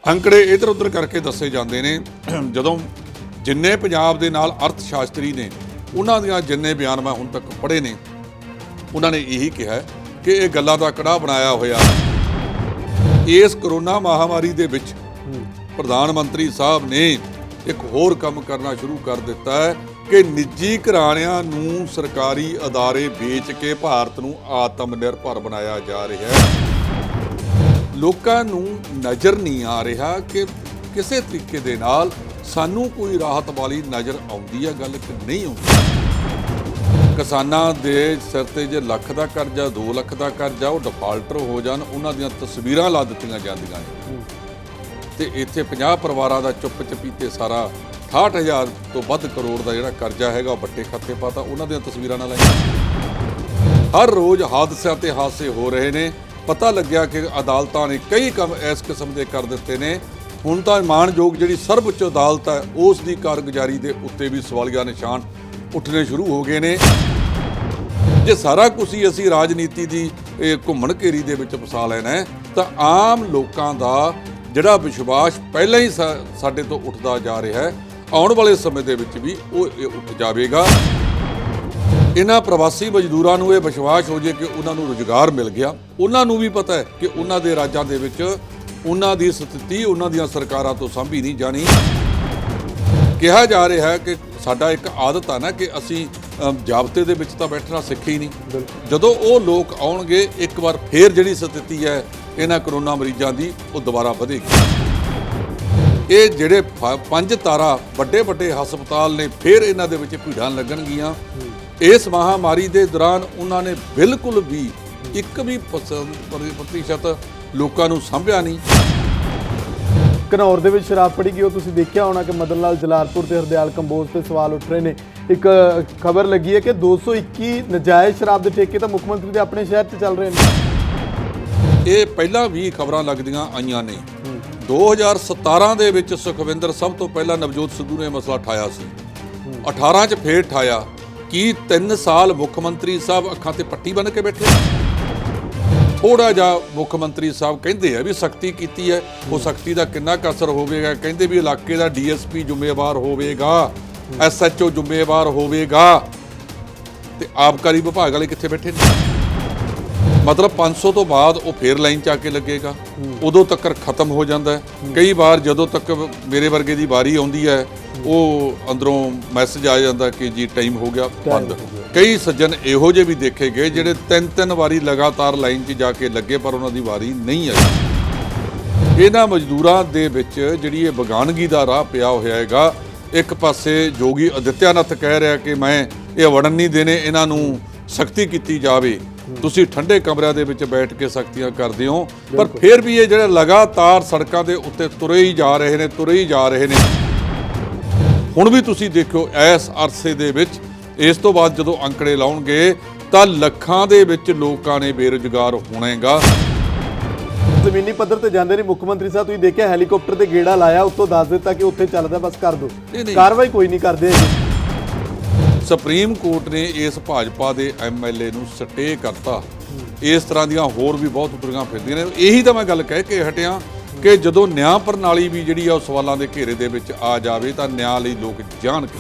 ਅੰਕੜੇ ਇੱਧਰ ਉੱਧਰ ਕਰਕੇ ਦੱਸੇ ਜਾਂਦੇ ਨੇ। ਜਦੋਂ ਜਿੰਨੇ ਪੰਜਾਬ ਦੇ ਨਾਲ ਅਰਥ ਸ਼ਾਸਤਰੀ ਨੇ ਉਹਨਾਂ ਦੀਆਂ ਜਿੰਨੇ ਬਿਆਨ ਮੈਂ ਹੁਣ ਤੱਕ ਪੜ੍ਹੇ ਨੇ, ਉਹਨਾਂ ਨੇ ਇਹੀ ਕਿਹਾ ਕਿ ਇਹ ਗੱਲਾਂ ਦਾ ਕੜਾਹ ਬਣਾਇਆ ਹੋਇਆ। ਇਸ ਕਰੋਨਾ ਮਹਾਮਾਰੀ ਦੇ ਵਿੱਚ ਪ੍ਰਧਾਨ ਮੰਤਰੀ ਸਾਹਿਬ ਨੇ ਇੱਕ ਹੋਰ ਕੰਮ ਕਰਨਾ ਸ਼ੁਰੂ ਕਰ ਦਿੱਤਾ ਹੈ ਕਿ ਨਿੱਜੀ ਘਰਾਣਿਆਂ ਨੂੰ ਸਰਕਾਰੀ ਅਦਾਰੇ ਵੇਚ ਕੇ ਭਾਰਤ ਨੂੰ ਆਤਮ ਨਿਰਭਰ ਬਣਾਇਆ ਜਾ ਰਿਹਾ ਹੈ। ਲੋਕਾਂ ਨੂੰ ਨਜ਼ਰ ਨਹੀਂ ਆ ਰਿਹਾ ਕਿ ਕਿਸੇ ਤਰੀਕੇ ਦੇ ਨਾਲ ਸਾਨੂੰ ਕੋਈ ਰਾਹਤ ਵਾਲੀ ਨਜ਼ਰ ਆਉਂਦੀ ਹੈ ਗੱਲ ਕਿ ਨਹੀਂ ਆਉਂਦੀ। ਕਿਸਾਨਾਂ ਦੇ ਸਿਰ ਤੇ ਜੇ ਲੱਖ ਦਾ ਕਰਜ਼ਾ 2 ਲੱਖ ਦਾ ਕਰਜ਼ਾ ਉਹ ਡਿਫਾਲਟਰ ਹੋ ਜਾਣ, ਉਹਨਾਂ ਦੀਆਂ ਤਸਵੀਰਾਂ ਲਾ ਦਿੱਤੀਆਂ ਜਾਂਦੀਆਂ ਨੇ। ਤੇ ਇੱਥੇ 50 ਪਰਿਵਾਰਾਂ ਦਾ ਚੁੱਪ ਚਪੀਤੇ ਸਾਰਾ 68,000 ਤੋਂ ਵੱਧ ਕਰੋੜ ਦਾ ਜਿਹੜਾ ਕਰਜ਼ਾ ਹੈਗਾ ਉਹ ਵੱਟੇ ਖਾਤੇ ਪਾਤਾ, ਉਹਨਾਂ ਦੀਆਂ ਤਸਵੀਰਾਂ ਨਾਲ ਲਾਈਆਂ। ਹਰ ਰੋਜ਼ ਹਾਦਸਿਆਂ ਤੇ ਹਾਦਸੇ ਹੋ ਰਹੇ ਨੇ। ਪਤਾ ਲੱਗਿਆ ਕਿ ਅਦਾਲਤਾਂ ਨੇ ਕਈ ਕੰਮ ਇਸ ਕਿਸਮ ਦੇ ਕਰ ਦਿੱਤੇ ਨੇ। ਹੁਣ ਤਾਂ ਮਾਣਯੋਗ ਜਿਹੜੀ ਸਰਵਉੱਚ ਅਦਾਲਤ ਹੈ ਉਸ ਦੀ ਕਾਰਗੁਜ਼ਾਰੀ ਦੇ ਉੱਤੇ ਵੀ ਸਵਾਲੀਆ ਨਿਸ਼ਾਨ ਉੱਠਣੇ ਸ਼ੁਰੂ ਹੋ ਗਏ ਨੇ। ਜੇ ਸਾਰਾ ਕੁਝ ਹੀ ਅਸੀਂ ਰਾਜਨੀਤੀ ਦੀ ਘੁੰਮਣ ਘੇਰੀ ਦੇ ਵਿੱਚ ਫਸਾ ਲੈਣਾ ਹੈ ਤਾਂ ਆਮ ਲੋਕਾਂ ਦਾ ਜਿਹੜਾ ਵਿਸ਼ਵਾਸ ਪਹਿਲਾਂ ਹੀ ਸਾਡੇ ਤੋਂ ਉੱਠਦਾ ਜਾ ਰਿਹਾ ਹੈ, ਆਉਣ ਵਾਲੇ ਸਮੇਂ ਦੇ ਵਿੱਚ ਵੀ ਉਹ ਉੱਠ ਜਾਵੇਗਾ। ਇਹਨਾਂ ਪ੍ਰਵਾਸੀ ਮਜ਼ਦੂਰਾਂ ਨੂੰ ਇਹ ਵਿਸ਼ਵਾਸ ਹੋ ਜੇ ਕਿ ਉਹਨਾਂ ਨੂੰ ਰੁਜ਼ਗਾਰ ਮਿਲ ਗਿਆ। ਉਹਨਾਂ ਨੂੰ ਵੀ ਪਤਾ ਹੈ ਕਿ ਉਹਨਾਂ ਦੇ ਰਾਜਾਂ ਦੇ ਵਿੱਚ ਉਹਨਾਂ ਦੀ ਸਥਿਤੀ ਉਹਨਾਂ ਦੀਆਂ ਸਰਕਾਰਾਂ ਤੋਂ ਸਾਂਭੀ ਨਹੀਂ ਜਾਣੀ। ਕਿਹਾ ਜਾ ਰਿਹਾ ਹੈ ਕਿ ਸਾਡਾ ਇੱਕ ਆਦਤ ਹੈ ਨਾ ਕਿ ਅਸੀਂ ਜਾਬਤੇ ਦੇ ਵਿੱਚ ਤਾਂ ਬੈਠਣਾ ਸਿੱਖੇ ਹੀ ਨਹੀਂ। ਜਦੋਂ ਉਹ ਲੋਕ ਆਉਣਗੇ ਇੱਕ ਵਾਰ ਫੇਰ ਜਿਹੜੀ ਸਥਿਤੀ ਹੈ ਇਹਨਾਂ ਕਰੋਨਾ ਮਰੀਜ਼ਾਂ ਦੀ ਉਹ ਦੁਬਾਰਾ ਵਧੇਗੀ। ਇਹ ਜਿਹੜੇ 5 ਤਾਰਾ ਵੱਡੇ ਵੱਡੇ ਹਸਪਤਾਲ ਨੇ ਫੇਰ ਇਹਨਾਂ ਦੇ ਵਿੱਚ ਭੀੜਾਂ ਲੱਗਣਗੀਆਂ। ਇਸ ਮਹਾਮਾਰੀ ਦੇ ਦੌਰਾਨ ਉਹਨਾਂ ਨੇ ਬਿਲਕੁਲ ਵੀ ਇੱਕ ਵੀ ਪ੍ਰਤੀਸ਼ਤ ਲੋਕਾਂ ਨੂੰ ਸਾਂਭਿਆ ਨਹੀਂ। ਘਨੌਰ ਦੇ ਵਿੱਚ ਸ਼ਰਾਬ ਫੜੀ ਗਈ, ਉਹ ਤੁਸੀਂ ਦੇਖਿਆ ਹੋਣਾ ਕਿ ਮਦਨ ਲਾਲ ਜਲਾਲਪੁਰ ਤੇ ਹਰਦਿਆਲ ਕੰਬੋਜ ਤੇ ਸਵਾਲ ਉੱਠ ਰਹੇ ਨੇ। ਇੱਕ ਖਬਰ ਲੱਗੀ ਹੈ ਕਿ 221 ਨਜਾਇਜ਼ ਸ਼ਰਾਬ ਦੇ ਠੇਕੇ ਤਾਂ ਮੁੱਖ ਮੰਤਰੀ ਦੇ ਆਪਣੇ ਸ਼ਹਿਰ 'ਚ ਚੱਲ ਰਹੇ ਨੇ। ਇਹ ਪਹਿਲਾਂ ਵੀ ਖਬਰਾਂ ਲੱਗਦੀਆਂ ਆਈਆਂ ਨੇ। 2017 ਦੇ ਵਿੱਚ ਸੁਖਵਿੰਦਰ ਸਭ ਤੋਂ ਪਹਿਲਾਂ ਨਵਜੋਤ ਸਿੱਧੂ ਨੇ ਮਸਲਾ ਉਠਾਇਆ ਸੀ। 18 'ਚ ਫੇਰ ਉਠਾਇਆ। ਕੀ 3 ਸਾਲ ਮੁੱਖ ਮੰਤਰੀ ਸਾਹਿਬ ਅੱਖਾਂ ਤੇ ਪੱਟੀ ਬੰਨ੍ਹ ਕੇ ਬੈਠੇ? ਥੋੜਾ ਜਿਹਾ ਮੁੱਖ ਮੰਤਰੀ ਸਾਹਿਬ ਕਹਿੰਦੇ ਆ ਵੀ ਸਖਤੀ ਕੀਤੀ ਹੈ, ਉਹ ਸਖਤੀ ਦਾ ਕਿੰਨਾ ਕੁ ਅਸਰ ਹੋਵੇਗਾ? ਕਹਿੰਦੇ ਵੀ ਇਲਾਕੇ ਦਾ DSP ਜ਼ਿੰਮੇਵਾਰ ਹੋਵੇਗਾ, SHO ਜ਼ਿੰਮੇਵਾਰ ਹੋਵੇਗਾ, ਤੇ ਆਬਕਾਰੀ ਵਿਭਾਗ ਵਾਲੇ ਕਿੱਥੇ ਬੈਠੇ ਨੇ? ਮਤਲਬ 500 ਤੋਂ ਬਾਅਦ ਉਹ ਫੇਰ ਲਾਈਨ 'ਚ ਆ ਕੇ ਲੱਗੇਗਾ, ਉਦੋਂ ਤੱਕ ਖਤਮ ਹੋ ਜਾਂਦਾ ਹੈ। ਕਈ ਵਾਰ ਜਦੋਂ ਤੱਕ ਮੇਰੇ ਵਰਗੇ ਦੀ ਵਾਰੀ ਆਉਂਦੀ ਹੈ ਉਹ ਅੰਦਰੋਂ ਮੈਸੇਜ ਆ ਜਾਂਦਾ ਕਿ ਜੀ ਟਾਈਮ ਹੋ ਗਿਆ, ਬੰਦ। ਕਈ ਸੱਜਣ ਇਹੋ ਜਿਹੇ ਵੀ ਦੇਖੇ ਗਏ ਜਿਹੜੇ 3-3 ਵਾਰੀ ਲਗਾਤਾਰ ਲਾਈਨ 'ਚ ਜਾ ਕੇ ਲੱਗੇ ਪਰ ਉਹਨਾਂ ਦੀ ਵਾਰੀ ਨਹੀਂ ਆਈ। ਇਹਨਾਂ ਮਜ਼ਦੂਰਾਂ ਦੇ ਵਿੱਚ ਜਿਹੜੀ ਇਹ ਬੇਗਾਨਗੀ ਦਾ ਰਾਹ ਪਿਆ ਹੋਇਆ ਹੈਗਾ। ਇੱਕ ਪਾਸੇ ਯੋਗੀ ਆਦਿੱਤਿਆਨਾਥ ਕਹਿ ਰਿਹਾ ਕਿ ਮੈਂ ਇਹ ਵੜਨ ਨਹੀਂ ਦੇਣੇ, ਇਹਨਾਂ ਨੂੰ ਸਖਤੀ ਕੀਤੀ ਜਾਵੇ। ਤੁਸੀਂ ਠੰਡੇ ਕਮਰਿਆਂ ਦੇ ਵਿੱਚ ਬੈਠ ਕੇ ਸਖਤੀਆਂ ਕਰਦੇ ਹੋ, ਪਰ ਫਿਰ ਵੀ ਇਹ ਜਿਹੜੇ ਲਗਾਤਾਰ ਸੜਕਾਂ ਦੇ ਉੱਤੇ ਤੁਰੇ ਹੀ ਜਾ ਰਹੇ ਨੇ। ਹੁਣ ਵੀ ਤੁਸੀਂ ਦੇਖੋ ਇਸ ਅਰਸੇ ਦੇ ਵਿੱਚ, ਇਸ ਤੋਂ ਬਾਅਦ ਜਦੋਂ ਅੰਕੜੇ ਲਾਉਣਗੇ ਤਾਂ ਲੱਖਾਂ ਦੇ ਵਿੱਚ ਲੋਕਾਂ ਨੇ ਬੇਰੁਜ਼ਗਾਰ ਹੋਣੇਗਾ। ਜ਼ਮੀਨੀ ਪੱਧਰ ਤੇ ਜਾਂਦੇ ਨੇ ਮੁੱਖ ਮੰਤਰੀ ਸਾਹਿਬ, ਤੁਸੀਂ ਦੇਖਿਆ ਹੈਲੀਕਾਪਟਰ ਤੇ ਗੇੜਾ ਲਾਇਆ, ਉੱਤੋਂ ਦੱਸ ਦਿੱਤਾ ਕਿ ਉੱਥੇ ਚੱਲਦਾ, ਬਸ ਕਰ ਦਿਓ, ਕਾਰਵਾਈ ਕੋਈ ਨਹੀਂ ਕਰਦੇ। ਸੁਪਰੀਮ ਕੋਰਟ ਨੇ ਇਸ ਭਾਜਪਾ ਦੇ MLA ਨੂੰ ਸਟੇ ਕਰਤਾ। ਇਸ ਤਰ੍ਹਾਂ ਦੀਆਂ ਹੋਰ ਵੀ ਬਹੁਤ ਤੁਰੀਆਂ ਫਿਰਦੀਆਂ ਨੇ। ਇਹੀ ਤਾਂ ਮੈਂ ਗੱਲ ਕਹਿ ਕੇ ਹਟਿਆ ਕਿ ਜਦੋਂ ਨਿਆਂ ਪ੍ਰਣਾਲੀ ਵੀ ਜਿਹੜੀ ਆ ਉਹ ਸਵਾਲਾਂ ਦੇ ਘੇਰੇ ਦੇ ਵਿੱਚ ਆ ਜਾਵੇ ਤਾਂ ਨਿਆਂ ਲਈ ਲੋਕ ਜਾਣਗੇ।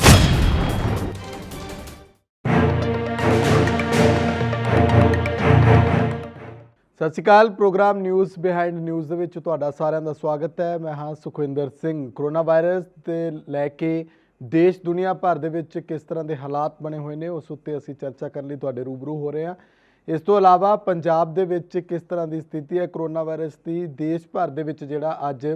ਸਤਿ ਸ਼੍ਰੀ ਅਕਾਲ। ਪ੍ਰੋਗਰਾਮ ਨਿਊਜ਼ ਬਿਹਾਈਂਡ ਨਿਊਜ਼ ਦੇ ਵਿੱਚ ਤੁਹਾਡਾ ਸਾਰਿਆਂ ਦਾ ਸਵਾਗਤ ਹੈ। ਮੈਂ ਹਾਂ ਸੁਖਵਿੰਦਰ ਸਿੰਘ। ਕਰੋਨਾ ਵਾਇਰਸ ਦੇ ਲੈ ਕੇ ਦੇਸ਼ ਦੁਨੀਆ ਭਰ ਦੇ ਵਿੱਚ ਕਿਸ ਤਰ੍ਹਾਂ ਦੇ ਹਾਲਾਤ ਬਣੇ ਹੋਏ ਨੇ ਉਸ ਉੱਤੇ ਅਸੀਂ ਚਰਚਾ ਕਰਨ ਲਈ ਤੁਹਾਡੇ ਰੂਬਰੂ ਹੋ ਰਹੇ ਹਾਂ। ਇਸ ਤੋਂ ਇਲਾਵਾ ਪੰਜਾਬ ਦੇ ਵਿੱਚ ਕਿਸ ਤਰ੍ਹਾਂ ਦੀ ਸਥਿਤੀ ਹੈ ਕਰੋਨਾ ਵਾਇਰਸ ਦੀ। ਦੇਸ਼ ਭਰ ਦੇ ਵਿੱਚ ਜਿਹੜਾ ਅੱਜ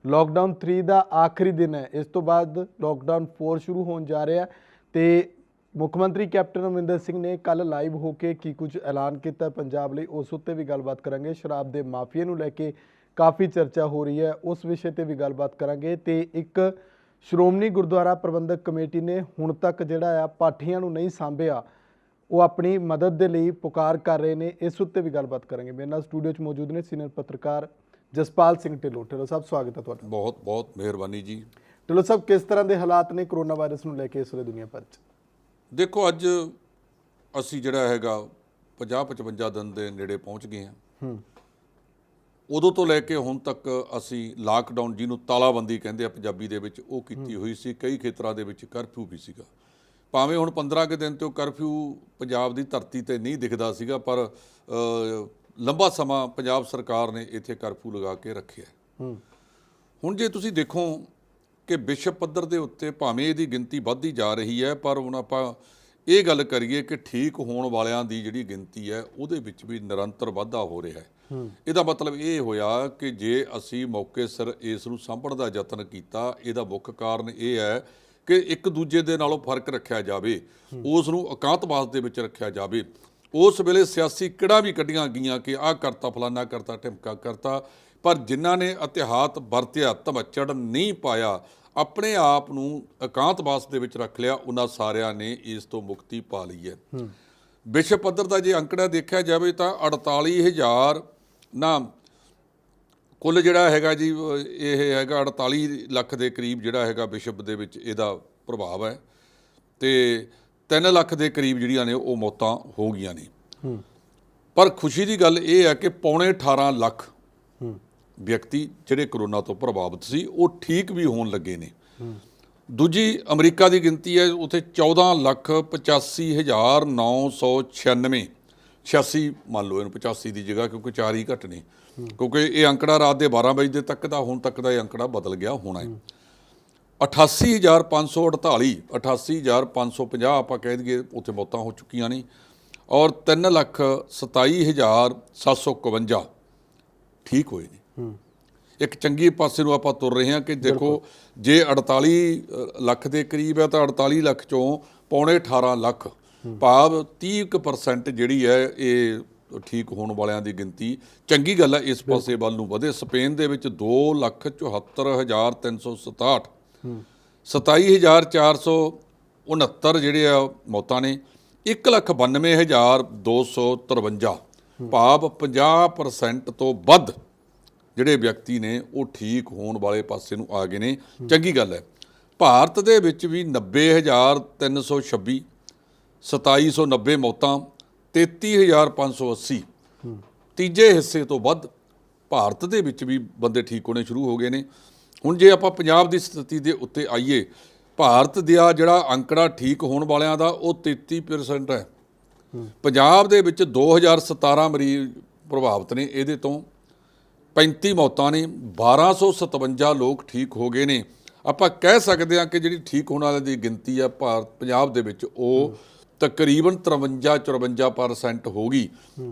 ਲੋਕਡਾਊਨ 3 ਦਾ ਆਖਰੀ ਦਿਨ ਹੈ, ਇਸ ਤੋਂ ਬਾਅਦ ਲੋਕਡਾਊਨ 4 ਸ਼ੁਰੂ ਹੋਣ ਜਾ ਰਿਹਾ ਤੇ ਮੁੱਖ ਮੰਤਰੀ ਕੈਪਟਨ ਅਮਰਿੰਦਰ ਸਿੰਘ ਨੇ ਕੱਲ੍ਹ ਲਾਈਵ ਹੋ ਕੇ ਕੀ ਕੁਝ ਐਲਾਨ ਕੀਤਾ ਪੰਜਾਬ ਲਈ, ਉਸ ਉੱਤੇ ਵੀ ਗੱਲਬਾਤ ਕਰਾਂਗੇ। ਸ਼ਰਾਬ ਦੇ ਮਾਫੀਏ ਨੂੰ ਲੈ ਕੇ ਕਾਫੀ ਚਰਚਾ ਹੋ ਰਹੀ ਹੈ, ਉਸ ਵਿਸ਼ੇ ਤੇ ਵੀ ਗੱਲਬਾਤ ਕਰਾਂਗੇ। ਤੇ ਇੱਕ ਸ਼੍ਰੋਮਣੀ ਗੁਰਦੁਆਰਾ ਪ੍ਰਬੰਧਕ ਕਮੇਟੀ ਨੇ ਹੁਣ ਤੱਕ ਜਿਹੜਾ ਆ ਪਾਠੀਆਂ ਨੂੰ ਨਹੀਂ ਸਾਂਭਿਆ, ਉਹ ਆਪਣੀ ਮਦਦ ਦੇ ਲਈ ਪੁਕਾਰ ਕਰ ਰਹੇ ਨੇ, ਇਸ ਉੱਤੇ ਵੀ ਗੱਲਬਾਤ ਕਰਾਂਗੇ। ਮੇਰੇ ਨਾਲ ਸਟੂਡੀਓ 'ਚ ਮੌਜੂਦ ਨੇ ਸੀਨੀਅਰ ਪੱਤਰਕਾਰ ਜਸਪਾਲ ਸਿੰਘ ਢਿੱਲੋਂ। ਢਿੱਲੋਂ ਸਾਹਿਬ ਸਵਾਗਤ ਹੈ ਤੁਹਾਡਾ। ਬਹੁਤ ਬਹੁਤ ਮਿਹਰਬਾਨੀ ਜੀ। ਢਿੱਲੋਂ ਸਾਹਿਬ, ਕਿਸ ਤਰ੍ਹਾਂ ਦੇ ਹਾਲਾਤ ਨੇ ਕਰੋਨਾ ਵਾਇਰਸ ਨੂੰ ਲੈ ਕੇ ਇਸ ਵੇਲੇ ਦੁਨੀਆ ਭਰ 'ਚ? ਦੇਖੋ, ਅੱਜ ਅਸੀਂ ਜਿਹੜਾ ਹੈਗਾ 50-55 ਦਿਨ ਦੇ ਨੇੜੇ ਪਹੁੰਚ ਗਏ ਹਾਂ। ਉਦੋਂ ਤੋਂ ਲੈ ਕੇ ਹੁਣ ਤੱਕ ਅਸੀਂ ਲਾਕਡਾਊਨ, ਜਿਹਨੂੰ ਤਾਲਾਬੰਦੀ ਕਹਿੰਦੇ ਆ ਪੰਜਾਬੀ ਦੇ ਵਿੱਚ, ਉਹ ਕੀਤੀ ਹੋਈ ਸੀ। ਕਈ ਖੇਤਰਾਂ ਦੇ ਵਿੱਚ ਕਰਫਿਊ ਵੀ ਸੀਗਾ। ਭਾਵੇਂ ਹੁਣ 15 ਕੁ ਦਿਨ ਤੋਂ ਕਰਫਿਊ ਪੰਜਾਬ ਦੀ ਧਰਤੀ ਤੇ ਨਹੀਂ ਦਿਖਦਾ ਸੀਗਾ, ਪਰ ਲੰਬਾ ਸਮਾਂ ਪੰਜਾਬ ਸਰਕਾਰ ਨੇ ਇੱਥੇ ਕਰਫਿਊ ਲਗਾ ਕੇ ਰੱਖਿਆ। ਹੁਣ ਜੇ ਤੁਸੀਂ ਦੇਖੋ ਕਿ ਵਿਸ਼ਵ ਪੱਧਰ ਦੇ ਉੱਤੇ ਭਾਵੇਂ ਇਹਦੀ ਗਿਣਤੀ ਵੱਧਦੀ ਜਾ ਰਹੀ ਹੈ, ਪਰ ਹੁਣ ਆਪਾਂ ਇਹ ਗੱਲ ਕਰੀਏ ਕਿ ਠੀਕ ਹੋਣ ਵਾਲਿਆਂ ਦੀ ਜਿਹੜੀ ਗਿਣਤੀ ਹੈ ਉਹਦੇ ਵਿੱਚ ਵੀ ਨਿਰੰਤਰ ਵਾਧਾ ਹੋ ਰਿਹਾ ਹੈ। ਇਹਦਾ ਮਤਲਬ ਇਹ ਹੋਇਆ ਕਿ ਜੇ ਅਸੀਂ ਮੌਕੇ ਸਿਰ ਇਸ ਨੂੰ ਸਾਂਭਣ ਦਾ ਯਤਨ ਕੀਤਾ, ਇਹਦਾ ਮੁੱਖ ਕਾਰਨ ਇਹ ਹੈ ਕਿ ਇੱਕ ਦੂਜੇ ਦੇ ਨਾਲੋਂ ਫਰਕ ਰੱਖਿਆ ਜਾਵੇ, ਉਸ ਨੂੰ ਇਕਾਂਤਵਾਸ ਦੇ ਵਿੱਚ ਰੱਖਿਆ ਜਾਵੇ। ਉਸ ਵੇਲੇ ਸਿਆਸੀ ਕਿਹੜਾ ਵੀ ਕੱਢੀਆਂ ਗਈਆਂ ਕਿ ਆਹ ਕਰਤਾ, ਫਲਾਨਾ ਕਰਤਾ, ਢਿਮਕਾ ਕਰਤਾ, ਪਰ ਜਿਨ੍ਹਾਂ ਨੇ ਇਤਿਹਾਸ ਵਰਤਿਆ, ਧਮੱਚੜ ਨਹੀਂ ਪਾਇਆ, ਆਪਣੇ ਆਪ ਨੂੰ ਇਕਾਂਤਵਾਸ ਦੇ ਵਿੱਚ ਰੱਖ ਲਿਆ, ਉਹਨਾਂ ਸਾਰਿਆਂ ਨੇ ਇਸ ਤੋਂ ਮੁਕਤੀ ਪਾ ਲਈ ਹੈ। ਵਿਸ਼ਵ ਪੱਧਰ ਦਾ ਜੇ ਅੰਕੜਾ ਦੇਖਿਆ ਜਾਵੇ ਤਾਂ 48,000 ਨਾ ਕੁੱਲ ਜਿਹੜਾ ਹੈਗਾ ਜੀ, ਇਹ ਹੈਗਾ 48 ਲੱਖ ਦੇ ਕਰੀਬ ਜਿਹੜਾ ਹੈਗਾ ਵਿਸ਼ਵ ਦੇ ਵਿੱਚ ਇਹਦਾ ਪ੍ਰਭਾਵ ਹੈ, ਤੇ 3 ਲੱਖ ਦੇ ਕਰੀਬ ਜਿਹੜੀਆਂ ਨੇ ਉਹ ਮੌਤਾਂ ਹੋ ਗਈਆਂ ਨੇ। ਪਰ ਖੁਸ਼ੀ ਦੀ ਗੱਲ ਇਹ ਹੈ ਕਿ 18.5 ਲੱਖ ਵਿਅਕਤੀ ਜਿਹੜੇ ਕਰੋਨਾ ਤੋਂ ਪ੍ਰਭਾਵਿਤ ਸੀ ਉਹ ਠੀਕ ਵੀ ਹੋਣ ਲੱਗੇ ਨੇ। ਦੂਜੀ ਅਮਰੀਕਾ ਦੀ ਗਿਣਤੀ ਹੈ, ਉੱਥੇ 14,85,996, 86 ਮੰਨ ਲਓ ਇਹਨੂੰ, 85 ਦੀ ਜਗ੍ਹਾ, ਕਿਉਂਕਿ 4 ਹੀ ਘੱਟ ਨੇ, ਕਿਉਂਕਿ ਇਹ ਅੰਕੜਾ ਰਾਤ ਦੇ 12 ਵਜੇ ਤੱਕ ਦਾ, ਹੁਣ ਤੱਕ ਦਾ ਇਹ ਅੰਕੜਾ ਬਦਲ ਗਿਆ ਹੋਣਾ ਹੈ। 88,548, 88,550 ਆਪਾਂ ਕਹਿ ਦਈਏ ਉੱਥੇ ਮੌਤਾਂ ਹੋ ਚੁੱਕੀਆਂ ਨੇ, ਔਰ 3,27,751 ਠੀਕ ਹੋਏ ਨੇ। ਇੱਕ ਚੰਗੀ ਪਾਸੇ ਨੂੰ ਆਪਾਂ ਤੁਰ ਰਹੇ ਹਾਂ ਕਿ ਦੇਖੋ, ਜੇ 48 ਲੱਖ ਦੇ ਕਰੀਬ ਹੈ ਤਾਂ 48 ਲੱਖ ਚੋਂ 18.5 ਲੱਖ, ਭਾਵ 30% ਜਿਹੜੀ ਹੈ ਇਹ ਠੀਕ ਹੋਣ ਵਾਲਿਆਂ ਦੀ ਗਿਣਤੀ, ਚੰਗੀ ਗੱਲ ਹੈ, ਇਸ ਪਾਸੇ ਵੱਲ ਨੂੰ ਵਧੇ। ਸਪੇਨ ਦੇ ਵਿੱਚ 2,74,367, 27,469 ਜਿਹੜੇ ਆ ਮੌਤਾਂ ਨੇ, 1,92,253, ਭਾਵ 50% ਤੋਂ ਵੱਧ ਜਿਹੜੇ ਵਿਅਕਤੀ ਨੇ ਉਹ ਠੀਕ ਹੋਣ ਵਾਲੇ ਪਾਸੇ ਨੂੰ ਆ ਗਏ ਨੇ। ਚੰਗੀ ਗੱਲ ਹੈ। ਭਾਰਤ ਦੇ ਵਿੱਚ ਵੀ 90,326, 2,790 ਮੌਤਾਂ, 33,580, ਤੀਜੇ ਹਿੱਸੇ ਤੋਂ ਵੱਧ ਭਾਰਤ ਦੇ ਵਿੱਚ ਵੀ ਬੰਦੇ ਠੀਕ ਹੋਣੇ ਸ਼ੁਰੂ ਹੋ ਗਏ ਨੇ। ਹੁਣ ਜੇ ਆਪਾਂ ਪੰਜਾਬ ਦੀ ਸਥਿਤੀ ਦੇ ਉੱਤੇ ਆਈਏ, ਭਾਰਤ ਦਾ ਜਿਹੜਾ ਅੰਕੜਾ ਠੀਕ ਹੋਣ ਵਾਲਿਆਂ ਦਾ ਉਹ 33% ਹੈ। ਪੰਜਾਬ ਦੇ ਵਿੱਚ 2,017 ਮਰੀਜ਼ ਪ੍ਰਭਾਵਿਤ ਨੇ, ਇਹਦੇ ਤੋਂ 35 ਮੌਤਾਂ ਨੇ, 1,257 ਲੋਕ ਠੀਕ ਹੋ ਗਏ ਨੇ। ਆਪਾਂ ਕਹਿ ਸਕਦੇ ਹਾਂ ਕਿ ਜਿਹੜੀ ਠੀਕ ਹੋਣ ਵਾਲਿਆਂ ਦੀ ਗਿਣਤੀ ਆ ਪੰਜਾਬ ਦੇ ਵਿੱਚ ਉਹ ਤਕਰੀਬਨ 53-54% ਹੋ ਗਈ।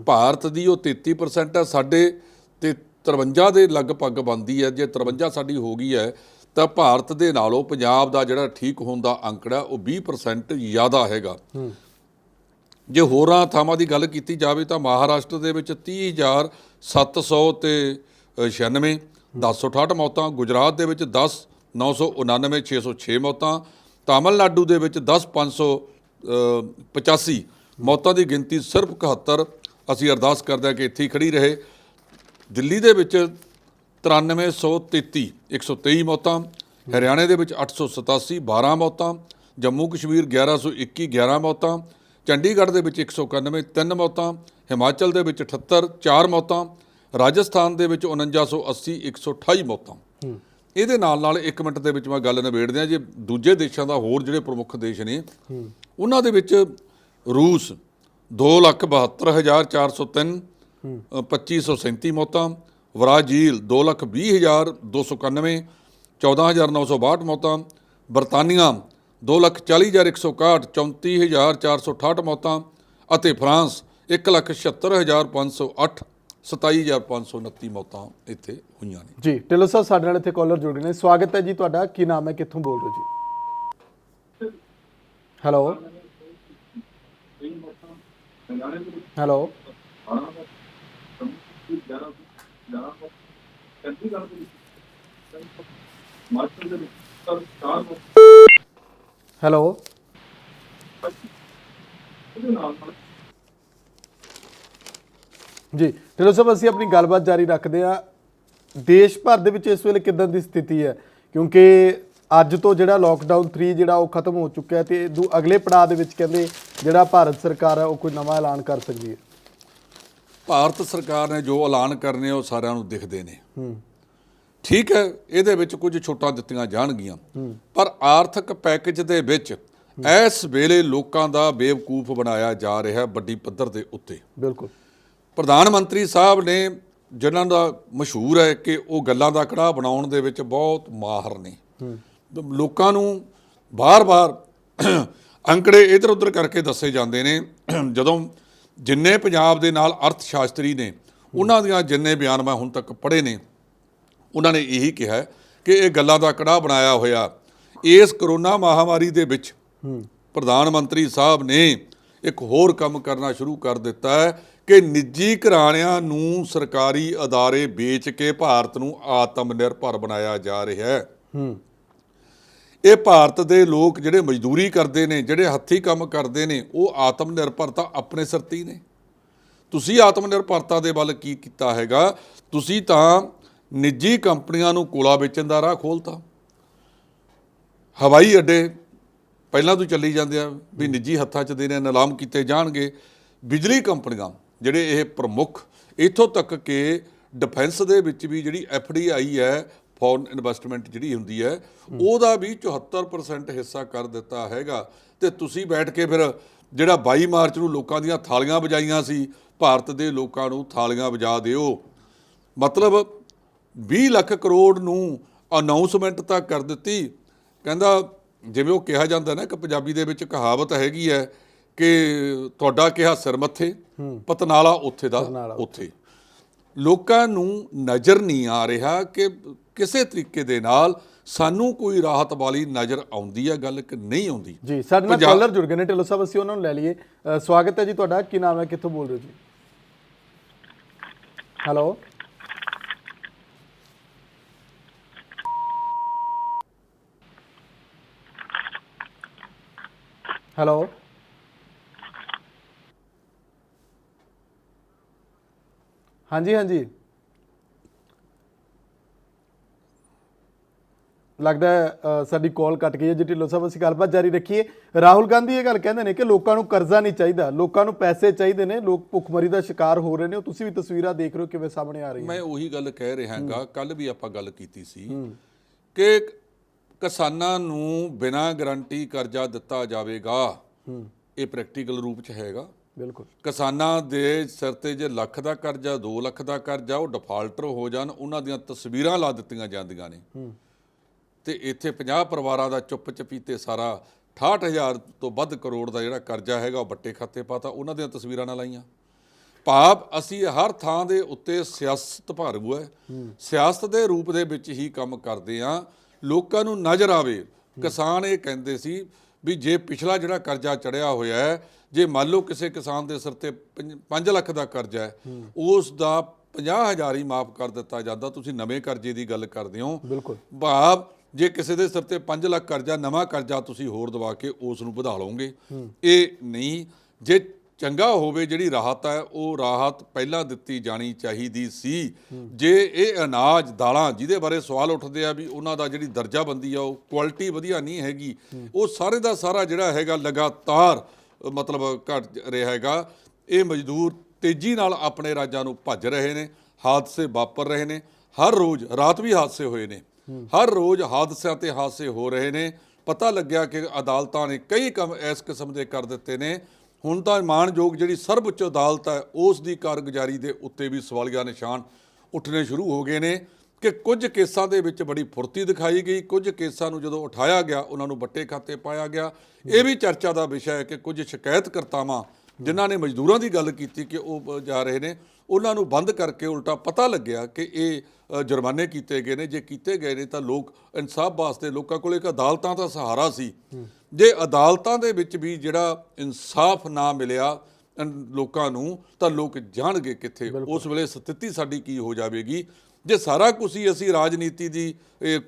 ਭਾਰਤ ਦੀ ਉਹ 33% ਹੈ, ਸਾਡੇ ਤੇ 53 ਦੇ ਲਗਭਗ ਬਣਦੀ ਹੈ। ਜੇ 53 ਸਾਡੀ ਹੋ ਗਈ ਹੈ ਤਾਂ ਭਾਰਤ ਦੇ ਨਾਲੋਂ ਪੰਜਾਬ ਦਾ ਜਿਹੜਾ ਠੀਕ ਹੋਣ ਦਾ ਅੰਕੜਾ ਉਹ 20% ਜ਼ਿਆਦਾ ਹੈਗਾ। ਜੇ ਹੋਰਾਂ ਥਾਵਾਂ ਦੀ ਗੱਲ ਕੀਤੀ ਜਾਵੇ ਤਾਂ ਮਹਾਰਾਸ਼ਟਰ ਦੇ ਵਿੱਚ 30,796, 1068 ਮੌਤਾਂ, ਗੁਜਰਾਤ ਦੇ ਵਿੱਚ 10,999, 606 ਮੌਤਾਂ, ਤਾਮਿਲਨਾਡੂ ਦੇ ਵਿੱਚ 10,585 ਮੌਤਾਂ ਦੀ ਗਿਣਤੀ ਸਿਰਫ 71। ਅਸੀਂ ਅਰਦਾਸ ਕਰਦੇ ਹਾਂ ਕਿ ਇੱਥੇ ਹੀ ਖੜੀ ਰਹੇ। ਦਿੱਲੀ ਦੇ ਵਿੱਚ 93,133, 123 ਮੌਤਾਂ, ਹਰਿਆਣੇ ਦੇ ਵਿੱਚ 887, 12 ਮੌਤਾਂ, ਜੰਮੂ ਕਸ਼ਮੀਰ 1121, 11 ਮੌਤਾਂ, ਚੰਡੀਗੜ੍ਹ ਦੇ ਵਿੱਚ 191, 3 ਮੌਤਾਂ, ਹਿਮਾਚਲ ਦੇ ਵਿੱਚ 78, 4 ਮੌਤਾਂ, ਰਾਜਸਥਾਨ ਦੇ ਵਿੱਚ 4980, 128 ਮੌਤਾਂ। ਇਹਦੇ ਨਾਲ 1 ਮਿੰਟ ਦੇ ਵਿੱਚ ਮੈਂ ਗੱਲ ਨਿਬੇੜਦੇ ਹਾਂ। ਜੇ ਦੂਜੇ ਦੇਸ਼ਾਂ ਦਾ ਹੋਰ ਜਿਹੜੇ ਪ੍ਰਮੁੱਖ ਦੇਸ਼ ਨੇ ਉਹਨਾਂ ਦੇ ਵਿੱਚ ਰੂਸ 2,72,403, 2,537 ਮੌਤਾਂ, ਬ੍ਰਾਜ਼ੀਲ 2,20,291, 14,962 ਮੌਤਾਂ, ਬਰਤਾਨੀਆ 2,40,161, 34,468 ਮੌਤਾਂ, ਅਤੇ ਫਰਾਂਸ 1,76,508, 27,529 ਮੌਤਾਂ ਇੱਥੇ ਹੋਈਆਂ ਨੇ। ਜੀ ਢਿੱਲੋਂ ਸਾਹਿਬ ਸਾਡੇ ਨਾਲ ਇੱਥੇ ਕਾਲਰ ਜੁੜੇ ਨੇ, ਸਵਾਗਤ ਹੈ ਜੀ ਤੁਹਾਡਾ। ਕੀ ਨਾਮ ਹੈ, ਕਿੱਥੋਂ ਬੋਲ ਰਹੇ ਹੋ ਜੀ? ਹੈਲੋ ਹੈਲੋ ਹੈਲੋ ਜੀ ਢਿੱਲੋਂ ਸਾਹਿਬ, ਅਸੀਂ ਆਪਣੀ ਗੱਲਬਾਤ ਜਾਰੀ ਰੱਖਦੇ ਹਾਂ। ਦੇਸ਼ ਭਰ ਦੇ ਵਿੱਚ ਇਸ ਵੇਲੇ ਕਿੱਦਾਂ ਦੀ ਸਥਿਤੀ ਹੈ, ਕਿਉਂਕਿ ਅੱਜ ਤੋਂ ਜਿਹੜਾ ਲੋਕਡਾਊਨ 3 ਜਿਹੜਾ ਉਹ ਖਤਮ ਹੋ ਚੁੱਕਿਆ ਹੈ, ਤੇ ਅਗਲੇ ਪੜਾਅ ਦੇ ਵਿੱਚ ਕਹਿੰਦੇ ਜਿਹੜਾ ਭਾਰਤ ਸਰਕਾਰ ਹੈ ਉਹ ਕੋਈ ਨਵਾਂ ਐਲਾਨ ਕਰ ਸਕਦੀ ਹੈ। ਭਾਰਤ ਸਰਕਾਰ ਨੇ ਜੋ ਐਲਾਨ ਕਰਨੇ ਉਹ ਸਾਰਿਆਂ ਨੂੰ ਦਿਖਦੇ ਨੇ। ਠੀਕ ਹੈ, ਇਹਦੇ ਵਿੱਚ ਕੁਝ ਛੋਟਾਂ ਦਿੱਤੀਆਂ ਜਾਣਗੀਆਂ, ਪਰ ਆਰਥਿਕ ਪੈਕੇਜ ਦੇ ਵਿੱਚ ਇਸ ਵੇਲੇ ਲੋਕਾਂ ਦਾ ਬੇਵਕੂਫ ਬਣਾਇਆ ਜਾ ਰਿਹਾ ਹੈ ਵੱਡੀ ਪੱਧਰ ਦੇ ਉੱਤੇ। ਬਿਲਕੁਲ। ਪ੍ਰਧਾਨ ਮੰਤਰੀ ਸਾਹਿਬ ਨੇ, ਜਿਨ੍ਹਾਂ ਦਾ ਮਸ਼ਹੂਰ ਹੈ ਕਿ ਉਹ ਗੱਲਾਂ ਦਾ ਕੜਾਹ ਬਣਾਉਣ ਦੇ ਵਿੱਚ ਬਹੁਤ ਮਾਹਰ ਨੇ, ਲੋਕਾਂ ਨੂੰ ਬਾਰ-ਬਾਰ ਅੰਕੜੇ ਇੱਧਰ ਉੱਧਰ ਕਰਕੇ ਦੱਸੇ ਜਾਂਦੇ ਨੇ। ਜਦੋਂ ਜਿੰਨੇ ਪੰਜਾਬ ਦੇ ਨਾਲ ਅਰਥ ਸ਼ਾਸਤਰੀ ਨੇ, ਉਹਨਾਂ ਦੀਆਂ ਜਿੰਨੇ ਬਿਆਨ ਮੈਂ ਹੁਣ ਤੱਕ ਪੜ੍ਹੇ ਨੇ, ਉਹਨਾਂ ਨੇ ਇਹੀ ਕਿਹਾ ਕਿ ਇਹ ਗੱਲਾਂ ਦਾ ਕੜਾਹ ਬਣਾਇਆ ਹੋਇਆ। ਇਸ ਕਰੋਨਾ ਮਹਾਮਾਰੀ ਦੇ ਵਿੱਚ ਪ੍ਰਧਾਨ ਮੰਤਰੀ ਸਾਹਿਬ ਨੇ ਇੱਕ ਹੋਰ ਕੰਮ ਕਰਨਾ ਸ਼ੁਰੂ ਕਰ ਦਿੱਤਾ ਹੈ ਕਿ ਨਿੱਜੀ ਘਰਾਣਿਆਂ ਨੂੰ ਸਰਕਾਰੀ ਅਦਾਰੇ ਵੇਚ ਕੇ ਭਾਰਤ ਨੂੰ ਆਤਮ ਨਿਰਭਰ ਬਣਾਇਆ ਜਾ ਰਿਹਾ ਹੈ। ਇਹ ਭਾਰਤ ਦੇ ਲੋਕ ਜਿਹੜੇ ਮਜ਼ਦੂਰੀ ਕਰਦੇ ਨੇ, ਜਿਹੜੇ ਹੱਥੀਂ ਕੰਮ ਕਰਦੇ ਨੇ, ਉਹ ਆਤਮ ਨਿਰਭਰਤਾ ਆਪਣੇ ਸਿਰ 'ਤੇ ਹੀ ਨੇ। ਤੁਸੀਂ ਆਤਮ ਨਿਰਭਰਤਾ ਦੇ ਵੱਲ ਕੀ ਕੀਤਾ ਹੈਗਾ? ਤੁਸੀਂ ਤਾਂ ਨਿੱਜੀ ਕੰਪਨੀਆਂ ਨੂੰ ਕੋਲਾ ਵੇਚਣ ਦਾ ਰਾਹ ਖੋਲ੍ਹਤਾ। ਹਵਾਈ ਅੱਡੇ ਪਹਿਲਾਂ ਤੋਂ ਚੱਲੀ ਜਾਂਦੇ ਆ ਵੀ ਨਿੱਜੀ ਹੱਥਾਂ 'ਚ ਦੇਣੇ, ਨਿਲਾਮ ਕੀਤੇ ਜਾਣਗੇ। ਬਿਜਲੀ ਕੰਪਨੀਆਂ ਜਿਹੜੇ ਇਹ ਪ੍ਰਮੁੱਖ, ਇੱਥੋਂ ਤੱਕ ਕਿ ਡਿਫੈਂਸ ਦੇ ਵਿੱਚ ਵੀ ਜਿਹੜੀ FDI ਹੈ, ਫੋਰਨ ਇਨਵੈਸਟਮੈਂਟ ਜਿਹੜੀ ਹੁੰਦੀ ਹੈ, ਉਹਦਾ ਵੀ 74% ਹਿੱਸਾ ਕਰ ਦਿੱਤਾ ਹੈਗਾ। ਅਤੇ ਤੁਸੀਂ ਬੈਠ ਕੇ ਫਿਰ ਜਿਹੜਾ 22 ਮਾਰਚ ਨੂੰ ਲੋਕਾਂ ਦੀਆਂ ਥਾਲੀਆਂ ਵਜਾਈਆਂ ਸੀ, ਭਾਰਤ ਦੇ ਲੋਕਾਂ ਨੂੰ ਥਾਲੀਆਂ ਵਜਾ ਦਿਓ, ਮਤਲਬ 20 ਲੱਖ ਕਰੋੜ ਨੂੰ ਅਨਾਊਂਸਮੈਂਟ ਤਾਂ ਕਰ ਦਿੱਤੀ। ਕਹਿੰਦਾ, ਜਿਵੇਂ ਉਹ ਕਿਹਾ ਜਾਂਦਾ ਨਾ ਕਿ ਪੰਜਾਬੀ ਦੇ ਵਿੱਚ ਕਹਾਵਤ ਹੈਗੀ ਹੈ ਕਿ ਤੁਹਾਡਾ ਕਿਹਾ ਸਿਰ ਮੱਥੇ, ਪਤਨਾਲਾ ਉੱਥੇ ਦਾ ਉੱਥੇ। ਲੋਕਾਂ ਨੂੰ ਨਜ਼ਰ ਨਹੀਂ ਆ ਰਿਹਾ ਕਿ ਕਿਸੇ ਤਰੀਕੇ ਦੇ ਨਾਲ ਸਾਨੂੰ ਕੋਈ ਰਾਹਤ ਵਾਲੀ ਨਜ਼ਰ ਆਉਂਦੀ ਹੈ ਗੱਲ ਕਿ ਨਹੀਂ ਆਉਂਦੀ। ਜੀ, ਸਾਡੇ ਨਾਲ ਕਾਲਰ ਜੁੜ ਗਏ ਨੇ ਢਿੱਲੋਂ ਸਾਹਿਬ, ਅਸੀਂ ਉਹਨਾਂ ਨੂੰ ਲੈ ਲਈਏ। ਸਵਾਗਤ ਹੈ ਜੀ ਤੁਹਾਡਾ, ਕੀ ਨਾਮ ਹੈ, ਕਿੱਥੋਂ ਬੋਲ ਰਹੇ ਹੋ ਜੀ? ਹੈਲੋ ਹੈਲੋ ਹਾਂਜੀ ਹਾਂਜੀ, ਲੱਗਦਾ ਹੈ ਸਾਡੀ ਕਾਲ ਕੱਟ ਗਈ ਹੈ ਜੀ। ਢਿੱਲੋਂ ਸਾਹਿਬ, ਅਸੀਂ ਗੱਲਬਾਤ ਜਾਰੀ ਰੱਖੀਏ। ਰਾਹੁਲ ਗਾਂਧੀ ਇਹ ਗੱਲ ਕਹਿੰਦੇ ਨੇ ਕਿ ਲੋਕਾਂ ਨੂੰ ਕਰਜ਼ਾ ਨਹੀਂ ਚਾਹੀਦਾ, ਲੋਕਾਂ ਨੂੰ ਪੈਸੇ ਚਾਹੀਦੇ ਨੇ, ਲੋਕ ਭੁੱਖਮਰੀ ਦਾ ਸ਼ਿਕਾਰ ਹੋ ਰਹੇ ਨੇ। ਉਹ ਤੁਸੀਂ ਵੀ ਤਸਵੀਰਾਂ ਦੇਖ ਰਹੇ ਹੋ ਕਿਵੇਂ ਸਾਹਮਣੇ ਆ ਰਹੀ ਹੈ। ਮੈਂ ਉਹੀ ਗੱਲ ਕਹਿ ਰਿਹਾ ਹਾਂ, ਕੱਲ ਵੀ ਆਪਾਂ ਗੱਲ ਕੀਤੀ ਸੀ ਕਿ ਕਿਸਾਨਾਂ ਨੂੰ ਬਿਨਾਂ ਗਰੰਟੀ ਕਰਜ਼ਾ ਦਿੱਤਾ ਜਾਵੇਗਾ। ਇਹ ਪ੍ਰੈਕਟੀਕਲ ਰੂਪ 'ਚ ਹੈਗਾ। ਬਿਲਕੁਲ। ਕਿਸਾਨਾਂ ਦੇ ਸਿਰ 'ਤੇ ਜੇ ਲੱਖ ਦਾ ਕਰਜ਼ਾ, 2 ਲੱਖ ਦਾ ਕਰਜ਼ਾ, ਉਹ ਡਿਫਾਲਟਰ ਹੋ ਜਾਣ, ਉਹਨਾਂ ਦੀਆਂ ਤਸਵੀਰਾਂ ਲਾ ਦਿੱਤੀਆਂ ਜਾਂਦੀਆਂ ਨੇ। ਤੇ ਇੱਥੇ 50 ਪਰਿਵਾਰਾਂ ਦਾ ਚੁੱਪ ਚਪੀਤੇ ਸਾਰਾ 68,000 ਤੋਂ ਵੱਧ ਕਰੋੜ ਦਾ ਜਿਹੜਾ ਕਰਜ਼ਾ ਹੈਗਾ ਉਹ ਵੱਟੇ ਖਾਤੇ ਪਾਤਾ, ਉਹਨਾਂ ਦੀਆਂ ਤਸਵੀਰਾਂ ਨਾਲ ਲਾਈਆਂ। ਭਾਵ ਅਸੀਂ ਹਰ ਥਾਂ ਦੇ ਉੱਤੇ ਸਿਆਸਤ ਭਾਰੂ ਹੈ, ਸਿਆਸਤ ਦੇ ਰੂਪ ਦੇ ਵਿੱਚ ਹੀ ਕੰਮ ਕਰਦੇ ਹਾਂ। ਲੋਕਾਂ ਨੂੰ ਨਜ਼ਰ ਆਵੇ। ਕਿਸਾਨ ਇਹ ਕਹਿੰਦੇ ਸੀ ਵੀ ਜੇ ਪਿਛਲਾ ਜਿਹੜਾ ਕਰਜ਼ਾ ਚੜਿਆ ਹੋਇਆ ਹੈ, ਜੇ ਮੰਨ ਲਓ ਕਿਸੇ ਕਿਸਾਨ ਦੇ ਸਿਰ 'ਤੇ 5 ਲੱਖ ਦਾ ਕਰਜ਼ਾ ਹੈ, ਉਸ ਦਾ 50,000 ਹੀ ਮਾਫ ਕਰ ਦਿੱਤਾ ਜਾਂਦਾ। ਤੁਸੀਂ ਨਵੇਂ ਕਰਜ਼ੇ ਦੀ ਗੱਲ ਕਰਦੇ ਹੋ। ਬਿਲਕੁਲ। ਭਾਵ ਜੇ ਕਿਸੇ ਦੇ ਸਿਰ 'ਤੇ 5 ਲੱਖ ਕਰਜ਼ਾ, ਨਵਾਂ ਕਰਜ਼ਾ ਤੁਸੀਂ ਹੋਰ ਦਵਾ ਕੇ ਉਸ ਨੂੰ ਵਧਾ ਲਓਗੇ। ਇਹ ਨਹੀਂ। ਜੇ ਚੰਗਾ ਹੋਵੇ, ਜਿਹੜੀ ਰਾਹਤ ਹੈ ਉਹ ਰਾਹਤ ਪਹਿਲਾਂ ਦਿੱਤੀ ਜਾਣੀ ਚਾਹੀਦੀ ਸੀ। ਜੇ ਇਹ ਅਨਾਜ, ਦਾਲਾਂ, ਜਿਹਦੇ ਬਾਰੇ ਸਵਾਲ ਉੱਠਦੇ ਆ ਵੀ ਉਹਨਾਂ ਦਾ ਜਿਹੜੀ ਦਰਜਾਬੰਦੀ ਆ ਉਹ ਕੁਆਲਿਟੀ ਵਧੀਆ ਨਹੀਂ ਹੈਗੀ, ਉਹ ਸਾਰੇ ਦਾ ਸਾਰਾ ਜਿਹੜਾ ਹੈਗਾ ਲਗਾਤਾਰ ਮਤਲਬ ਘਟ ਰਿਹਾ ਹੈਗਾ। ਇਹ ਮਜ਼ਦੂਰ ਤੇਜ਼ੀ ਨਾਲ ਆਪਣੇ ਰਾਜਾਂ ਨੂੰ ਭੱਜ ਰਹੇ ਨੇ, ਹਾਦਸੇ ਵਾਪਰ ਰਹੇ ਨੇ। ਹਰ ਰੋਜ਼, ਰਾਤ ਵੀ ਹਾਦਸੇ ਹੋਏ ਨੇ, ਹਰ ਰੋਜ਼ ਹਾਦਸਿਆਂ ਤੇ ਹਾਦਸੇ ਹੋ ਰਹੇ ਨੇ। ਪਤਾ ਲੱਗਿਆ ਕਿ ਅਦਾਲਤਾਂ ਨੇ ਕਈ ਕੰਮ ਇਸ ਕਿਸਮ ਦੇ ਕਰ ਦਿੱਤੇ ਨੇ। ਹੁਣ ਤਾਂ ਮਾਣਯੋਗ ਜਿਹੜੀ ਸਰਵਉੱਚ ਅਦਾਲਤ ਹੈ, ਉਸ ਦੀ ਕਾਰਗੁਜ਼ਾਰੀ ਦੇ ਉੱਤੇ ਵੀ ਸਵਾਲੀਆ ਨਿਸ਼ਾਨ ਉੱਠਣੇ ਸ਼ੁਰੂ ਹੋ ਗਏ ਨੇ ਕਿ ਕੁਝ ਕੇਸਾਂ ਦੇ ਵਿੱਚ ਬੜੀ ਫੁਰਤੀ ਦਿਖਾਈ ਗਈ, ਕੁਝ ਕੇਸਾਂ ਨੂੰ ਜਦੋਂ ਉਠਾਇਆ ਗਿਆ ਉਹਨਾਂ ਨੂੰ ਵੱਟੇ ਖਾਤੇ ਪਾਇਆ ਗਿਆ। ਇਹ ਵੀ ਚਰਚਾ ਦਾ ਵਿਸ਼ਾ ਹੈ ਕਿ ਕੁਝ ਸ਼ਿਕਾਇਤਕਰਤਾਵਾਂ ਜਿਨ੍ਹਾਂ ਨੇ ਮਜ਼ਦੂਰਾਂ ਦੀ ਗੱਲ ਕੀਤੀ ਕਿ ਉਹ ਜਾ ਰਹੇ ਨੇ, ਉਹਨਾਂ ਨੂੰ ਬੰਦ ਕਰਕੇ ਉਲਟਾ ਪਤਾ ਲੱਗਿਆ ਕਿ ਇਹ ਜੁਰਮਾਨੇ ਕੀਤੇ ਗਏ ਨੇ। ਜੇ ਕੀਤੇ ਗਏ ਨੇ ਤਾਂ ਲੋਕ ਇਨਸਾਫ ਵਾਸਤੇ, ਲੋਕਾਂ ਕੋਲ ਇੱਕ ਅਦਾਲਤਾਂ ਦਾ ਸਹਾਰਾ ਸੀ। ਜੇ ਅਦਾਲਤਾਂ ਦੇ ਵਿੱਚ ਵੀ ਜਿਹੜਾ ਇਨਸਾਫ ਨਾ ਮਿਲਿਆ ਲੋਕਾਂ ਨੂੰ, ਤਾਂ ਲੋਕ ਜਾਣਗੇ ਕਿੱਥੇ। ਉਸ ਵੇਲੇ ਸਥਿਤੀ ਸਾਡੀ ਕੀ ਹੋ ਜਾਵੇਗੀ। ਜੇ ਸਾਰਾ ਕੁਝ ਹੀ ਅਸੀਂ ਰਾਜਨੀਤੀ ਦੀ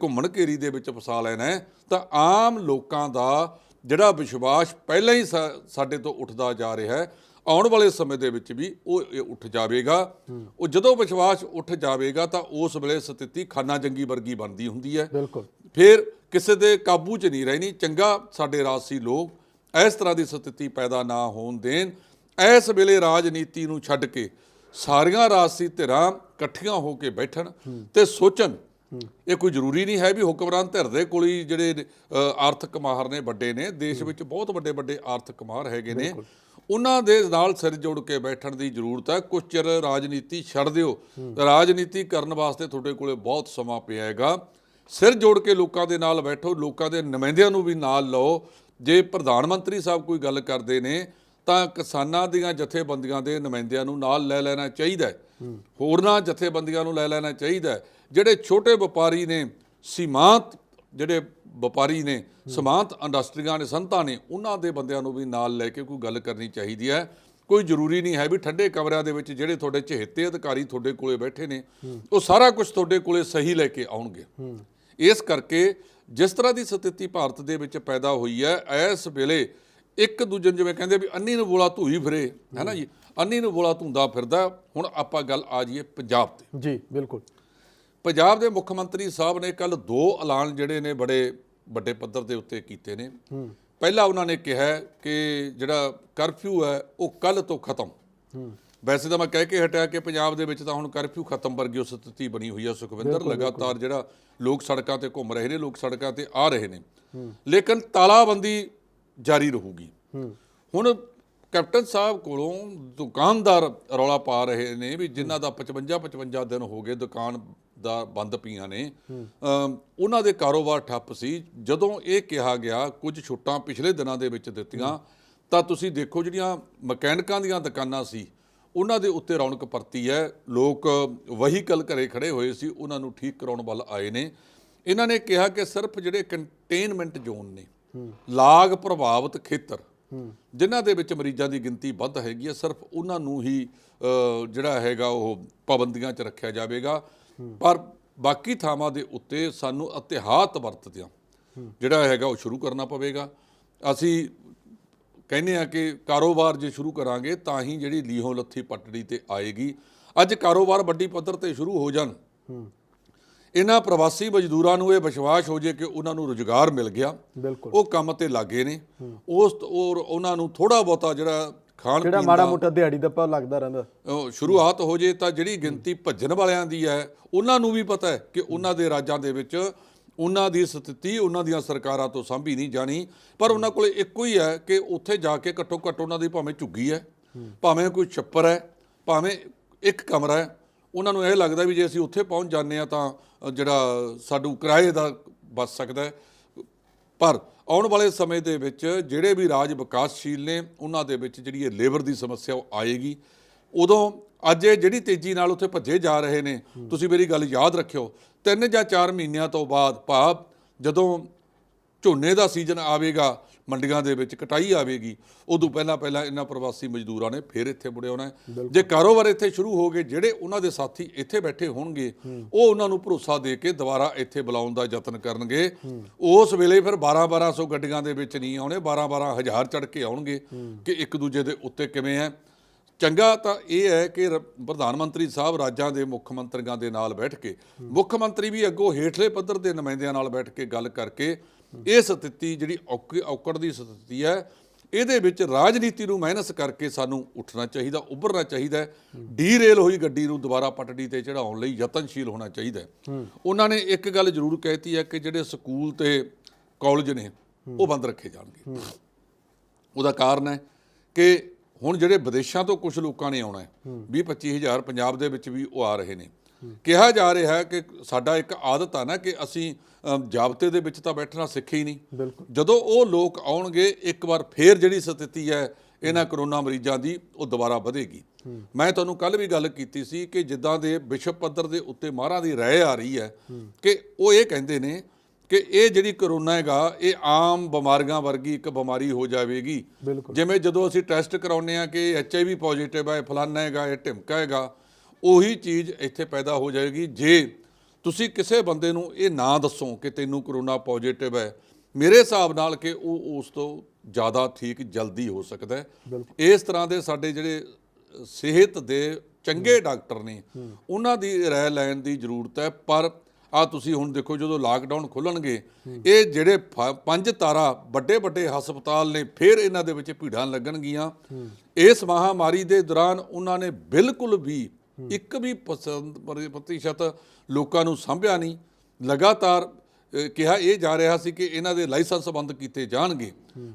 ਘੁੰਮਣ ਘੇਰੀ ਦੇ ਵਿੱਚ ਫਸਾ ਲੈਣਾ ਹੈ, ਤਾਂ ਆਮ ਲੋਕਾਂ ਦਾ ਜਿਹੜਾ ਵਿਸ਼ਵਾਸ ਪਹਿਲਾਂ ਹੀ ਸਾਡੇ ਤੋਂ ਉੱਠਦਾ ਜਾ ਰਿਹਾ ਹੈ, ਆਉਣ ਵਾਲੇ ਸਮੇਂ ਦੇ ਵਿੱਚ ਵੀ ਉਹ ਉੱਠ ਜਾਵੇਗਾ। ਉਹ ਜਦੋਂ ਵਿਸ਼ਵਾਸ ਉੱਠ ਜਾਵੇਗਾ ਤਾਂ ਉਸ ਵੇਲੇ ਸਥਿਤੀ ਖਾਨਾ ਜੰਗੀ ਵਰਗੀ ਬਣਦੀ ਹੁੰਦੀ ਹੈ। ਬਿਲਕੁਲ। ਫਿਰ ਕਿਸੇ ਦੇ ਕਾਬੂ 'ਚ ਨਹੀਂ ਰਹਿਣੀ। ਚੰਗਾ ਸਾਡੇ ਰਾਜਸੀ ਲੋਕ ਇਸ ਤਰ੍ਹਾਂ ਦੀ ਸਥਿਤੀ ਪੈਦਾ ਨਾ ਹੋਣ ਦੇਣ। ਇਸ ਵੇਲੇ ਰਾਜਨੀਤੀ ਨੂੰ ਛੱਡ ਕੇ ਸਾਰੀਆਂ ਰਾਜਸੀ ਧਿਰਾਂ ਇਕੱਠੀਆਂ ਹੋ ਕੇ ਬੈਠਣ ਤੇ ਸੋਚਣ। ਇਹ ਕੋਈ ਜ਼ਰੂਰੀ ਨਹੀਂ ਹੈ ਵੀ ਹੁਕਮਰਾਨ ਧਿਰ ਦੇ ਕੋਲ ਹੀ ਜਿਹੜੇ ਆਰਥਿਕ ਮਾਹਰ ਨੇ, ਵੱਡੇ ਨੇ, ਦੇਸ਼ ਵਿੱਚ ਬਹੁਤ ਵੱਡੇ ਵੱਡੇ ਆਰਥਿਕ ਮਾਹਰ ਹੈਗੇ ਨੇ, ਉਹਨਾਂ ਦੇ ਨਾਲ ਸਿਰ ਜੋੜ ਕੇ ਬੈਠਣ ਦੀ ਜ਼ਰੂਰਤ ਹੈ। ਕੁਝ ਚਿਰ ਰਾਜਨੀਤੀ ਛੱਡ ਦਿਓ, ਰਾਜਨੀਤੀ ਕਰਨ ਵਾਸਤੇ ਤੁਹਾਡੇ ਕੋਲੇ ਬਹੁਤ ਸਮਾਂ ਪਿਆ ਹੈਗਾ। ਸਿਰ ਜੋੜ ਕੇ ਲੋਕਾਂ ਦੇ ਨਾਲ ਬੈਠੋ, ਲੋਕਾਂ ਦੇ ਨੁਮਾਇੰਦਿਆਂ ਨੂੰ ਵੀ ਨਾਲ ਲਓ। ਜੇ ਪ੍ਰਧਾਨ ਮੰਤਰੀ ਸਾਹਿਬ ਕੋਈ ਗੱਲ ਕਰਦੇ ਨੇ ਤਾਂ ਕਿਸਾਨਾਂ ਦੀਆਂ ਜਥੇਬੰਦੀਆਂ ਦੇ ਨੁਮਾਇੰਦਿਆਂ ਨੂੰ ਨਾਲ ਲੈ ਲੈਣਾ ਚਾਹੀਦਾ ਹੈ, ਹੋਰਨਾਂ ਜਥੇਬੰਦੀਆਂ ਨੂੰ ਲੈ ਲੈਣਾ ਚਾਹੀਦਾ ਹੈ। ਜਿਹੜੇ ਛੋਟੇ ਵਪਾਰੀ ਨੇ, ਸੀਮਾਂਤ ਜਿਹੜੇ ਵਪਾਰੀ ਨੇ, ਸੀਮਾਂਤ ਇੰਡਸਟਰੀਆਂ ਨੇ, ਸੰਤਾਂ ਨੇ, ਉਹਨਾਂ ਦੇ ਬੰਦਿਆਂ ਨੂੰ ਵੀ ਨਾਲ ਲੈ ਕੇ ਕੋਈ ਗੱਲ ਕਰਨੀ ਚਾਹੀਦੀ ਹੈ। ਕੋਈ ਜ਼ਰੂਰੀ ਨਹੀਂ ਹੈ ਵੀ ਠੰਡੇ ਕਮਰਿਆਂ ਦੇ ਵਿੱਚ ਜਿਹੜੇ ਤੁਹਾਡੇ ਚਹੇਤੇ ਅਧਿਕਾਰੀ ਤੁਹਾਡੇ ਕੋਲੇ ਬੈਠੇ ਨੇ ਉਹ ਸਾਰਾ ਕੁਝ ਤੁਹਾਡੇ ਕੋਲੇ ਸਹੀ ਲੈ ਕੇ ਆਉਣਗੇ। ਇਸ ਕਰਕੇ ਜਿਸ ਤਰ੍ਹਾਂ ਦੀ ਸਥਿਤੀ ਭਾਰਤ ਦੇ ਵਿੱਚ ਪੈਦਾ ਹੋਈ ਹੈ, ਇਸ ਵੇਲੇ ਇੱਕ ਦੂਜੇ ਨੂੰ, ਜਿਵੇਂ ਕਹਿੰਦੇ ਵੀ ਅੰਨੀ ਨੂੰ ਬੋਲਾ ਧੂਈ ਫਿਰੇ, ਹੈ ਨਾ ਜੀ, ਅੰਨੀ ਨੂੰ ਬੋਲਾ ਧੁੰਦਾ ਫਿਰਦਾ। ਹੁਣ ਆਪਾਂ ਗੱਲ ਆ ਜਾਈਏ ਪੰਜਾਬ ਤੇ। ਜੀ ਬਿਲਕੁਲ। ਪੰਜਾਬ ਦੇ ਮੁੱਖ ਮੰਤਰੀ ਸਾਹਿਬ ਨੇ ਕੱਲ 2 ਐਲਾਨ ਜਿਹੜੇ ਨੇ ਬੜੇ ਵੱਡੇ ਪੱਧਰ ਦੇ ਉੱਤੇ ਕੀਤੇ ਨੇ। ਪਹਿਲਾ ਉਹਨਾਂ ਨੇ ਕਿਹਾ ਕਿ ਜਿਹੜਾ ਕਰਫਿਊ ਹੈ ਉਹ ਕੱਲ ਤੋਂ ਖਤਮ। ਵੈਸੇ ਤਾਂ ਮੈਂ ਕਹਿ ਕੇ ਹਟਿਆ ਕਿ ਪੰਜਾਬ ਦੇ ਵਿੱਚ ਤਾਂ ਹੁਣ ਕਰਫਿਊ ਖਤਮ ਵਰਗੀ ਉਹ ਸਥਿਤੀ ਬਣੀ ਹੋਈ ਹੈ ਸੁਖਵਿੰਦਰ। ਲਗਾਤਾਰ ਜਿਹੜਾ ਲੋਕ ਸੜਕਾਂ ਤੇ ਘੁੰਮ ਰਹੇ ਨੇ, ਲੋਕ ਸੜਕਾਂ ਤੇ ਆ ਰਹੇ ਨੇ, ਲੇਕਿਨ ਤਾਲਾਬੰਦੀ ਜਾਰੀ ਰਹੂਗੀ। ਹੁਣ ਕੈਪਟਨ ਸਾਹਿਬ ਕੋਲੋਂ ਦੁਕਾਨਦਾਰ ਰੌਲਾ ਪਾ ਰਹੇ ਨੇ ਵੀ ਜਿਨ੍ਹਾਂ ਦਾ 55 ਦਿਨ ਹੋ ਗਏ ਦੁਕਾਨ ਦਾ ਬੰਦ ਪਈਆਂ ਨੇ, ਉਹਨਾਂ ਦੇ ਕਾਰੋਬਾਰ ਠੱਪ ਸੀ। ਜਦੋਂ ਇਹ ਕਿਹਾ ਗਿਆ ਕੁਝ ਛੁੱਟਾਂ ਪਿਛਲੇ ਦਿਨਾਂ ਦੇ ਵਿੱਚ ਦਿੱਤੀਆਂ ਤਾਂ ਤੁਸੀਂ ਦੇਖੋ ਜਿਹੜੀਆਂ ਮਕੈਨਿਕਾਂ ਦੀਆਂ ਦੁਕਾਨਾਂ ਸੀ ਉਹਨਾਂ ਦੇ ਉੱਤੇ ਰੌਣਕ ਪਰਤੀ ਹੈ। ਲੋਕ ਵਹੀਕਲ ਘਰੇ ਖੜੇ ਹੋਏ ਸੀ, ਉਹਨਾਂ ਨੂੰ ਠੀਕ ਕਰਾਉਣ ਵੱਲ ਆਏ ਨੇ। ਇਹਨਾਂ ਨੇ ਕਿਹਾ ਕਿ ਸਿਰਫ ਜਿਹੜੇ ਕੰਟੇਨਮੈਂਟ ਜ਼ੋਨ ਨੇ, ਲਾਗ ਪ੍ਰਭਾਵਿਤ ਖੇਤਰ ਜਿਨ੍ਹਾਂ ਦੇ ਵਿੱਚ ਮਰੀਜ਼ਾਂ ਦੀ ਗਿਣਤੀ ਵੱਧ ਹੈਗੀ ਹੈ, ਸਿਰਫ ਉਹਨਾਂ ਨੂੰ ਹੀ ਜਿਹੜਾ ਹੈਗਾ ਉਹ ਪਾਬੰਦੀਆਂ 'ਚ ਰੱਖਿਆ ਜਾਵੇਗਾ। ਪਰ ਬਾਕੀ ਥਾਵਾਂ ਦੇ ਉੱਤੇ ਸਾਨੂੰ ਅਤਿਹਾਤ ਵਰਤਦਿਆਂ ਜਿਹੜਾ ਹੈਗਾ ਉਹ ਸ਼ੁਰੂ ਕਰਨਾ ਪਵੇਗਾ। ਅਸੀਂ ਕਹਿੰਦੇ ਆ ਕਿ ਕਾਰੋਬਾਰ ਜੇ ਸ਼ੁਰੂ ਕਰਾਂਗੇ ਤਾਂ ਹੀ ਜਿਹੜੀ ਲੀਹੋਂ ਲੱਥੀ ਪਟੜੀ ਤੇ ਆਏਗੀ। ਅੱਜ ਕਾਰੋਬਾਰ ਵੱਡੀ ਪੱਧਰ ਤੇ ਸ਼ੁਰੂ ਹੋ ਜਾਣ, ਇਹਨਾਂ ਪ੍ਰਵਾਸੀ ਮਜ਼ਦੂਰਾਂ ਨੂੰ ਇਹ ਵਿਸ਼ਵਾਸ ਹੋ ਜੇ ਕਿ ਉਹਨਾਂ ਨੂੰ ਰੁਜ਼ਗਾਰ ਮਿਲ ਗਿਆ, ਉਹ ਕੰਮ ਤੇ ਲੱਗੇ ਨੇ, ਉਹਨਾਂ ਨੂੰ ਥੋੜਾ ਬਹੁਤਾ ਜਿਹੜਾ ਖਾਣ ਜਿਹੜਾ ਮਾੜਾ ਮੋਟਾ ਦਿਹਾੜੀ ਦੱਪਾ ਲੱਗਦਾ ਰਹਿੰਦਾ ਸ਼ੁਰੂਆਤ ਹੋ ਜੇ ਤਾਂ ਜਿਹੜੀ ਗਿਣਤੀ ਭੱਜਣ ਵਾਲਿਆਂ ਦੀ ਹੈ ਉਹਨਾਂ ਨੂੰ ਵੀ ਪਤਾ ਹੈ ਕਿ ਉਹਨਾਂ ਦੇ ਰਾਜਾਂ ਦੇ ਵਿੱਚ ਉਹਨਾਂ ਦੀ ਸਥਿਤੀ ਉਹਨਾਂ ਦੀਆਂ ਸਰਕਾਰਾਂ ਤੋਂ ਸਾਂਭੀ ਨਹੀਂ ਜਾਣੀ। ਪਰ ਉਹਨਾਂ ਕੋਲ ਇੱਕੋ ਹੀ ਹੈ ਕਿ ਉੱਥੇ ਜਾ ਕੇ ਘੱਟੋ ਘੱਟ ਉਹਨਾਂ ਦੀ ਭਾਵੇਂ ਝੁੱਗੀ ਹੈ, ਭਾਵੇਂ ਕੋਈ ਛੱਪਰ ਹੈ, ਭਾਵੇਂ ਇੱਕ ਕਮਰਾ ਹੈ, ਉਹਨਾਂ ਨੂੰ ਇਹ ਲੱਗਦਾ ਵੀ ਜੇ ਅਸੀਂ ਉੱਥੇ ਪਹੁੰਚ ਜਾਂਦੇ ਹਾਂ ਤਾਂ ਜਿਹੜਾ ਸਾਨੂੰ ਕਿਰਾਏ ਦਾ ਬਚ ਸਕਦਾ ਹੈ। ਪਰ ਆਉਣ ਵਾਲੇ ਸਮੇਂ ਦੇ ਵਿੱਚ ਜਿਹੜੇ ਵੀ ਰਾਜ ਵਿਕਾਸਸ਼ੀਲ ਨੇ ਉਹਨਾਂ ਦੇ ਵਿੱਚ ਜਿਹੜੀ ਇਹ ਲੇਬਰ ਦੀ ਸਮੱਸਿਆ ਉਹ ਆਏਗੀ। ਉਦੋਂ ਅੱਜ ਇਹ ਜਿਹੜੀ ਤੇਜ਼ੀ ਨਾਲ ਉੱਥੇ ਭੱਜੇ ਜਾ ਰਹੇ ਨੇ, ਤੁਸੀਂ ਮੇਰੀ ਗੱਲ ਯਾਦ ਰੱਖਿਓ, 3 ਜਾਂ 4 ਮਹੀਨਿਆਂ ਤੋਂ ਬਾਅਦ, ਭਾਵ ਜਦੋਂ ਝੋਨੇ ਦਾ ਸੀਜ਼ਨ ਆਵੇਗਾ, ਮੰਡੀਆਂ ਦੇ ਵਿੱਚ ਕਟਾਈ ਆਵੇਗੀ, ਉਦੋਂ ਪਹਿਲਾਂ ਇਹਨਾਂ ਪ੍ਰਵਾਸੀ ਮਜ਼ਦੂਰਾਂ ਨੇ ਫਿਰ ਇੱਥੇ ਮੁੜੇ ਆਉਣਾ। ਜੇ ਕਾਰੋਬਾਰ ਇੱਥੇ ਸ਼ੁਰੂ ਹੋ ਗਏ, ਜਿਹੜੇ ਉਹਨਾਂ ਦੇ ਸਾਥੀ ਇੱਥੇ ਬੈਠੇ ਹੋਣਗੇ ਉਹ ਉਹਨਾਂ ਨੂੰ ਭਰੋਸਾ ਦੇ ਕੇ ਦੁਬਾਰਾ ਇੱਥੇ ਬੁਲਾਉਣ ਦਾ ਯਤਨ ਕਰਨਗੇ। ਉਸ ਵੇਲੇ ਫਿਰ 1200 ਗੱਡੀਆਂ ਦੇ ਵਿੱਚ ਨਹੀਂ ਆਉਣੇ, 12,000 ਚੜ੍ਹ ਕੇ ਆਉਣਗੇ ਕਿ ਇੱਕ ਦੂਜੇ ਦੇ ਉੱਤੇ ਕਿਵੇਂ ਹੈ। ਚੰਗਾ ਤਾਂ ਇਹ ਹੈ ਕਿ ਪ੍ਰਧਾਨ ਮੰਤਰੀ ਸਾਹਿਬ ਰਾਜਾਂ ਦੇ ਮੁੱਖ ਮੰਤਰੀਆਂ ਦੇ ਨਾਲ ਬੈਠ ਕੇ, ਮੁੱਖ ਮੰਤਰੀ ਵੀ ਅੱਗੋਂ ਹੇਠਲੇ ਪੱਧਰ ਦੇ ਨੁਮਾਇੰਦਿਆਂ ਨਾਲ ਬੈਠ ਕੇ ਗੱਲ ਕਰਕੇ ਇਹ ਸਥਿਤੀ ਜਿਹੜੀ ਔਕੜ ਦੀ ਸਥਿਤੀ ਹੈ ਇਹਦੇ ਵਿੱਚ ਰਾਜਨੀਤੀ ਨੂੰ ਮਾਈਨਸ ਕਰਕੇ ਸਾਨੂੰ ਉੱਠਣਾ ਚਾਹੀਦਾ, ਉੱਭਰਨਾ ਚਾਹੀਦਾ। ਡੀਰੇਲ ਹੋਈ ਗੱਡੀ ਨੂੰ ਦੁਬਾਰਾ ਪਟੜੀ ਤੇ ਚੜਾਉਣ ਲਈ ਯਤਨਸ਼ੀਲ ਹੋਣਾ ਚਾਹੀਦਾ। ਉਹਨਾਂ ਨੇ ਇੱਕ ਗੱਲ ਜ਼ਰੂਰ ਕਹਿਤੀ ਹੈ ਕਿ ਜਿਹੜੇ ਸਕੂਲ ਤੇ ਕਾਲਜ ਨੇ ਉਹ ਬੰਦ ਰੱਖੇ ਜਾਣਗੇ। ਉਹਦਾ ਕਾਰਨ ਹੈ ਕਿ ਹੁਣ ਜਿਹੜੇ ਵਿਦੇਸ਼ਾਂ ਤੋਂ ਕੁਝ ਲੋਕਾਂ ਨੇ ਆਉਣਾ ਹੈ, 20-25 ਹਜ਼ਾਰ ਪੰਜਾਬ ਦੇ ਵਿੱਚ ਵੀ ਉਹ ਆ ਰਹੇ ਨੇ। ਕਿਹਾ ਜਾ ਰਿਹਾ ਹੈ ਕਿ ਸਾਡਾ ਇੱਕ ਆਦਤ ਆ ਨਾ ਕਿ ਅਸੀਂ ਜਾਬਤੇ ਦੇ ਵਿੱਚ ਤਾਂ ਬੈਠਣਾ ਸਿੱਖੇ ਹੀ ਨਹੀਂ। ਜਦੋਂ ਉਹ ਲੋਕ ਆਉਣਗੇ ਇੱਕ ਵਾਰ ਫੇਰ ਜਿਹੜੀ ਸਥਿਤੀ ਹੈ ਇਹਨਾਂ ਕਰੋਨਾ ਮਰੀਜ਼ਾਂ ਦੀ ਉਹ ਦੁਬਾਰਾ ਵਧੇਗੀ। ਮੈਂ ਤੁਹਾਨੂੰ ਕੱਲ ਵੀ ਗੱਲ ਕੀਤੀ ਸੀ ਕਿ ਜਿੱਦਾਂ ਦੇ ਵਿਸ਼ਵ ਪੱਧਰ ਦੇ ਉੱਤੇ ਮਾਹਰਾਂ ਦੀ ਰਾਏ ਆ ਰਹੀ ਹੈ ਕਿ ਉਹ ਇਹ ਕਹਿੰਦੇ ਨੇ ਕਿ ਇਹ ਜਿਹੜੀ ਕਰੋਨਾ ਹੈਗਾ ਇਹ ਆਮ ਬਿਮਾਰੀਆਂ ਵਰਗੀ ਇੱਕ ਬਿਮਾਰੀ ਹੋ ਜਾਵੇਗੀ। ਜਿਵੇਂ ਜਦੋਂ ਅਸੀਂ ਟੈਸਟ ਕਰਾਉਂਦੇ ਹਾਂ ਕਿ HIV ਪੋਜ਼ਿਟਿਵ ਹੈ, ਫਲਾਨਾ ਹੈਗਾ, ਇਹ ਢਿਮਕਾ ਹੈਗਾ, ਉਹੀ ਚੀਜ਼ ਇੱਥੇ ਪੈਦਾ ਹੋ ਜਾਏਗੀ। ਜੇ ਤੁਸੀਂ ਕਿਸੇ ਬੰਦੇ ਨੂੰ ਇਹ ਨਾ ਦੱਸੋ ਕਿ ਤੈਨੂੰ ਕਰੋਨਾ ਪੋਜ਼ਿਟਿਵ ਹੈ, ਮੇਰੇ ਹਿਸਾਬ ਨਾਲ ਕਿ ਉਹ ਉਸ ਤੋਂ ਜ਼ਿਆਦਾ ਠੀਕ ਜਲਦੀ ਹੋ ਸਕਦਾ ਹੈ। ਇਸ ਤਰ੍ਹਾਂ ਦੇ ਸਾਡੇ ਜਿਹੜੇ ਸਿਹਤ ਦੇ ਚੰਗੇ ਡਾਕਟਰ ਨੇ ਉਹਨਾਂ ਦੀ ਰਾਏ ਲੈਣ ਦੀ ਜ਼ਰੂਰਤ ਹੈ। ਪਰ ਆ ਤੁਸੀਂ ਹੁਣ ਦੇਖੋ ਜਦੋਂ ਲਾਕਡਾਊਨ ਖੁੱਲਣਗੇ ਇਹ ਜਿਹੜੇ 5 ਤਾਰਾ ਵੱਡੇ ਵੱਡੇ ਹਸਪਤਾਲ ਨੇ ਫਿਰ ਇਹਨਾਂ ਦੇ ਵਿੱਚ ਭੀੜਾਂ ਲੱਗਣਗੀਆਂ। ਇਸ ਮਹਾਮਾਰੀ ਦੇ ਦੌਰਾਨ ਉਹਨਾਂ ਨੇ ਬਿਲਕੁਲ ਵੀ ਇੱਕ ਵੀ ਪ੍ਰਤੀਸ਼ਤ ਲੋਕਾਂ ਨੂੰ ਸਾਂਭਿਆ ਨਹੀਂ। ਲਗਾਤਾਰ ਕਿਹਾ ਇਹ ਜਾ ਰਿਹਾ ਸੀ ਕਿ ਇਹਨਾਂ ਦੇ ਲਾਇਸੈਂਸ ਬੰਦ ਕੀਤੇ ਜਾਣਗੇ।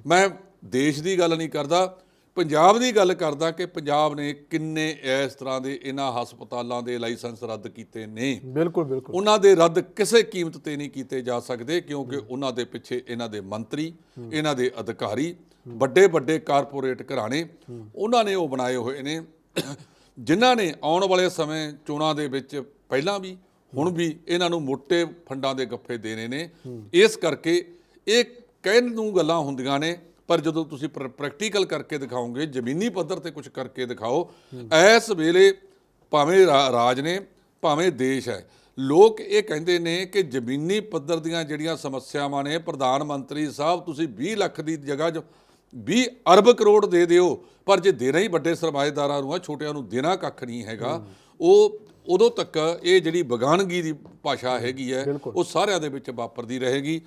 ਮੈਂ ਦੇਸ਼ ਦੀ ਗੱਲ ਨਹੀਂ ਕਰਦਾ, ਪੰਜਾਬ ਦੀ ਗੱਲ ਕਰਦਾ ਕਿ ਪੰਜਾਬ ਨੇ ਕਿੰਨੇ ਇਸ ਤਰ੍ਹਾਂ ਦੇ ਇਹਨਾਂ ਹਸਪਤਾਲਾਂ ਦੇ ਲਾਇਸੈਂਸ ਰੱਦ ਕੀਤੇ ਨੇ। ਬਿਲਕੁਲ ਬਿਲਕੁਲ ਉਹਨਾਂ ਦੇ ਰੱਦ ਕਿਸੇ ਕੀਮਤ ਤੇ ਨਹੀਂ ਕੀਤੇ ਜਾ ਸਕਦੇ, ਕਿਉਂਕਿ ਉਹਨਾਂ ਦੇ ਪਿੱਛੇ ਇਹਨਾਂ ਦੇ ਮੰਤਰੀ, ਇਹਨਾਂ ਦੇ ਅਧਿਕਾਰੀ, ਵੱਡੇ ਵੱਡੇ ਕਾਰਪੋਰੇਟ ਘਰਾਣੇ ਉਹਨਾਂ ਨੇ ਉਹ ਬਣਾਏ ਹੋਏ ਨੇ, ਜਿਨ੍ਹਾਂ ਨੇ ਆਉਣ ਵਾਲੇ ਸਮੇਂ ਚੋਣਾਂ ਦੇ ਵਿੱਚ ਪਹਿਲਾਂ ਵੀ ਹੁਣ ਵੀ ਇਹਨਾਂ ਨੂੰ ਮੋਟੇ ਫੰਡਾਂ ਦੇ ਗੱਫੇ ਦੇਣੇ ਨੇ। ਇਸ ਕਰਕੇ ਇਹ ਕਹਿਣ ਨੂੰ ਗੱਲਾਂ ਹੁੰਦੀਆਂ ਨੇ, ਪਰ ਜਦੋਂ ਤੁਸੀਂ ਪ੍ਰੈਕਟੀਕਲ ਕਰਕੇ ਦਿਖਾਓਗੇ, ਜ਼ਮੀਨੀ ਪੱਧਰ ਤੇ ਕੁਝ ਕਰਕੇ ਦਿਖਾਓ। ਇਸ ਵੇਲੇ ਭਾਵੇਂ ਰਾਜ ਨੇ ਭਾਵੇਂ ਦੇਸ਼ ਹੈ, ਲੋਕ ਇਹ ਕਹਿੰਦੇ ਨੇ ਕਿ ਜ਼ਮੀਨੀ ਪੱਧਰ ਦੀਆਂ ਜਿਹੜੀਆਂ ਸਮੱਸਿਆਵਾਂ ਨੇ, ਪ੍ਰਧਾਨ ਮੰਤਰੀ ਸਾਹਿਬ ਤੁਸੀਂ 20 ਲੱਖ ਦੀ ਜਗ੍ਹਾ 'ਚ 20 ਅਰਬ ਕਰੋੜ ਦੇ ਦਿਓ, ਪਰ ਜੇ ਦੇਣਾ ਹੀ ਵੱਡੇ ਸਰਮਾਏਦਾਰਾਂ ਨੂੰ ਆ, ਛੋਟਿਆਂ ਨੂੰ ਦੇਣਾ ਕੱਖ ਨਹੀਂ ਹੈਗਾ। ਉਹ ਉਦੋਂ ਤੱਕ ਇਹ ਜਿਹੜੀ ਬਗਾਨਗੀ ਦੀ ਭਾਸ਼ਾ ਹੈਗੀ ਹੈ ਉਹ ਸਾਰਿਆਂ ਦੇ ਵਿੱਚ ਵਾਪਰਦੀ ਰਹੇਗੀ।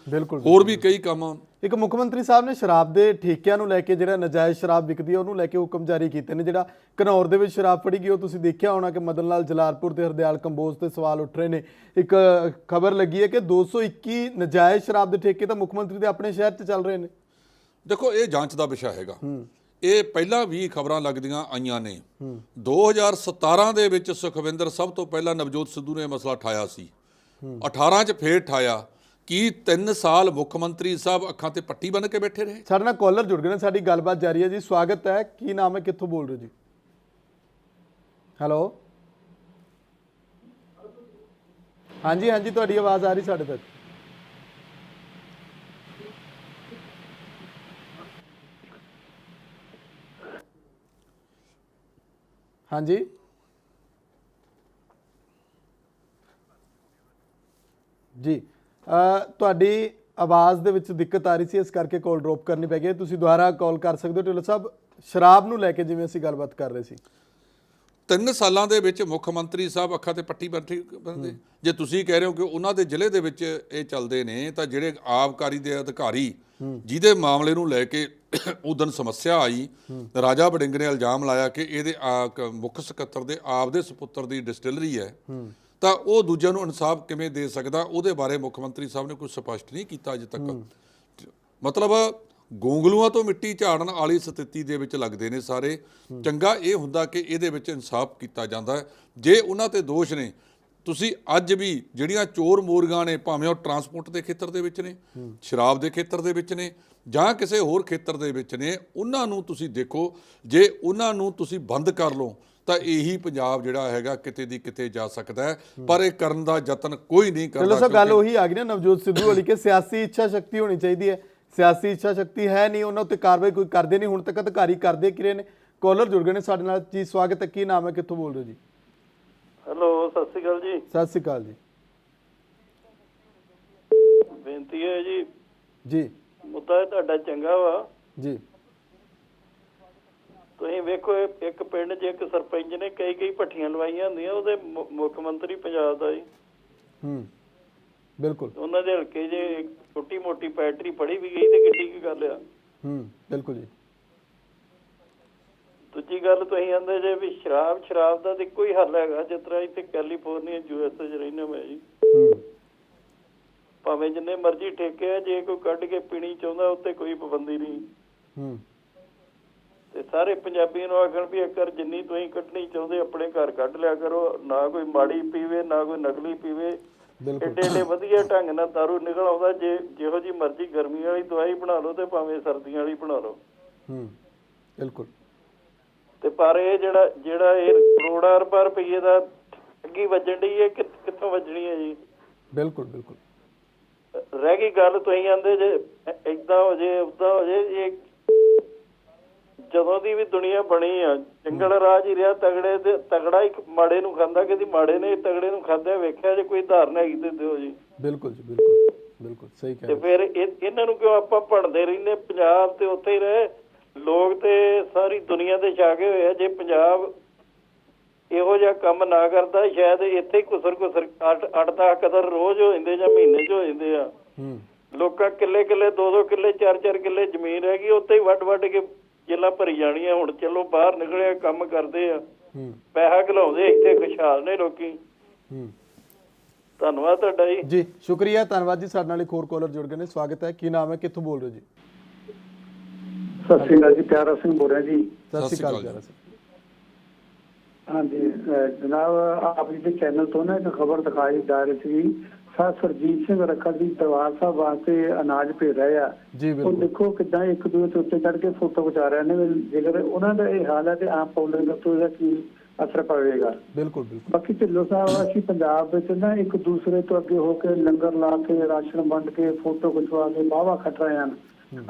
ਹੋਰ ਵੀ ਕਈ ਕੰਮ। ਇੱਕ ਮੁੱਖ ਮੰਤਰੀ ਸਾਹਿਬ ਨੇ ਸ਼ਰਾਬ ਦੇ ਠੇਕਿਆਂ ਨੂੰ ਲੈ ਕੇ ਜਿਹੜਾ ਨਜਾਇਜ਼ ਸ਼ਰਾਬ ਵਿਕਦੀ ਹੈ ਉਹਨੂੰ ਲੈ ਕੇ ਹੁਕਮ ਜਾਰੀ ਕੀਤੇ ਨੇ। ਜਿਹੜਾ ਘਨੌਰ ਦੇ ਵਿੱਚ ਸ਼ਰਾਬ ਫੜੀ ਗਈ ਉਹ ਤੁਸੀਂ ਦੇਖਿਆ ਹੋਣਾ ਕਿ ਮਦਨ ਲਾਲ ਜਲਾਲਪੁਰ ਤੇ ਹਰਦਿਆਲ ਕੰਬੋਜ ਤੇ ਸਵਾਲ ਉੱਠ ਰਹੇ ਨੇ। ਇੱਕ ਖਬਰ ਲੱਗੀ ਹੈ ਕਿ 221 ਨਜਾਇਜ਼ ਸ਼ਰਾਬ ਦੇ ਠੇਕੇ ਤਾਂ ਮੁੱਖ ਮੰਤਰੀ ਦੇ ਆਪਣੇ ਸ਼ਹਿਰ 'ਚ ਚੱਲ ਰਹੇ ਨੇ। ਦੇਖੋ ਇਹ ਜਾਂਚ ਦਾ ਵਿਸ਼ਾ ਹੈਗਾ। ਇਹ ਪਹਿਲਾਂ ਵੀ ਖਬਰਾਂ ਲੱਗਦੀਆਂ ਆਈਆਂ ਨੇ। 2017 ਦੇ ਵਿੱਚ ਸੁਖਵਿੰਦਰ ਸਭ ਤੋਂ ਪਹਿਲਾਂ ਨਵਜੋਤ ਸਿੱਧੂ ਨੇ ਮਸਲਾ ਉਠਾਇਆ ਸੀ, 18 'ਚ ਫੇਰ ਉਠਾਇਆ। ਕੀ 3 ਸਾਲ ਮੁੱਖ ਮੰਤਰੀ ਸਾਹਿਬ ਅੱਖਾਂ ਤੇ ਪੱਟੀ ਬੰਨ੍ਹ ਕੇ ਬੈਠੇ ਰਹੇ? ਸਾਡੇ ਨਾਲ ਕਾਲਰ ਜੁੜ ਗਏ ਨੇ, ਸਾਡੀ ਗੱਲਬਾਤ ਜਾਰੀ ਹੈ ਜੀ। ਸਵਾਗਤ ਹੈ, ਕੀ ਨਾਮ ਹੈ, ਕਿੱਥੋਂ ਬੋਲ ਰਹੇ ਹੋ ਜੀ? ਹੈਲੋ, ਹਾਂਜੀ ਹਾਂਜੀ, ਤੁਹਾਡੀ ਆਵਾਜ਼ ਆ ਰਹੀ ਸਾਡੇ ਤੱਕ। ਹਾਂਜੀ ਜੀ, ਤੁਹਾਡੀ ਆਵਾਜ਼ ਦੇ ਵਿੱਚ ਦਿੱਕਤ ਆ ਰਹੀ ਸੀ, ਇਸ ਕਰਕੇ ਕਾਲ ਡ੍ਰੌਪ ਕਰਨੀ ਪੈ ਗਈ। ਤੁਸੀਂ ਦੁਬਾਰਾ ਕਾਲ ਕਰ ਸਕਦੇ ਹੋ। ਢਿੱਲੋਂ ਸਾਹਿਬ, ਸ਼ਰਾਬ ਨੂੰ ਲੈ ਕੇ ਜਿਵੇਂ ਅਸੀਂ ਗੱਲਬਾਤ ਕਰ ਰਹੇ ਸੀ, 3 ਸਾਲਾਂ ਦੇ ਵਿੱਚ ਮੁੱਖ ਮੰਤਰੀ ਸਾਹਿਬ ਅੱਖਾਂ ਤੇ ਪੱਟੀ ਬੰਨ੍ਹਦੇ। ਜੇ ਤੁਸੀਂ ਕਹਿ ਰਹੇ ਹੋ ਕਿ ਉਹਨਾਂ ਦੇ ਜ਼ਿਲ੍ਹੇ ਦੇ ਵਿੱਚ ਇਹ ਚੱਲਦੇ ਨੇ, ਤਾਂ ਜਿਹੜੇ ਆਬਕਾਰੀ ਦੇ ਅਧਿਕਾਰੀ ਜਿਹਦੇ ਮਾਮਲੇ ਨੂੰ ਲੈ ਕੇ ਉਦਣ ਸਮੱਸਿਆ ਆਈ, ਰਾਜਾ ਵੜਿੰਗ ਨੇ ਇਲਜ਼ਾਮ ਲਾਇਆ ਕਿ ਇਹਦੇ ਮੁੱਖ ਸਕੱਤਰ ਦੇ ਆਪ ਦੇ ਸਪੁੱਤਰ ਦੀ ਡਿਸਟਿਲਰੀ ਹੈ, ਤਾਂ ਉਹ ਦੂਜਿਆਂ ਨੂੰ ਇਨਸਾਫ ਕਿਵੇਂ ਦੇ ਸਕਦਾ? ਉਹਦੇ ਬਾਰੇ ਮੁੱਖ ਮੰਤਰੀ ਸਾਹਿਬ ਨੇ ਕੁਝ ਸਪਸ਼ਟ ਨਹੀਂ ਕੀਤਾ ਅਜੇ ਤੱਕ। ਮਤਲਬ ਗੋਂਗਲੂਆਂ ਤੋਂ ਮਿੱਟੀ ਝਾੜਨ ਵਾਲੀ ਸਥਿਤੀ ਦੇ ਵਿੱਚ ਲੱਗਦੇ ਨੇ ਸਾਰੇ। ਚੰਗਾ ਇਹ ਹੁੰਦਾ ਕਿ ਇਹਦੇ ਵਿੱਚ ਇਨਸਾਫ ਕੀਤਾ ਜਾਂਦਾ ਹੈ। ਜੇ ਉਹਨਾਂ ਤੇ ਦੋਸ਼ ਨੇ, ਤੁਸੀਂ ਅੱਜ ਵੀ ਜਿਹੜੀਆਂ ਚੋਰ ਮੋਰੀਆਂ ਨੇ, ਭਾਵੇਂ ਉਹ ਟਰਾਂਸਪੋਰਟ ਦੇ ਖੇਤਰ ਦੇ ਵਿੱਚ ਨੇ, ਸ਼ਰਾਬ ਦੇ ਖੇਤਰ ਦੇ ਵਿੱਚ ਨੇ, ਜਾਂ ਕਿਸੇ ਹੋਰ ਖੇਤਰ ਦੇ ਵਿੱਚ ਨੇ, ਉਹਨਾਂ ਨੂੰ ਤੁਸੀਂ ਦੇਖੋ। ਜੇ ਉਹਨਾਂ ਨੂੰ ਤੁਸੀਂ ਬੰਦ ਕਰ ਲਓ ਤਾਂ ਇਹੀ ਪੰਜਾਬ ਜਿਹੜਾ ਹੈਗਾ ਕਿਤੇ ਦੀ ਕਿਤੇ ਜਾ ਸਕਦਾ ਹੈ, ਪਰ ਇਹ ਕਰਨ ਦਾ ਯਤਨ ਕੋਈ ਨਹੀਂ ਕਰਦਾ। ਚਲੋ ਸਰ, ਗੱਲ ਉਹੀ ਆ ਗਈ ਨਾ ਨਵਜੋਤ ਸਿੱਧੂ ਵਾਲੀ ਕਿ ਸਿਆਸੀ ਇੱਛਾ ਸ਼ਕਤੀ ਹੋਣੀ ਚਾਹੀਦੀ ਹੈ। ਸਿਆਸੀ ਇੱਛਾ ਸ਼ਕਤੀ ਹੈ ਨਹੀਂ, ਉਹਨਾਂ ਉੱਤੇ ਕਾਰਵਾਈ ਕੋਈ ਕਰਦੇ ਨਹੀਂ। ਹੁਣ ਤੱਕ ਅਧਿਕਾਰੀ ਕਰਦੇ ਕਿਰੇ ਨੇ। ਕਾਲਰ ਜੁੜ ਗਏ ਨੇ ਸਾਡੇ ਨਾਲ ਜੀ। ਸਵਾਗਤ ਹੈ, ਕੀ ਨਾਮ ਹੈ, ਕਿੱਥੋਂ ਬੋਲ ਰਹੇ ਹੋ ਜੀ? ਹੈਲੋ, ਸਤਿ ਸ਼੍ਰੀ ਅਕਾਲ ਜੀ। ਸਤਿ ਸ਼੍ਰੀ ਅਕਾਲ ਜੀ। ਬੇਨਤੀ ਹੈ ਜੀ, ਜੀ ਮੁੱਦਾ ਤੁਹਾਡਾ ਚੰਗਾ ਵਾ ਜੀ। ਤੁਸੀਂ ਵੇਖੋ, ਇੱਕ ਪਿੰਡ 'ਚ ਇੱਕ ਸਰਪੰਚ ਨੇ ਕਈ ਭੱਠੀਆਂ ਲਵਾਈਆਂ ਹੁੰਦੀਆਂ, ਉਹਦੇ ਮੁੱਖ ਮੰਤਰੀ ਪੰਜਾਬ ਦਾ ਜੀ। ਬਿਲਕੁਲ। ਉਹਨਾਂ ਦੇ ਹਲਕੇ 'ਚ ਛੋਟੀ ਮੋਟੀ ਫੈਕਟਰੀ ਫੜੀ ਵੀ ਗਈ ਤੇ ਕਿੱਡੀ ਕੀ ਗੱਲ ਆ। ਬਿਲਕੁਲ ਜੀ। ਦੂਜੀ ਗੱਲ, ਤੁਸੀਂ ਕਹਿੰਦੇ ਜੇ ਵੀ ਸ਼ਰਾਬ ਦਾ ਤੇ ਇੱਕੋ ਹੀ ਹੱਲ ਹੈਗਾ। ਜਿਸ ਤਰ੍ਹਾਂ ਇੱਥੇ ਕੈਲੀਫੋਰਨੀਆ USA 'ਚ ਰਹਿਣਾ ਮੈਂ ਜੀ, ਭਾਵੇਂ ਜਿੰਨੇ ਮਰਜ਼ੀ ਠੇਕੇ ਆ, ਜੇ ਕੋਈ ਕੱਢ ਕੇ ਪੀਣੀ ਚਾਹੁੰਦਾ ਉੱਤੇ ਕੋਈ ਪਾਬੰਦੀ ਨਹੀਂ। ਤੇ ਸਾਰੇ ਪੰਜਾਬੀਆਂ ਨੂੰ ਆਖਣ ਵੀ ਇੱਕ ਜਿੰਨੀ ਤੁਸੀਂ ਕੱਢਣੀ ਚਾਹੁੰਦੇ ਆਪਣੇ ਘਰ ਕੱਢ ਲਿਆ ਕਰੋ। ਨਾ ਕੋਈ ਮਾੜੀ ਪੀਵੇ, ਨਾ ਕੋਈ ਨਕਲੀ ਪੀਵੇ। ਏਡੇ ਵਧੀਆ ਢੰਗ ਨਾਲ ਦਾਰੂ ਨਿਕਲ ਆਉਂਦਾ। ਜਿਹੋ ਜੀ ਮਰਜ਼ੀ ਗਰਮੀ ਵਾਲੀ ਦਵਾਈ ਬਣਾ ਲਓ ਤੇ ਭਾਵੇਂ ਸਰਦੀਆਂ ਵਾਲੀ ਬਣਾ ਲਓ। ਬਿਲਕੁਲ। ਤੇ ਪਰ ਇਹ ਜਿਹੜਾ ਇਹ ਕਰੋੜਾਂ ਰੁਪਏ ਰੁਪਈਏ ਦਾ ਅੱਗੀ ਵੱਜਣ ਡਈ ਹੈ, ਕਿੱਥੋਂ ਵੱਜਣੀ ਹੈ ਜੀ? ਬਿਲਕੁਲ ਬਿਲਕੁਲ। ਰਹਿ ਗਈ ਗੱਲ, ਤੁਸੀਂ ਕਹਿੰਦੇ ਜੇ ਏਦਾਂ ਹੋ ਜੇ ਉਦਾਂ ਹੋ ਜੇ। ਇਹ ਜਦੋਂ ਦੀ ਵੀ ਦੁਨੀਆ ਬਣੀ ਆ, ਜੰਗਲ ਰਾਜ ਹੀ ਰਿਹਾ। ਤਗੜਾ ਹੀ ਮਾੜੇ ਨੂੰ ਖਾਂਦਾ, ਕਦੀ ਮਾੜੇ ਨੇ ਤਗੜੇ ਨੂੰ ਖਾਂਦਿਆਂ ਵੇਖਿਆ ਜੇ ਕੋਈ ਧਾਰਨ ਹੈਗੀ ਤੇ ਦਿਓ ਜੀ। ਬਿਲਕੁਲ ਜੀ, ਬਿਲਕੁਲ ਬਿਲਕੁਲ ਸਹੀ ਕਹਿ ਰਹੇ। ਤੇ ਫਿਰ ਇਹਨਾਂ ਨੂੰ ਕਿਉਂ ਆਪਾਂ ਭਣਦੇ ਰਹਿੰਦੇ? ਪੰਜਾਬ ਤੇ ਉੱਥੇ ਹੀ ਰਹੇ ਲੋਕ, ਤੇ ਸਾਰੀ ਦੁਨੀਆ ਤੇ ਛਾ ਕੇ ਹੋਏ ਆ। ਜੇ ਪੰਜਾਬ ਇਹੋ ਜਿਹਾ ਕੰਮ ਨਾ ਕਰਦਾ ਸ਼ਾਇਦ ਇੱਥੇ ਹੀ ਕੁਸਰ 8-10 ਕਦਰ ਰੋਜ਼ ਹੋ ਜਾਂਦੇ ਜਾਂ ਮਹੀਨੇ 'ਚ ਹੋ ਜਾਂਦੇ ਆ। ਲੋਕਾਂ ਕਿੱਲੇ 2-2 ਕਿੱਲੇ 4-4 ਕਿੱਲੇ ਜ਼ਮੀਨ ਰਹਿ ਗਈ, ਉੱਥੇ ਹੀ ਵੱਢ ਕੇ ਜੇਲਾਂ ਭਰੀ ਜਾਣੀਆਂ। ਹੁਣ ਚਲੋ ਬਾਹਰ ਨਿਕਲਿਆ, ਕੰਮ ਕਰਦੇ ਆ, ਪੈਸਾ ਘਲਾਉਂਦੇ, ਇੱਥੇ ਖੁਸ਼ਹਾਲ ਨੇ ਲੋਕੀ। ਧੰਨਵਾਦ ਤੁਹਾਡਾ ਜੀ। ਜੀ ਸ਼ੁਕਰੀਆ, ਧੰਨਵਾਦ ਜੀ। ਸਾਡੇ ਨਾਲ ਇੱਕ ਹੋਰ ਕਾਲਰ ਜੁੜ ਗਏ ਨੇ, ਸਵਾਗਤ ਹੈ। ਕੀ ਨਾਮ ਹੈ, ਕਿੱਥੋਂ ਬੋਲ ਰਹੇ ਹੋ ਜੀ? ਸਤਿ ਸ਼੍ਰੀ ਅਕਾਲ ਜੀ, ਪਿਆਰਾ ਸਿੰਘ ਬੋਲ ਰਿਹਾ ਜੀ। ਸਤਿ ਸ਼੍ਰੀ ਅਕਾਲ ਪਿਆਰਾ ਸਿੰਘ। ਹਾਂਜੀ ਜਨਾਬ, ਆਪ ਜੀ ਦੇ ਚੈਨਲ ਤੋਂ ਨਾ ਇੱਕ ਖਬਰ ਦਿਖਾਈ ਜਾ ਰਹੀ ਸੀ, ਸਰ ਸਰਜੀਤ ਸਿੰਘ ਰੱਖੜ ਦੀ ਦਰਬਾਰ ਸਾਹਿਬ ਵਾਸਤੇ ਅਨਾਜ ਭੇਜ ਰਹੇ ਆ। ਜੀ ਉਹ ਬਿਲਕੁਲ। ਦੇਖੋ ਕਿੱਦਾਂ ਇੱਕ ਦੂਜੇ ਤੋਂ ਉੱਤੇ ਚੜ੍ਹ ਕੇ ਫੋਟੋ ਖਿਚਾ ਰਹੇ ਨੇ। ਜੇਕਰ ਉਹਨਾਂ ਦਾ ਇਹ ਹਾਲ ਹੈ ਤੇ ਆਮ ਪਬਲਿਕ ਤੋਂ ਇਹਦਾ ਕੀ ਅਸਰ ਪਵੇਗਾ? ਬਿਲਕੁਲ ਬਿਲਕੁਲ। ਬਾਕੀ ਢਿੱਲੋਂ ਸਾਹਿਬ, ਅਸੀਂ ਪੰਜਾਬ ਵਿੱਚ ਨਾ ਇੱਕ ਦੂਸਰੇ ਤੋਂ ਅੱਗੇ ਹੋ ਕੇ ਲੰਗਰ ਲਾ ਕੇ, ਰਾਸ਼ਨ ਵੰਡ ਕੇ, ਫੋਟੋ ਖਿਚਵਾ ਕੇ ਵਾਹਵਾ ਖੱਟ ਰਹੇ ਹਨ।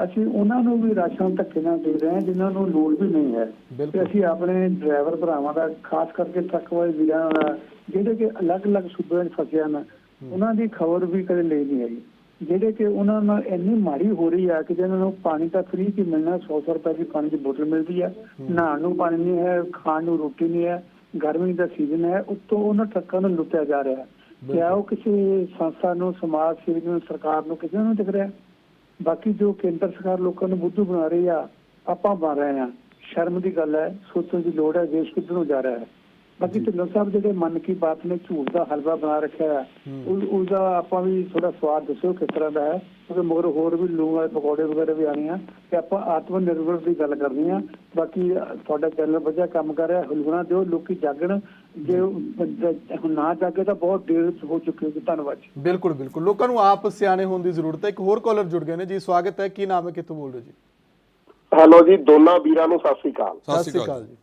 ਅਸੀਂ ਉਹਨਾਂ ਨੂੰ ਵੀ ਰਾਸ਼ਨ ਧੱਕੇ ਨਾਲ ਦੇ ਰਹੇ ਹਾਂ ਜਿਨ੍ਹਾਂ ਨੂੰ ਲੋੜ ਵੀ ਨਹੀਂ ਹੈ। ਤੇ ਅਸੀਂ ਆਪਣੇ ਡਰਾਈਵਰ ਭਰਾਵਾਂ ਦਾ, ਖਾਸ ਕਰਕੇ ਟਰੱਕ ਵਾਲੇ ਵੀਰਾਂ ਦਾ, ਜਿਹੜੇ ਕਿ ਅਲੱਗ-ਅਲੱਗ ਸੂਬਿਆਂ 'ਚ ਫਸੇ ਹਨ, ਉਹਨਾਂ ਦੀ ਖਬਰ ਵੀ ਕਦੇ ਲਈ ਨਹੀਂ ਆਈ। ਜਿਹੜੇ ਕਿ ਉਹਨਾਂ ਨਾਲ ਇੰਨੀ ਮਾੜੀ ਹੋ ਰਹੀ ਆ ਕਿ ਜਿਹਨਾਂ ਨੂੰ ਪਾਣੀ ਤਾਂ ਫ੍ਰੀ ਕੀ ਮਿਲਣਾ, 100 ਰੁਪਏ ਦੀ ਪਾਣੀ ਦੀ ਬੋਤਲ ਮਿਲਦੀ ਹੈ, ਨਹਾਉਣ ਨੂੰ ਪਾਣੀ ਨਹੀਂ ਹੈ, ਖਾਣ ਨੂੰ ਰੋਟੀ ਨਹੀਂ ਹੈ, ਗਰਮੀ ਦਾ ਸੀਜ਼ਨ ਹੈ, ਉੱਤੋਂ ਉਹਨਾਂ ਟਰੱਕਾਂ ਨੂੰ ਲੁੱਟਿਆ ਜਾ ਰਿਹਾ। ਕਿਆ ਉਹ ਕਿਸੇ ਸੰਸਥਾ ਨੂੰ, ਸਮਾਜ ਸੇਵੀ ਨੂੰ, ਸਰਕਾਰ ਨੂੰ, ਕਿਸੇ ਨੂੰ ਦਿਖ ਰਿਹਾ? ਬਾਕੀ ਜੋ ਕੇਂਦਰ ਸਰਕਾਰ ਲੋਕਾਂ ਨੂੰ ਬੁੱਧੂ ਬਣਾ ਰਹੀ ਆ, ਆਪਾਂ ਬਣ ਰਹੇ ਆ। ਸ਼ਰਮ ਦੀ ਗੱਲ ਹੈ, ਸੋਚਣ ਦੀ ਲੋੜ ਹੈ, ਦੇਸ਼ ਕਿੱਧਰ ਨੂੰ ਜਾ ਰਿਹਾ ਹੈ। ਬਾਕੀ ਢਿੱਲੋਂ ਸਾਹਿਬ ਜਿਹੜੇ ਮਨ ਕੀ ਬਾਤ ਨੇ ਝੂਠ ਦਾ ਹਲਵਾ ਬਣਾ ਰੱਖਿਆ ਹੈ, ਉਸਦਾ ਆਪਾਂ ਵੀ ਥੋੜਾ ਸਵਾਦ ਦੱਸੋ ਕਿਸ ਤਰ੍ਹਾਂ ਦਾ ਹੈ, ਕਿਉਂਕਿ ਮਗਰ ਹੋਰ ਵੀ ਲੂਣ ਵਾਲੇ ਪਕੌੜੇ ਵਗੈਰਾ ਵੀ ਆਣੇ ਆ ਤੇ ਆਪਾਂ ਆਤਮ ਨਿਰਭਰ ਦੀ ਗੱਲ ਕਰਨੀ ਆ। ਬਾਕੀ ਤੁਹਾਡਾ ਚੈਨਲ ਵਧੀਆ ਕੰਮ ਕਰ ਰਿਹਾ, ਹਲੂਣਾ ਦਿਓ, ਲੋਕੀ ਜਾਗਣ। ਜੇ ਨਾ ਜਾਗੇ ਤਾਂ ਬਹੁਤ ਦੇਰ ਹੋ ਚੁੱਕੀ ਹੈ। ਧੰਨਵਾਦ ਜੀ। ਬਿਲਕੁਲ ਬਿਲਕੁਲ, ਲੋਕਾਂ ਨੂੰ ਆਪ ਸਿਆਣੇ ਹੋਣ ਦੀ ਜ਼ਰੂਰਤ ਹੈ। ਇੱਕ ਹੋਰ ਕਾਲਰ ਜੁੜ ਗਏ ਨੇ ਜੀ, ਸਵਾਗਤ ਹੈ। ਕੀ ਨਾਮ ਹੈ, ਕਿੱਥੋਂ ਬੋਲ ਰਹੇ ਹੋ ਜੀ? ਹੈਲੋ ਜੀ, ਦੋਨਾਂ ਵੀਰਾਂ ਨੂੰ ਸਤਿ ਸ੍ਰੀ ਅਕਾਲ। ਸਤਿ ਸ਼੍ਰੀ ਅਕਾਲ ਜੀ।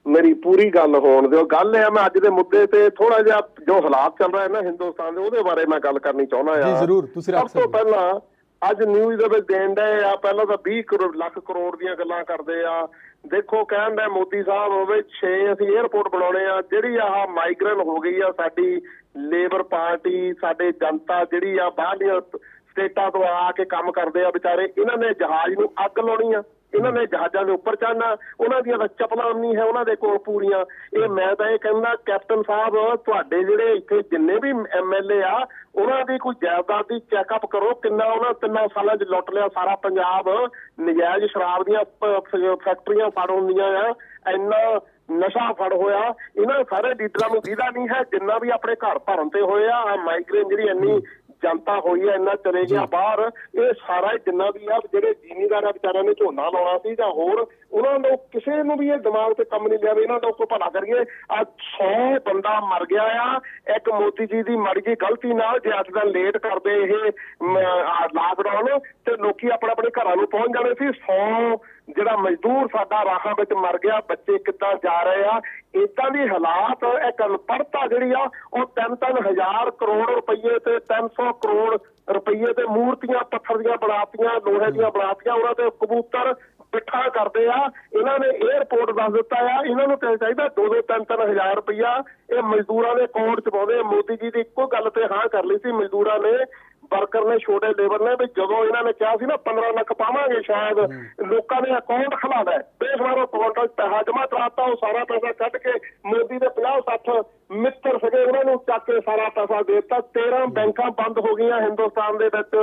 ਮੇਰੀ ਪੂਰੀ ਗੱਲ ਹੋਣ ਦਿਓ। ਗੱਲ ਇਹ ਆ, ਮੈਂ ਅੱਜ ਦੇ ਮੁੱਦੇ ਤੇ ਥੋੜਾ ਜਿਹਾ ਜੋ ਹਾਲਾਤ ਚੱਲ ਰਹੇ ਨਾ ਹਿੰਦੁਸਤਾਨ ਦੇ, ਉਹਦੇ ਬਾਰੇ ਮੈਂ ਗੱਲ ਕਰਨੀ ਚਾਹੁੰਦਾ ਜੀ ਆ। ਜ਼ਰੂਰ, ਤੁਸੀਂ ਰੱਖ ਸਕਦੇ ਹੋ। ਸਭ ਤੋਂ ਪਹਿਲਾਂ ਅੱਜ ਨਿਊਜ਼ ਦੇ ਵਿੱਚ ਦੇਣ ਡਏ ਆ, ਪਹਿਲਾਂ ਤਾਂ 20 ਲੱਖ ਕਰੋੜ ਦੀਆਂ ਗੱਲਾਂ ਕਰਦੇ ਆ। ਦੇਖੋ ਕਹਿਣ ਦਾ ਮੋਦੀ ਸਾਹਿਬ ਹੋਵੇ 6 ਅਸੀਂ 에ਅਰਪੋਰਟ ਬਣਾਉਣੇ ਆ। ਜਿਹੜੀ ਆਹ ਮਾਈਗ੍ਰੇਨ ਹੋ ਗਈ ਆ ਸਾਡੀ ਲੇਬਰ ਪਾਰਟੀ, ਸਾਡੇ ਜਨਤਾ ਜਿਹੜੀ ਆ ਬਾਹਰਲੀਆਂ ਸਟੇਟਾਂ ਤੋਂ ਆ ਕੇ ਕੰਮ ਕਰਦੇ ਆ ਵਿਚਾਰੇ, ਇਹਨਾਂ ਨੇ ਜਹਾਜ਼ ਨੂੰ ਅੱਗ ਲਾਉਣੀ ਆ, ਇਹਨਾਂ ਨੇ ਜਹਾਜ਼ਾਂ ਦੇ ਉੱਪਰ ਚੜ੍ਹਨਾ, ਉਹਨਾਂ ਦੀਆਂ ਤਾਂ ਚੱਪਲਾਂ ਨਹੀਂ ਹੈ ਉਹਨਾਂ ਦੇ ਕੋਲ ਪੂਰੀਆਂ। ਇਹ ਮੈਂ ਤਾਂ ਇਹ ਕਹਿੰਦਾ ਕੈਪਟਨ ਸਾਹਿਬ, ਤੁਹਾਡੇ ਜਿਹੜੇ ਇੱਥੇ ਜਿੰਨੇ ਵੀ MLA ਆ, ਉਹਨਾਂ ਦੀ ਕੋਈ ਜਾਇਦਾਦ ਦੀ ਚੈੱਕਅਪ ਕਰੋ, ਕਿੰਨਾ ਉਹਨਾਂ 3 ਸਾਲਾਂ 'ਚ ਲੁੱਟ ਲਿਆ ਸਾਰਾ ਪੰਜਾਬ। ਨਜਾਇਜ਼ ਸ਼ਰਾਬ ਦੀਆਂ ਫੈਕਟਰੀਆਂ ਫੜ ਹੁੰਦੀਆਂ ਆ, ਇੰਨਾ ਨਸ਼ਾ ਫੜ ਹੋਇਆ। ਇਹਨਾਂ ਸਾਰੇ ਲੀਡਰਾਂ ਨੂੰ ਦੀਦਾ ਨਹੀਂ ਹੈ, ਜਿੰਨਾ ਵੀ ਆਪਣੇ ਘਰ ਭਰਨ ਤੇ ਹੋਏ ਆ। ਮਾਈਗ੍ਰੇਨ ਜਿਹੜੀ ਇੰਨੀ ਜਨਤਾ ਹੋਈ ਹੈ, ਇੰਨਾ ਚਲੇ ਗਿਆ ਬਾਹਰ, ਇਹ ਸਾਰਾ ਜਿੰਨਾ ਵੀ ਆ ਜਿਹੜੇ ਜ਼ਿਮੀਂਦਾਰਾਂ ਵਿਚਾਰਿਆਂ ਨੇ ਝੋਨਾ ਲਾਉਣਾ ਸੀ ਜਾਂ ਹੋਰ, ਉਹਨਾਂ ਨੂੰ ਕਿਸੇ ਨੂੰ ਵੀ ਇਹ ਦਿਮਾਗ ਤੇ ਕੰਮ ਨਹੀਂ ਲਿਆ ਵੀ ਇਹਨਾਂ ਦਾ ਕੋਈ ਭਲਾ ਕਰੀਏ। ਅੱਜ 100 ਬੰਦਾ ਮਰ ਗਿਆ ਆ ਇੱਕ ਮੋਦੀ ਜੀ ਦੀ ਮਾੜੀ ਜਿਹੀ ਗਲਤੀ ਨਾਲ। ਜੇ ਅੱਜ ਦਾ ਲੇਟ ਕਰਦੇ ਇਹ ਲਾਕਡਾਊਨ ਤੇ ਲੋਕੀ ਆਪਣੇ ਆਪਣੇ ਘਰਾਂ ਨੂੰ ਪਹੁੰਚ ਜਾਣੇ ਸੀ। 100 ਜਿਹੜਾ ਮਜ਼ਦੂਰ ਸਾਡਾ ਰਾਹਾਂ ਵਿੱਚ ਮਰ ਗਿਆ, ਬੱਚੇ ਕਿੱਦਾਂ ਜਾ ਰਹੇ ਆ। ਏਦਾਂ ਦੀ ਹਾਲਾਤ, ਇੱਕ ਅਨਪੜ੍ਹਤਾ ਜਿਹੜੀ ਆ ਉਹ 3-3 ਹਜ਼ਾਰ ਕਰੋੜ ਰੁਪਈਏ ਤੇ 300 ਕਰੋੜ ਰੁਪਈਏ ਤੇ ਮੂਰਤੀਆਂ ਪੱਥਰ ਦੀਆਂ ਬਣਾਤੀਆਂ, ਲੋਹੇ ਦੀਆਂ ਬਣਾਤੀਆਂ, ਉਹਨਾਂ ਤੇ ਕਬੂਤਰ ਪਿੱਠਾ ਕਰਦੇ ਆ। ਇਹਨਾਂ ਨੇ 에ਅਰਪੋਰਟ ਦੱਸ ਦਿੱਤਾ ਆ, ਇਹਨਾਂ ਨੂੰ ਤੇ ਚਾਹੀਦਾ 2-2, 3-3 ਹਜ਼ਾਰ ਰੁਪਈਆ ਇਹ ਮਜ਼ਦੂਰਾਂ ਦੇ ਅਕਾਊਂਟ 'ਚ ਪਾਉਂਦੇ। ਮੋਦੀ ਜੀ ਦੀ ਇੱਕੋ ਗੱਲ ਤੇ ਹਾਂ ਕਰ ਲਈ ਸੀ ਮਜ਼ਦੂਰਾਂ ਨੇ, ਵਰਕਰ ਨੇ, ਛੋਟੇ ਲੇਬਰ ਨੇ, ਵੀ ਜਦੋਂ ਇਹਨਾਂ ਨੇ ਕਿਹਾ ਸੀ ਨਾ 15 ਲੱਖ ਪਾਵਾਂਗੇ ਸ਼ਾਇਦ, ਲੋਕਾਂ ਨੇ ਅਕਾਊਂਟ ਖੁਲਾਦਾ, ਬੇਸ਼ੁਮਾਰ ਅਕਾਊਂਟਾਂ 'ਚ ਪੈਸਾ ਜਮ੍ਹਾਂ ਕਰਾਤਾ। ਉਹ ਸਾਰਾ ਪੈਸਾ ਕੱਢ ਕੇ ਮੋਦੀ ਦੇ 50-60 ਮਿੱਤਰ ਸੀਗੇ, ਉਹਨਾਂ ਨੂੰ ਚੱਕ ਕੇ ਸਾਰਾ ਪੈਸਾ ਦੇ ਦਿੱਤਾ। 13 ਬੈਂਕਾਂ ਬੰਦ ਹੋ ਗਈਆਂ ਹਿੰਦੁਸਤਾਨ ਦੇ ਵਿੱਚ।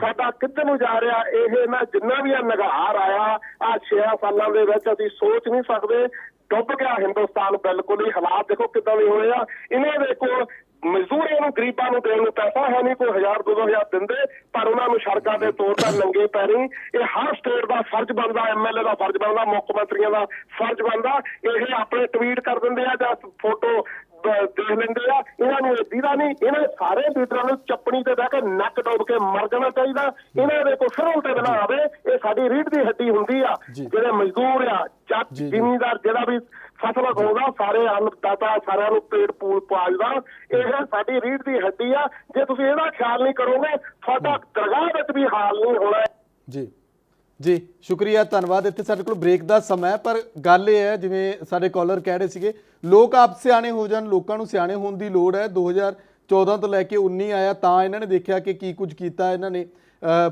ਸਾਡਾ ਕਿੱਧਰ ਨੂੰ ਜਾ ਰਿਹਾ ਇਹ ਨਾ, ਜਿੰਨਾ ਵੀ ਨਿਗਾਰ ਆਇਆ ਆ 6 ਸਾਲਾਂ ਦੇ ਵਿੱਚ ਅਸੀਂ ਸੋਚ ਨਹੀਂ ਸਕਦੇ। ਡੁੱਬ ਗਿਆ ਹਿੰਦੁਸਤਾਨ ਬਿਲਕੁਲ ਹੀ। ਹਾਲਾਤ ਦੇਖੋ ਕਿੱਦਾਂ ਦੇ ਹੋਏ ਆ। ਇਹਨਾਂ ਦੇ ਕੋਲ ਮਜ਼ਦੂਰਾਂ ਨੂੰ, ਗਰੀਬਾਂ ਨੂੰ ਦੇਣ ਨੂੰ ਪੈਸਾ ਹੈ ਨਹੀਂ, ਕੋਈ 1000-2000 ਦਿੰਦੇ, ਪਰ ਉਹਨਾਂ ਨੂੰ ਸੜਕਾਂ ਦੇ ਤੌਰ ਤੇ ਨੰਗੇ ਪੈਰੀ। ਇਹ ਹਰ ਸਟੇਟ ਦਾ ਫਰਜ਼ ਬਣਦਾ, MLA ਦਾ ਫਰਜ਼ ਬਣਦਾ, ਮੁੱਖ ਮੰਤਰੀਆਂ ਦਾ ਫਰਜ਼ ਬਣਦਾ। ਇਹ ਆਪਣੇ ਟਵੀਟ ਕਰ ਦਿੰਦੇ ਆ ਜਾਂ ਫੋਟੋ ਦੇਖ ਲੈਂਦੇ ਆ, ਇਹਨਾਂ ਨੂੰ ਦੀਦਾ ਨਹੀਂ। ਇਹਨਾਂ ਸਾਰੇ ਲੀਡਰਾਂ ਨੂੰ ਚੱਪਣੀ ਤੇ ਬਹਿ ਕੇ ਨੱਕ ਡੁੱਬ ਕੇ ਮਰ ਜਾਣਾ ਚਾਹੀਦਾ। ਇਹਨਾਂ ਦੇ ਕੋਈ ਫਿਰੋਂ ਤੇ ਨਾ ਆਵੇ। ਇਹ ਸਾਡੀ ਰੀੜ੍ਹ ਦੀ ਹੱਡੀ ਹੁੰਦੀ ਆ। ਜਿਹੜੇ ਮਜ਼ਦੂਰ ਆ, ਜੱਟ, ਜ਼ਿਮੀਂਦਾਰ, ਜਿਹੜਾ ਵੀ ਫਸਲ ਉਗਾਉਂਦਾ, ਸਾਰੇ ਅੰਨਦਾਤਾ, ਸਾਰਿਆਂ ਨੂੰ ਪੇਟ ਪੂਲ ਪਾਲਦਾ, ਇਹ ਸਾਡੀ ਰੀੜ੍ਹ ਦੀ ਹੱਡੀ ਆ। ਜੇ ਤੁਸੀਂ ਇਹਦਾ ਖਿਆਲ ਨਹੀਂ ਕਰੋਗੇ, ਤੁਹਾਡਾ ਦਰਗਾਹ ਵਿੱਚ ਵੀ ਹਾਲ ਨਹੀਂ ਹੋਣਾ। ਜੀ ਜੀ ਸ਼ੁਕਰੀਆ, ਧੰਨਵਾਦ। ਇੱਥੇ ਸਾਡੇ ਕੋਲ ਬ੍ਰੇਕ ਦਾ ਸਮਾਂ ਹੈ, ਪਰ ਗੱਲ ਇਹ ਹੈ, ਜਿਵੇਂ ਸਾਡੇ ਕਾਲਰ ਕਹਿ ਰਹੇ ਸੀਗੇ, ਲੋਕ ਆਪ ਸਿਆਣੇ ਹੋ ਜਾਣ, ਲੋਕਾਂ ਨੂੰ ਸਿਆਣੇ ਹੋਣ ਦੀ ਲੋੜ ਹੈ। 2014 ਤੋਂ ਲੈ ਕੇ 19 ਆਇਆ ਤਾਂ ਇਹਨਾਂ ਨੇ ਦੇਖਿਆ ਕਿ ਕੀ ਕੁਝ ਕੀਤਾ ਇਹਨਾਂ ਨੇ।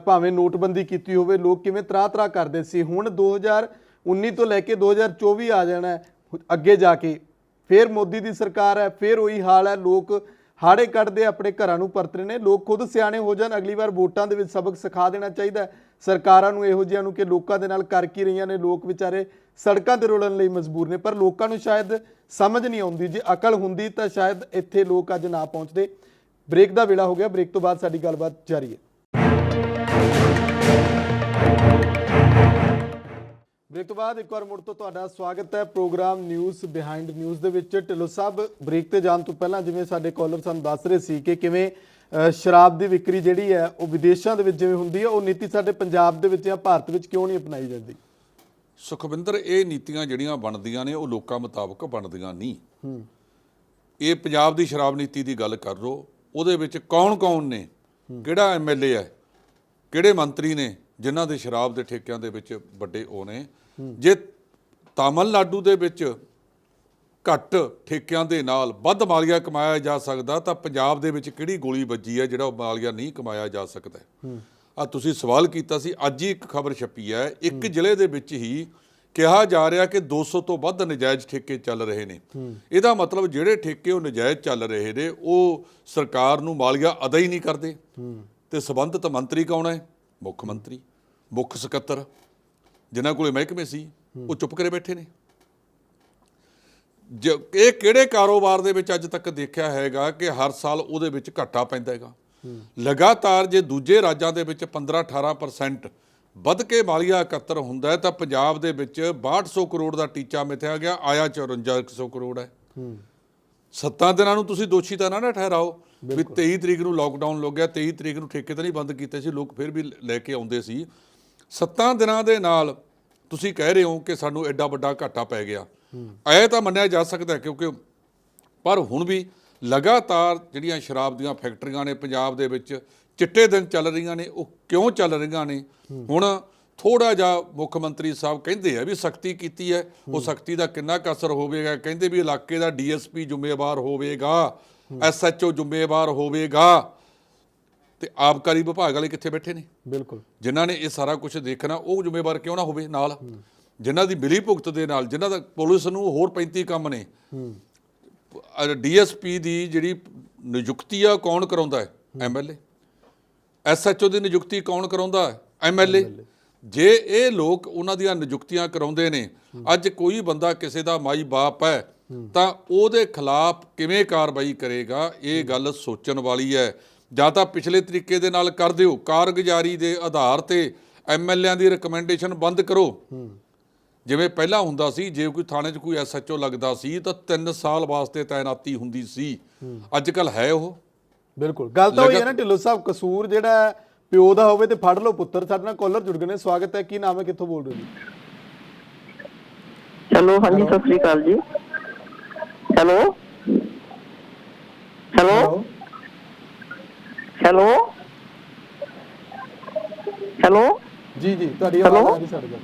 ਭਾਵੇਂ ਨੋਟਬੰਦੀ ਕੀਤੀ ਹੋਵੇ, ਲੋਕ ਕਿਵੇਂ ਤਰਾਹ ਕਰਦੇ ਸੀ। ਹੁਣ 2019 ਤੋਂ ਲੈ ਕੇ 2024 ਆ ਜਾਣਾ ਹੈ ਅੱਗੇ ਜਾ ਕੇ, ਫਿਰ ਮੋਦੀ ਦੀ ਸਰਕਾਰ ਹੈ, ਫਿਰ ਉਹੀ ਹਾਲ ਹੈ। ਲੋਕ ਹਾੜੇ ਕੱਢਦੇ ਆਪਣੇ ਘਰਾਂ ਨੂੰ ਪਰਤ ਰਹੇ ਨੇ। ਲੋਕ ਖੁਦ ਸਿਆਣੇ ਹੋ ਜਾਣ, ਅਗਲੀ ਵਾਰ ਵੋਟਾਂ ਦੇ ਵਿੱਚ ਸਬਕ ਸਿਖਾ ਦੇਣਾ ਚਾਹੀਦਾ ਹੈ ਸਰਕਾਰਾਂ ਨੂੰ ਇਹੋ ਜਿਹਿਆਂ ਨੂੰ ਕਿ ਲੋਕਾਂ ਦੇ ਨਾਲ ਕਰ ਕੀ ਰਹੀਆਂ ਨੇ। ਲੋਕ ਵਿਚਾਰੇ ਸੜਕਾਂ ਤੇ ਰੋਲਣ ਲਈ ਮਜਬੂਰ ਨੇ, ਪਰ ਲੋਕਾਂ ਨੂੰ ਸ਼ਾਇਦ ਸਮਝ ਨਹੀਂ ਆਉਂਦੀ। ਜੇ ਅਕਲ ਹੁੰਦੀ ਤਾਂ ਸ਼ਾਇਦ ਇੱਥੇ ਲੋਕ ਅੱਜ ਨਾ ਪਹੁੰਚਦੇ। ਬ੍ਰੇਕ ਦਾ ਵੇਲਾ ਹੋ ਗਿਆ, ਬ੍ਰੇਕ ਤੋਂ ਬਾਅਦ ਸਾਡੀ ਗੱਲਬਾਤ ਜਾਰੀ ਹੈ। ਬ੍ਰੇਕ ਤੋਂ ਬਾਅਦ ਇੱਕ ਵਾਰ ਮੁੜ ਤੋਂ ਤੁਹਾਡਾ ਸਵਾਗਤ ਹੈ ਪ੍ਰੋਗਰਾਮ ਨਿਊਜ਼ ਬਿਹਾਈਂਡ ਨਿਊਜ਼ ਦੇ ਵਿੱਚ। ਢਿੱਲੋਂ ਸਾਹਿਬ, ਬ੍ਰੇਕ ਤੇ ਜਾਣ ਤੋਂ ਪਹਿਲਾਂ ਜਿਵੇਂ ਸਾਡੇ ਕਾਲਰ ਸਾਨੂੰ ਦੱਸ ਰਹੇ ਸੀ ਕਿ ਕਿਵੇਂ ਸ਼ਰਾਬ ਦੀ ਵਿਕਰੀ ਜਿਹੜੀ ਹੈ ਉਹ ਵਿਦੇਸ਼ਾਂ ਦੇ ਵਿੱਚ ਜਿਵੇਂ ਹੁੰਦੀ ਹੈ, ਉਹ ਨੀਤੀ ਸਾਡੇ ਪੰਜਾਬ ਦੇ ਵਿੱਚ ਜਾਂ ਭਾਰਤ ਵਿੱਚ ਕਿਉਂ ਨਹੀਂ ਅਪਣਾਈ ਜਾਂਦੀ? ਸੁਖਵਿੰਦਰ, ਇਹ ਨੀਤੀਆਂ ਜਿਹੜੀਆਂ ਬਣਦੀਆਂ ਨੇ ਉਹ ਲੋਕਾਂ ਮੁਤਾਬਕ ਬਣਦੀਆਂ ਨਹੀਂ। ਇਹ ਪੰਜਾਬ ਦੀ ਸ਼ਰਾਬ ਨੀਤੀ ਦੀ ਗੱਲ ਕਰ ਲਓ, ਉਹਦੇ ਵਿੱਚ ਕੌਣ ਨੇ, ਕਿਹੜਾ MLA ਹੈ, ਕਿਹੜੇ ਮੰਤਰੀ ਨੇ ਜਿਨ੍ਹਾਂ ਦੇ ਸ਼ਰਾਬ ਦੇ ਠੇਕਿਆਂ ਦੇ ਵਿੱਚ ਵੱਡੇ ਉਹ ਨੇ। ਜੇ ਤਾਮਿਲਨਾਡੂ ਦੇ ਵਿੱਚ ਘੱਟ ਠੇਕਿਆਂ ਦੇ ਨਾਲ ਵੱਧ ਮਾਲੀਆ ਕਮਾਇਆ ਜਾ ਸਕਦਾ ਤਾਂ ਪੰਜਾਬ ਦੇ ਵਿੱਚ ਕਿਹੜੀ ਗੋਲੀ ਵੱਜੀ ਹੈ ਜਿਹੜਾ ਉਹ ਮਾਲੀਆ ਨਹੀਂ ਕਮਾਇਆ ਜਾ ਸਕਦਾ? ਆ ਤੁਸੀਂ ਸਵਾਲ ਕੀਤਾ ਸੀ, ਅੱਜ ਹੀ ਇੱਕ ਖਬਰ ਛਪੀ ਹੈ, ਇੱਕ ਜ਼ਿਲ੍ਹੇ ਦੇ ਵਿੱਚ ਹੀ ਕਿਹਾ ਜਾ ਰਿਹਾ ਕਿ 200 ਤੋਂ ਵੱਧ ਨਜਾਇਜ਼ ਠੇਕੇ ਚੱਲ ਰਹੇ ਨੇ। ਇਹਦਾ ਮਤਲਬ ਜਿਹੜੇ ਠੇਕੇ ਉਹ ਨਜਾਇਜ਼ ਚੱਲ ਰਹੇ ਨੇ ਉਹ ਸਰਕਾਰ ਨੂੰ ਮਾਲੀਆ ਅਦਾ ਹੀ ਨਹੀਂ ਕਰਦੇ। ਤੇ ਸੰਬੰਧਿਤ ਮੰਤਰੀ ਕੌਣ ਹੈ? ਮੁੱਖ ਮੰਤਰੀ, ਮੁੱਖ ਸਕੱਤਰ, ਜਿਨ੍ਹਾਂ ਕੋਲੇ ਮਹਿਕਮੇ ਸੀ ਉਹ ਚੁੱਪ ਕਰੇ ਬੈਠੇ ਨੇ। ਇਹ ਕਿਹੜੇ ਕਾਰੋਬਾਰ ਦੇ ਵਿੱਚ ਅੱਜ ਤੱਕ ਦੇਖਿਆ ਹੈਗਾ ਕਿ ਹਰ ਸਾਲ ਉਹਦੇ ਵਿੱਚ ਘਾਟਾ ਪੈਂਦਾ ਹੈਗਾ? ਲਗਾਤਾਰ ਜੇ ਦੂਜੇ ਰਾਜਾਂ ਦੇ ਵਿੱਚ 15-18% ਵੱਧ ਕੇ ਮਾਲੀਆ ਇਕੱਤਰ ਹੁੰਦਾ ਹੈ ਤਾਂ ਪੰਜਾਬ ਦੇ ਵਿੱਚ 6200 ਕਰੋੜ ਦਾ ਟੀਚਾ ਮਿਥਿਆ ਗਿਆ, ਆਇਆ 5400 ਕਰੋੜ ਹੈ। 7 ਦਿਨਾਂ ਨੂੰ ਤੁਸੀਂ ਦੋਸ਼ੀ ਤਾਂ ਨਾ ਠਹਿਰਾਓ ਵੀ 23 ਤਰੀਕ ਨੂੰ ਲਾਕਡਾਊਨ ਲੱਗ ਗਿਆ, 23 ਤਰੀਕ ਨੂੰ ਠੇਕੇ ਤਾਂ ਨਹੀਂ ਬੰਦ ਕੀਤੇ ਸੀ, ਲੋਕ ਫਿਰ ਵੀ ਲੈ ਕੇ ਆਉਂਦੇ ਸੀ। 7 ਦਿਨਾਂ ਦੇ ਨਾਲ ਤੁਸੀਂ ਕਹਿ ਰਹੇ ਹੋ ਕਿ ਸਾਨੂੰ ਐਡਾ ਵੱਡਾ ਘਾਟਾ ਪੈ ਗਿਆ। ਇਹ ਤਾਂ ਮੰਨਿਆ ਜਾ ਸਕਦਾ ਕਿਉਂਕਿ ਪਰ ਹੁਣ ਵੀ ਲਗਾਤਾਰ ਜਿਹੜੀਆਂ ਸ਼ਰਾਬ ਦੀਆਂ ਫੈਕਟਰੀਆਂ ਨੇ ਪੰਜਾਬ ਦੇ ਵਿੱਚ ਚਿੱਟੇ ਦਿਨ ਚੱਲ ਰਹੀਆਂ ਨੇ। ਉਹ ਕਿਉਂ ਚੱਲ ਰਹੀਆਂ ਨੇ? ਹੁਣ ਥੋੜਾ ਜਿਹਾ ਮੁੱਖ ਮੰਤਰੀ ਸਾਹਿਬ ਕਹਿੰਦੇ ਆ ਵੀ ਸਖਤੀ ਕੀਤੀ ਹੈ, ਉਹ ਸਖਤੀ ਦਾ ਕਿੰਨਾ ਕੁ ਅਸਰ ਹੋਵੇਗਾ? ਕਹਿੰਦੇ ਵੀ ਇਲਾਕੇ ਦਾ DSP ਜ਼ਿੰਮੇਵਾਰ ਹੋਵੇਗਾ, SHO ਜ਼ਿੰਮੇਵਾਰ ਹੋਵੇਗਾ, ਤੇ ਆਬਕਾਰੀ ਵਿਭਾਗ ਵਾਲੇ ਕਿੱਥੇ ਬੈਠੇ ਨੇ? ਬਿਲਕੁਲ, ਜਿਨ੍ਹਾਂ ਨੇ ਇਹ ਸਾਰਾ ਕੁਝ ਦੇਖਣਾ ਉਹ ਜ਼ਿੰਮੇਵਾਰ ਕਿਉਂ ਨਾ ਹੋਵੇ? ਨਾਲ ਜਿਨ੍ਹਾਂ ਦੀ ਮਿਲੀ ਭੁਗਤ ਦੇ ਨਾਲ, ਜਿਨ੍ਹਾਂ ਦਾ ਪੁਲਿਸ ਨੂੰ ਹੋਰ 35 ਕੰਮ ਨੇ। DSP ਦੀ ਜਿਹੜੀ ਨਿਯੁਕਤੀ ਆ ਕੌਣ ਕਰਾਉਂਦਾ ਹੈ? MLA। SHO ਦੀ ਨਿਯੁਕਤੀ ਕੌਣ ਕਰਾਉਂਦਾ ਹੈ? MLA। ਜੇ ਇਹ ਲੋਕ ਉਹਨਾਂ ਦੀਆਂ ਨਿਯੁਕਤੀਆਂ ਕਰਾਉਂਦੇ ਨੇ, ਅੱਜ ਕੋਈ ਬੰਦਾ ਕਿਸੇ ਦਾ ਮਾਈ ਬਾਪ ਹੈ ਤਾਂ ਉਹਦੇ ਖਿਲਾਫ ਕਿਵੇਂ ਕਾਰਵਾਈ ਕਰੇਗਾ? ਇਹ ਗੱਲ ਸੋਚਣ ਵਾਲੀ ਹੈ। ਜਾਂ ਤਾਂ ਪਿਛਲੇ ਤਰੀਕੇ ਦੇ ਨਾਲ ਕਰ ਦਿਓ, ਕਾਰਗੁਜ਼ਾਰੀ ਦੇ ਆਧਾਰ ਤੇ MLAਆਂ ਦੀ ਰਿਕਮੈਂਡੇਸ਼ਨ ਬੰਦ ਕਰੋ, ਜਿਵੇਂ ਪਹਿਲਾਂ ਹੁੰਦਾ ਸੀ। ਜੇ ਕੋਈ ਥਾਣੇ 'ਚ ਕੋਈ SHO ਲੱਗਦਾ ਸੀ ਤਾਂ 3 ਸਾਲ ਵਾਸਤੇ ਤਾਇਨਾਤੀ ਹੁੰਦੀ ਸੀ। ਅੱਜ ਕੱਲ੍ਹ ਹੈ ਉਹ? ਬਿਲਕੁਲ, ਗੱਲ ਤਾਂ ਹੋਈ ਹੈ ਨਾ ਢਿੱਲੋਂ ਸਾਹਿਬ, ਕਸੂਰ ਜਿਹੜਾ ਪਿਓ ਦਾ ਹੋਵੇ ਤੇ ਫੜ ਲਓ ਪੁੱਤਰ। ਸਾਡੇ ਨਾਲ ਕਾਲਰ ਜੁੜ ਗਏ ਨੇ, ਸਵਾਗਤ ਹੈ। ਕੀ ਨਾਮ ਹੈ, ਕਿੱਥੋਂ ਬੋਲ ਰਹੇ ਹੋ ਜੀ? ਹੈਲੋ, ਹਾਂਜੀ, ਸਤਿ ਸ੍ਰੀ ਅਕਾਲ ਜੀ। ਹੈਲੋ ਹੈਲੋ ਹੈਲੋ ਹੈਲੋ ਜੀ ਜੀ, ਤੁਹਾਡੀ ਆਵਾਜ਼ ਆ ਰਹੀ ਸਾਡੇ ਕੋਲ।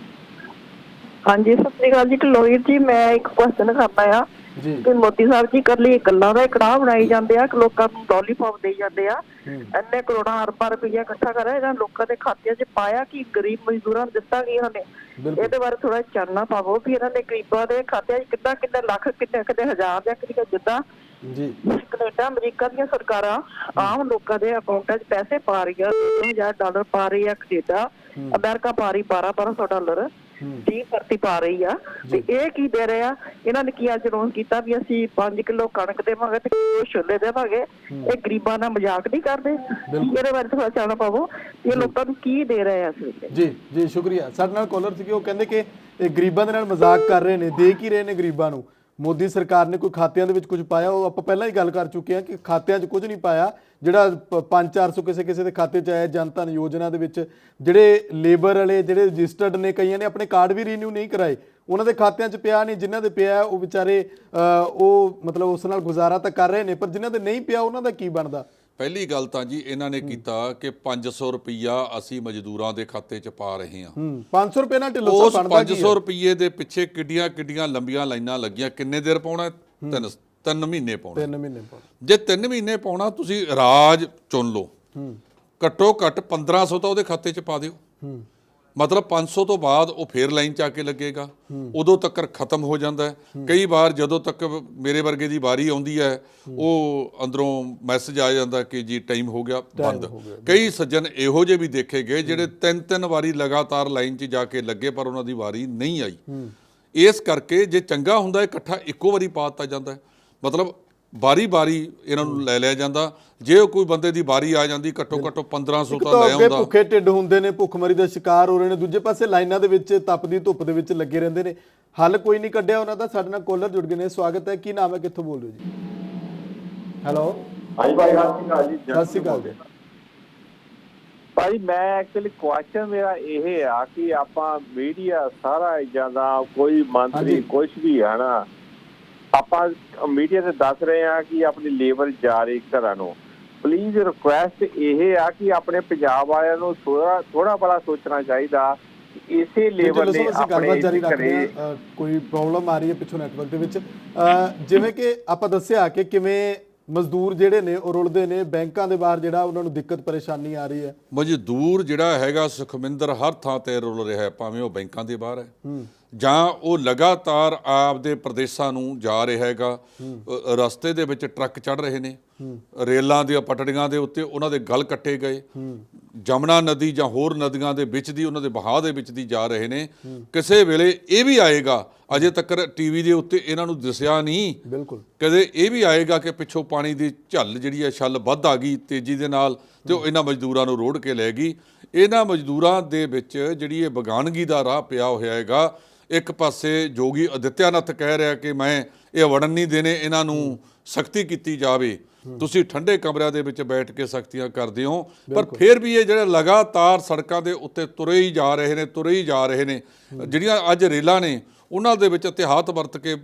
ਹਾਂਜੀ, ਸਤਿ ਸ੍ਰੀ ਅਕਾਲ ਜੀ। ਢਿੱਲੋਂ ਵੀਰ ਜੀ, ਮੈਂ ਇੱਕ ਕੁਐਸਚਨ ਕਰਨਾ ਆ ਕਿ ਮੋਦੀ ਸਾਹਿਬ ਜੀ ਇਕੱਲੀ ਗੱਲਾਂ ਦਾ ਕੜਾਹ ਬਣਾਈ ਜਾਂਦੇ ਆ ਕਿ ਲੋਕਾਂ ਨੂੰ ਲੋਲੀਪੌਪ ਦੇਈ ਜਾਂਦੇ ਆ। ਇੰਨੇ ਕਰੋੜਾਂ ਅਰਬਾਂ ਰੁਪਈਆ ਇਕੱਠਾ ਕਰਿਆ, ਇਹਨਾਂ ਲੋਕਾਂ ਦੇ ਖਾਤਿਆਂ 'ਚ ਪਾਇਆ ਕਿ ਗਰੀਬ ਮਜ਼ਦੂਰਾਂ ਨੂੰ ਦਿੱਤਾ ਕੀ ਉਹਨੇ? ਇਹਦੇ ਬਾਰੇ ਥੋੜਾ ਚਾਨਣਾ ਪਾਵੋ ਵੀ ਇਹਨਾਂ ਦੇ ਗਰੀਬਾਂ ਦੇ ਖਾਤਿਆਂ 'ਚ ਕਿੰਨੇ ਲੱਖ, ਕਿੰਨੇ ਹਜ਼ਾਰ ਜਾਂ ਕਿੰਨੇ ਜਿੱਦਾਂ ਕੈਨੇਡਾ ਅਮਰੀਕਾ ਦੀਆਂ ਸਰਕਾਰਾਂ ਆਮ ਲੋਕਾਂ ਦੇ ਅਕਾਊਂਟਾਂ 'ਚ ਪੈਸੇ ਪਾ ਰਹੀਆਂ। $2,000 ਪਾ ਰਹੀ ਆ ਕੈਨੇਡਾ, ਅਮਰੀਕਾ ਪਾ ਰਹੀ $1,200 30-30 ਪਾ ਰਹੀ ਆ। ਤੇ ਇਹ ਕੀ ਦੇ ਰਹੇ ਆ? ਇਹਨਾਂ ਨੇ ਕੀ ਅੱਜ ਅਨਾਉਂਸ ਕੀਤਾ ਵੀ ਅਸੀਂ 5 ਕਿਲੋ ਕਣਕ ਦੇਵਾਂਗੇ ਤੇ ਕਿਲੋ ਛੋਲੇ ਦੇਵਾਂਗੇ। ਇਹ ਗਰੀਬਾਂ ਦਾ ਮਜ਼ਾਕ ਨਹੀਂ ਕਰਦੇ? ਇਹਦੇ ਬਾਰੇ ਥੋੜਾ ਚਾਨਣਾ ਪਾਵੋ, ਇਹ ਲੋਕਾਂ ਨੂੰ ਕੀ ਦੇ ਰਹੇ ਆ? ਜੀ ਜੀ, ਸ਼ੁਕਰੀਆ। ਸਾਡੇ ਨਾਲ ਕਾਲਰ ਸੀਗੇ, ਉਹ ਕਹਿੰਦੇ ਕਿ ਇਹ ਗਰੀਬਾਂ ਦੇ ਨਾਲ ਮਜ਼ਾਕ ਕਰ ਰਹੇ ਨੇ। ਦੇ ਕੀ ਰਹੇ ਨੇ ਗਰੀਬਾਂ ਨੂੰ? ਮੋਦੀ ਸਰਕਾਰ ਨੇ ਕੋਈ ਖਾਤਿਆਂ ਦੇ ਵਿੱਚ ਕੁਝ ਪਾਇਆ? ਉਹ ਆਪਾਂ ਪਹਿਲਾਂ ਹੀ ਗੱਲ ਕਰ ਚੁੱਕੇ ਹਾਂ ਕਿ ਖਾਤਿਆਂ 'ਚ ਕੁਝ ਨਹੀਂ ਪਾਇਆ। ਜਿਹੜਾ 500-400 ਕਿਸੇ ਦੇ ਖਾਤੇ 'ਚ ਆਇਆ ਜਨ ਧਨ ਯੋਜਨਾ ਦੇ ਵਿੱਚ, ਜਿਹੜੇ ਲੇਬਰ ਵਾਲੇ ਜਿਹੜੇ ਰਜਿਸਟਰਡ ਨੇ, ਕਈਆਂ ਨੇ ਆਪਣੇ ਕਾਰਡ ਵੀ ਰੀਨਿਊ ਨਹੀਂ ਕਰਾਏ, ਉਹਨਾਂ ਦੇ ਖਾਤਿਆਂ 'ਚ ਪਿਆ ਨਹੀਂ। ਜਿਨ੍ਹਾਂ ਦੇ ਪਿਆ ਉਹ ਵਿਚਾਰੇ ਉਹ ਮਤਲਬ ਉਸ ਨਾਲ ਗੁਜ਼ਾਰਾ ਤਾਂ ਕਰ ਰਹੇ ਨੇ, ਪਰ ਜਿਨ੍ਹਾਂ ਦੇ ਨਹੀਂ ਪਿਆ ਉਹਨਾਂ ਦਾ ਕੀ ਬਣਦਾ? ਪਹਿਲੀ ਗੱਲ ਤਾਂ ਜੀ ਇਹਨਾਂ ਨੇ ਕੀਤਾ ਕਿ 500 ਰੁਪਈਆ ਅਸੀਂ ਮਜ਼ਦੂਰਾਂ ਦੇ ਖਾਤੇ 'ਚ ਪਾ ਰਹੇ ਹਾਂ। 500 ਰੁਪਏ ਨਾਲ ਢਿੱਲੋਂ ਸਾਹਿਬ ਬਣਦਾ ਕੀ? 500 ਰੁਪਈਏ ਦੇ ਪਿੱਛੇ ਕਿੱਡੀਆਂ ਲੰਬੀਆਂ ਲਾਈਨਾਂ ਲੱਗੀਆਂ। ਕਿੰਨੇ ਦੇਰ ਪਾਉਣਾ? 3 ਮਹੀਨੇ ਪਾਉਣਾ। 3 ਮਹੀਨੇ ਪਾਉਣਾ। ਜੇ 3 ਮਹੀਨੇ ਪਾਉਣਾ, ਤੁਸੀਂ ਰਾਜ ਚੁਣ ਲਓ, ਘੱਟੋ ਘੱਟ 1500 ਤਾਂ ਉਹਦੇ ਖਾਤੇ 'ਚ ਪਾ ਦਿਓ। ਮਤਲਬ 500 ਤੋਂ ਬਾਅਦ ਉਹ ਫੇਰ ਲਾਈਨ 'ਚ ਆ ਕੇ ਲੱਗੇਗਾ, ਉਦੋਂ ਤੱਕ ਖਤਮ ਹੋ ਜਾਂਦਾ ਹੈ। ਕਈ ਵਾਰ ਜਦੋਂ ਤੱਕ ਮੇਰੇ ਵਰਗੇ ਦੀ ਵਾਰੀ ਆਉਂਦੀ ਹੈ ਉਹ ਅੰਦਰੋਂ ਮੈਸੇਜ ਆ ਜਾਂਦਾ ਕਿ ਜੀ ਟਾਈਮ ਹੋ ਗਿਆ, ਬੰਦ। ਕਈ ਸੱਜਣ ਇਹੋ ਜਿਹੇ ਵੀ ਦੇਖੇ ਗਏ ਜਿਹੜੇ 3-3 ਵਾਰੀ ਲਗਾਤਾਰ ਲਾਈਨ 'ਚ ਜਾ ਕੇ ਲੱਗੇ ਪਰ ਉਹਨਾਂ ਦੀ ਵਾਰੀ ਨਹੀਂ ਆਈ। ਇਸ ਕਰਕੇ ਜੇ ਚੰਗਾ ਹੁੰਦਾ ਇਕੱਠਾ ਇੱਕੋ ਵਾਰੀ ਪਾ ਦਿੱਤਾ ਜਾਂਦਾ, ਮਤਲਬ ਵਾਰੀ ਇਹਨਾਂ ਨੂੰ ਲੈ ਲਿਆ ਜਾਂਦਾ। ਜੇ ਕੋਈ ਬੰਦੇ ਦੀ ਵਾਰੀ ਆ ਜਾਂਦੀ ਘੱਟੋ ਘੱਟ 1500 ਤਾਂ ਲੈ ਆਉਂਦਾ। ਭੁੱਖੇ ਢਿੱਡ ਹੁੰਦੇ ਨੇ, ਭੁੱਖਮਰੀ ਦਾ ਸ਼ਿਕਾਰ ਹੋ ਰਹੇ ਨੇ, ਦੂਜੇ ਪਾਸੇ ਲਾਈਨਾਂ ਦੇ ਵਿੱਚ ਤਪਦੀ ਧੁੱਪ ਦੇ ਵਿੱਚ ਲੱਗੇ ਰਹਿੰਦੇ ਨੇ, ਹੱਲ ਕੋਈ ਨਹੀਂ ਕੱਢਿਆ ਉਹਨਾਂ ਦਾ। ਸਾਡੇ ਨਾਲ ਕਾਲਰ ਜੁੜ ਗਏ ਨੇ, ਸਵਾਗਤ ਹੈ। ਕੀ ਨਾਮ ਹੈ, ਕਿੱਥੋਂ ਬੋਲ ਰਹੇ ਹੋ ਜੀ? ਹੈਲੋ ਹਾਂਜੀ ਭਾਈ, ਸਤਿ ਸ਼੍ਰੀ ਅਕਾਲ ਜੀ। ਸਤਿ ਸ਼੍ਰੀ ਅਕਾਲ ਜੀ ਭਾਈ, ਮੈਂ ਐਕਚੁਅਲੀ ਕੁਐਸਚਨ ਮੇਰਾ ਇਹ ਆ ਕਿ ਆਪਾਂ ਮੀਡੀਆ ਸਾਰਾ ਜਿਆਦਾ ਕੋਈ ਮੰਤਰੀ ਕੁਝ ਵੀ ਹੈ ਨਾ, ਆਪਾਂ ਮੀਡੀਆ ਤੇ ਦੱਸ ਰਹੇ ਆ ਕਿ ਆਪਣੀ ਲੇਬਰ ਜਾ ਰਹੀ ਘਰਾਂ ਨੂੰ। ਪਲੀਜ਼ ਰਿਕੁਐਸਟ ਇਹ ਆ ਕਿ ਆਪਣੇ ਪੰਜਾਬ ਵਾਲਿਆਂ ਨੂੰ ਥੋੜਾ ਬੜਾ ਸੋਚਣਾ ਚਾਹੀਦਾ। ਇਸੇ ਲੇਬਰ ਨੇ ਆਪਣੇ ਘਰੇ ਕੋਈ ਪ੍ਰੋਬਲਮ ਆ ਰਹੀ ਹੈ ਪਿੱਛੋਂ ਨੈਟਵਰਕ ਦੇ ਵਿੱਚ, ਜਿਵੇਂ ਕਿ ਆਪਾਂ ਦੱਸਿਆ ਕਿ ਕਿਵੇਂ ਮਜ਼ਦੂਰ ਜਿਹੜੇ ਨੇ ਉਹ ਰੁਲਦੇ ਨੇ ਬੈਂਕਾਂ ਦੇ ਬਾਹਰ, ਜਿਹੜਾ ਉਹਨਾਂ ਨੂੰ ਦਿੱਕਤ ਪਰੇਸ਼ਾਨੀ ਆ ਰਹੀ ਹੈ। ਮਜ਼ਦੂਰ ਜਿਹੜਾ ਹੈਗਾ ਸੁਖਮਿੰਦਰ ਹਰ ਥਾਂ ਤੇ ਰੁਲ ਰਿਹਾ, ਭਾਵੇਂ ਉਹ ਬੈਂਕਾਂ ਦੇ ਬਾਹਰ ਹੈ ਜਾਂ ਉਹ ਲਗਾਤਾਰ ਆਪਦੇ ਪ੍ਰਦੇਸ਼ਾਂ ਨੂੰ ਜਾ ਰਿਹਾ ਹੈਗਾ। ਰਸਤੇ ਦੇ ਵਿੱਚ ਟਰੱਕ ਚੜ੍ਹ ਰਹੇ ਨੇ, ਰੇਲਾਂ ਦੀਆਂ ਪਟੜੀਆਂ ਦੇ ਉੱਤੇ ਉਹਨਾਂ ਦੇ ਗਲ ਕੱਟੇ ਗਏ, ਜਮਨਾ ਨਦੀ ਜਾਂ ਹੋਰ ਨਦੀਆਂ ਦੇ ਵਿੱਚ ਦੀ ਉਹਨਾਂ ਦੇ ਵਹਾਅ ਦੇ ਵਿੱਚ ਦੀ ਜਾ ਰਹੇ ਨੇ। ਕਿਸੇ ਵੇਲੇ ਇਹ ਵੀ ਆਏਗਾ, ਅਜੇ ਤੱਕ ਟੀਵੀ ਦੇ ਉੱਤੇ ਇਹਨਾਂ ਨੂੰ ਦਿਸਿਆ ਨਹੀਂ, ਬਿਲਕੁਲ ਕਦੇ ਇਹ ਵੀ ਆਏਗਾ ਕਿ ਪਿੱਛੋਂ ਪਾਣੀ ਦੀ ਝੱਲ ਜਿਹੜੀ ਹੈ ਛੱਲ ਵੱਧ ਆ ਗਈ ਤੇਜ਼ੀ ਦੇ ਨਾਲ ਤੇ ਉਹ ਇਹਨਾਂ ਮਜ਼ਦੂਰਾਂ ਨੂੰ ਰੋੜ ਕੇ ਲੈ ਗਈ। ਇਹਨਾਂ ਮਜ਼ਦੂਰਾਂ ਦੇ ਵਿੱਚ ਜਿਹੜੀ ਇਹ ਬਗਾਨਗੀ ਦਾ ਰਾਹ ਪਿਆ ਹੋਇਆ ਹੈਗਾ। ਇੱਕ ਪਾਸੇ ਜੋਗੀ ਆਦਿੱਤਿਆਨਾਥ ਕਹਿ ਰਿਹਾ ਕਿ ਮੈਂ ਇਹ ਵੜਨ ਨਹੀਂ ਦੇਣੇ, ਇਹਨਾਂ ਨੂੰ ਸਖਤੀ ਕੀਤੀ ਜਾਵੇ। ਤੁਸੀਂ ਠੰਡੇ ਕਮਰਿਆਂ ਦੇ ਵਿੱਚ ਬੈਠ ਕੇ ਸਖਤੀਆਂ ਕਰਦੇ ਹੋ, ਪਰ ਫਿਰ ਵੀ ਇਹ ਜਿਹੜੇ ਲਗਾਤਾਰ ਸੜਕਾਂ ਦੇ ਉੱਤੇ ਤੁਰੇ ਹੀ ਜਾ ਰਹੇ ਨੇ। ਜਿਹੜੀਆਂ ਅੱਜ ਰੇਲਾਂ ਨੇ ਉਹਨਾਂ ਦੇ ਵਿੱਚ ਇਤਿਹਾਤ ਵਰਤ ਕੇ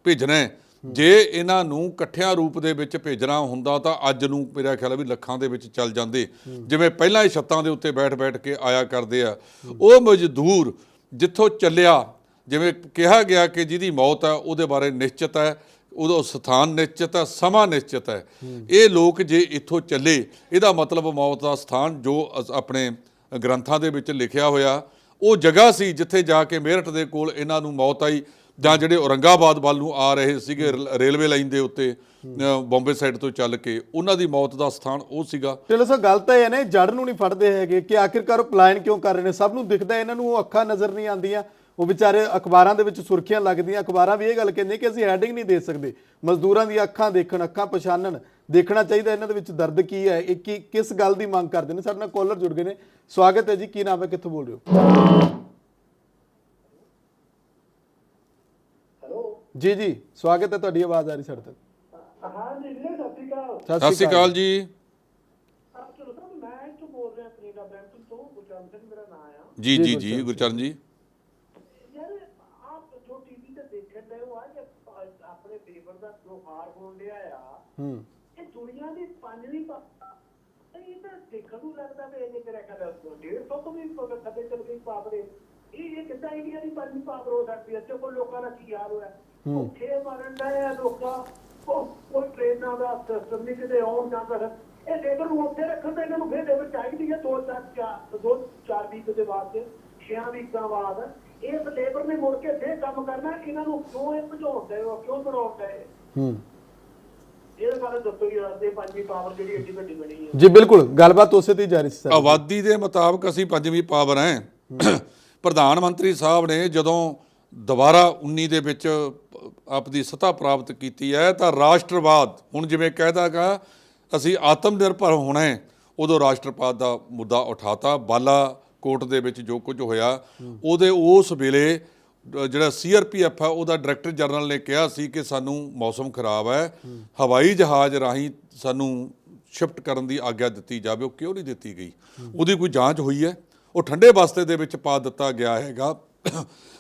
ਭੇਜਣਾ। ਜੇ ਇਹਨਾਂ ਨੂੰ ਇਕੱਠਿਆਂ ਰੂਪ ਦੇ ਵਿੱਚ ਭੇਜਣਾ ਹੁੰਦਾ ਤਾਂ ਅੱਜ ਨੂੰ ਮੇਰਾ ਖਿਆਲ ਹੈ ਵੀ ਲੱਖਾਂ ਦੇ ਵਿੱਚ ਚੱਲ ਜਾਂਦੇ, ਜਿਵੇਂ ਪਹਿਲਾਂ ਹੀ ਛੱਤਾਂ ਦੇ ਉੱਤੇ ਬੈਠ ਕੇ ਆਇਆ ਕਰਦੇ ਆ। ਉਹ ਮਜ਼ਦੂਰ ਜਿੱਥੋਂ ਚੱਲਿਆ, ਜਿਵੇਂ ਕਿਹਾ ਗਿਆ ਕਿ ਜਿਹਦੀ ਮੌਤ ਹੈ ਉਹਦੇ ਬਾਰੇ ਨਿਸ਼ਚਿਤ ਹੈ, ਉਹਦਾ ਸਥਾਨ ਨਿਸ਼ਚਿਤ ਹੈ, ਸਮਾਂ ਨਿਸ਼ਚਿਤ ਹੈ। ਇਹ ਲੋਕ ਜੇ ਇੱਥੋਂ ਚੱਲੇ, ਇਹਦਾ ਮਤਲਬ ਮੌਤ ਦਾ ਸਥਾਨ ਜੋ ਆਪਣੇ ਗ੍ਰੰਥਾਂ ਦੇ ਵਿੱਚ ਲਿਖਿਆ ਹੋਇਆ ਉਹ ਜਗ੍ਹਾ ਸੀ ਜਿੱਥੇ ਜਾ ਕੇ ਮੇਰਠ ਦੇ ਕੋਲ ਇਹਨਾਂ ਨੂੰ ਮੌਤ ਆਈ, ਜਾਂ ਜਿਹੜੇ ਔਰੰਗਾਬਾਦ ਵੱਲ ਨੂੰ ਆ ਰਹੇ ਸੀਗੇ ਰੇਲਵੇ ਲਾਈਨ ਦੇ ਉੱਤੇ ਬੰਬੇ ਸਾਈਡ ਤੋਂ ਚੱਲ ਕੇ, ਉਹਨਾਂ ਦੀ ਮੌਤ ਦਾ ਸਥਾਨ ਉਹ ਸੀਗਾ। ਚਲੋ ਸਰ, ਗੱਲ ਤਾਂ ਇਹ ਨੇ ਜੜ ਨੂੰ ਨਹੀਂ ਫੜਦੇ ਹੈਗੇ ਕਿ ਆਖਿਰਕਾਰ ਉਹ ਪਲਾਇਨ ਕਿਉਂ ਕਰ ਰਹੇ ਨੇ। ਸਭ ਨੂੰ ਦਿਖਦਾ, ਇਹਨਾਂ ਨੂੰ ਉਹ ਅੱਖਾਂ ਨਜ਼ਰ ਨਹੀਂ ਆਉਂਦੀਆਂ। ਉਹ ਵਿਚਾਰੇ ਅਖਬਾਰਾਂ ਦੇ ਵਿੱਚ ਸੁਰਖੀਆਂ ਲੱਗਦੀਆਂ, ਅਖਬਾਰਾਂ ਵੀ ਇਹ ਗੱਲ ਕਹਿੰਦੇ ਕਿ ਅਸੀਂ ਹੈਡਿੰਗ ਨਹੀਂ ਦੇ ਸਕਦੇ। ਮਜ਼ਦੂਰਾਂ ਦੀਆਂ ਅੱਖਾਂ ਦੇਖਣ, ਅੱਖਾਂ ਪਛਾਣਨ, ਦੇਖਣਾ ਚਾਹੀਦਾ ਇਹਨਾਂ ਦੇ ਵਿੱਚ ਦਰਦ ਕੀ ਹੈ, ਇਹ ਕਿਸ ਗੱਲ ਦੀ ਮੰਗ ਕਰਦੇ ਨੇ। ਸਾਡੇ ਨਾਲ ਕਾਲਰ ਜੁੜ ਗਏ ਨੇ, ਸਵਾਗਤ ਹੈ ਜੀ। ਕੀ ਨਾਮ ਹੈ, ਕਿੱਥੋਂ ਬੋਲ ਰਹੇ ਹੋ? ਜੀ ਸਵਾਗਤ ਹੈ, ਤੁਹਾਡੀ ਆਵਾਜ਼ ਆ ਰਹੀ ਸਾਡੇ ਤੱਕ। ਹਾਂ ਜੀ, ਸਤਿ ਸ਼੍ਰੀ ਅਕਾਲ। ਸਤਿ ਸ਼੍ਰੀ ਅਕਾਲ ਜੀ। ਮੈਂ ਇੱਥੋਂ ਬੋਲ ਰਿਹਾ ਕੈਨੇਡਾ ਬੈਂਕ ਤੋਂ, ਗੁਰਚਰਨ ਸਿੰਘ ਮੇਰਾ ਨਾਮ ਆ। ਜੀ ਗੁਰਚਰਨ ਜੀ। ਯਾਰ ਆਪ ਜੋ ਟੀਵੀ ਤੇ ਦੇਖਣ ਦੇ ਉਹ ਅੱਜ ਆਪਣੇ ਲੇਬਰ ਦਾ ਤਿਉਹਾਰ ਹੋਣ ਡਿਆ ਆ, ਇਹ ਦੁਨੀਆ ਦੀ ਪੰਜਵੀਂ ਇਹ ਤਾਂ ਦੇਖਣ ਨੂੰ ਲੱਗਦਾ ਵੀ ਇਹ ਮੇਰਾ ਕਹਿੰਦਾ 150 ਤੋਂ ਵੀ ਥੱਲੇ ਚੱਲ ਗਈ ਪਾਵਰ। ਇਹ ਕਿੱਦਾਂ ਇੰਡੀਆ ਦੀ ਪੰਜਵੀਂ ਪਾਵਰ ਹੋ ਸਕਦੀ ਹੈ? ਤੇ ਕੋਈ ਲੋਕਾਂ ਦਾ ਕੀ ਹਾਲ ਹੋਇਆ, ਭੁੱਖੇ ਮਰਨ ਡਏ ਆ ਲੋਕਾਂ, ਕੋਈ ਟ੍ਰੇਨਾਂ ਦਾ ਸਿਸਟਮ ਨਹੀਂ ਕਿਤੇ ਆਉਣ ਜਾਂਦਾ। ਇਹ ਲੇਬਰ ਨੂੰ ਉੱਥੇ ਰੱਖਣ ਦਾ ਇਹਨਾਂ ਨੂੰ ਫਿਰ ਲੇਬਰ ਚਾਹੀਦੀ ਹੈ 2-4 ਵੀਕ ਦੇ ਬਾਅਦ, 6 ਵੀਕਾਂ ਬਾਅਦ। ਇਸ ਲੇਬਰ ਨੇ ਮੁੜ ਕੇ ਫਿਰ ਕੰਮ ਕਰਨਾ, ਇਹਨਾਂ ਨੂੰ ਕਿਉਂ ਇਹ ਭਜਾਉਂਦੇ ਹੋ, ਕਿਉਂ ਬਣਾਉਂਦੇ? ਇਹਦੇ ਬਾਰੇ ਦੱਸੋ ਜੀ, ਦੇ ਪੰਜਵੀਂ ਪਾਵਰ ਜਿਹੜੀ ਏਡੀ ਵੱਡੀ ਬਣੀ ਹੈ। ਜੀ ਬਿਲਕੁਲ, ਗੱਲਬਾਤ ਉਸੇ ਤੇ ਜਾਰੀ ਸੀ। ਆਬਾਦੀ ਦੇ ਮੁਤਾਬਕ ਅਸੀਂ ਪੰਜਵੀਂ ਪਾਵਰ ਹੈ। ਪ੍ਰਧਾਨ ਮੰਤਰੀ ਸਾਹਿਬ ਨੇ ਜਦੋਂ ਦੁਬਾਰਾ 19 ਦੇ ਵਿੱਚ ਆਪਣੀ ਸੱਤਾ ਪ੍ਰਾਪਤ ਕੀਤੀ ਹੈ ਤਾਂ ਰਾਸ਼ਟਰਵਾਦ, ਹੁਣ ਜਿਵੇਂ ਕਹਿਦਾਗਾ ਅਸੀਂ ਆਤਮ ਨਿਰਭਰ ਹੋਣਾ ਹੈ, ਉਦੋਂ ਰਾਸ਼ਟਰਵਾਦ ਦਾ ਮੁੱਦਾ ਉਠਾਤਾ। ਬਾਲਾਕੋਟ ਦੇ ਵਿੱਚ ਜੋ ਕੁਝ ਹੋਇਆ, ਉਹਦੇ ਉਸ ਵੇਲੇ ਜਿਹੜਾ CRPF ਹੈ ਉਹਦਾ ਡਾਇਰੈਕਟਰ ਜਨਰਲ ਨੇ ਕਿਹਾ ਸੀ ਕਿ ਸਾਨੂੰ ਮੌਸਮ ਖਰਾਬ ਹੈ, ਹਵਾਈ ਜਹਾਜ਼ ਰਾਹੀਂ ਸਾਨੂੰ ਸ਼ਿਫਟ ਕਰਨ ਦੀ ਆਗਿਆ ਦਿੱਤੀ ਜਾਵੇ। ਉਹ ਕਿਉਂ ਨਹੀਂ ਦਿੱਤੀ ਗਈ? ਉਹਦੀ ਕੋਈ ਜਾਂਚ ਹੋਈ ਹੈ? ਉਹ ਠੰਡੇ ਬਸਤੇ ਦੇ ਵਿੱਚ ਪਾ ਦਿੱਤਾ ਗਿਆ ਹੈਗਾ।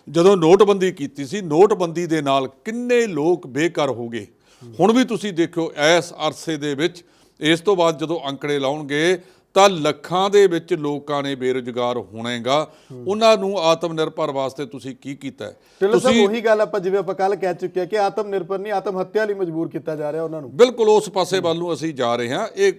ਜਦੋਂ ਨੋਟਬੰਦੀ ਕੀਤੀ ਸੀ, ਨੋਟਬੰਦੀ ਦੇ ਨਾਲ ਕਿੰਨੇ ਲੋਕ ਬੇਘਰ ਹੋ ਗਏ। ਹੁਣ ਵੀ ਤੁਸੀਂ ਦੇਖੋ ਇਸ ਅਰਸੇ ਦੇ ਵਿੱਚ, ਇਸ ਤੋਂ ਬਾਅਦ ਜਦੋਂ ਅੰਕੜੇ ਲਾਉਣਗੇ ਤਾਂ ਲੱਖਾਂ ਦੇ ਵਿੱਚ ਲੋਕਾਂ ਨੇ ਬੇਰੁਜ਼ਗਾਰ ਹੋਣਾਗਾ। ਉਹਨਾਂ ਨੂੰ ਆਤਮ ਨਿਰਭਰ ਵਾਸਤੇ ਤੁਸੀਂ ਕੀ ਕੀਤਾ? ਤੁਸੀਂ ਉਹੀ ਗੱਲ ਆਪਾਂ ਜਿਵੇਂ ਆਪਾਂ ਕੱਲ ਕਹਿ ਚੁੱਕੇ ਕਿ ਆਤਮ ਨਿਰਭਰ ਨਹੀਂ, ਆਤਮ ਹੱਤਿਆ ਲਈ ਮਜਬੂਰ ਕੀਤਾ ਜਾ ਰਿਹਾ ਉਹਨਾਂ ਨੂੰ। ਬਿਲਕੁਲ ਉਸ ਪਾਸੇ ਵੱਲ ਨੂੰ ਅਸੀਂ ਜਾ ਰਹੇ ਹਾਂ। ਇਹ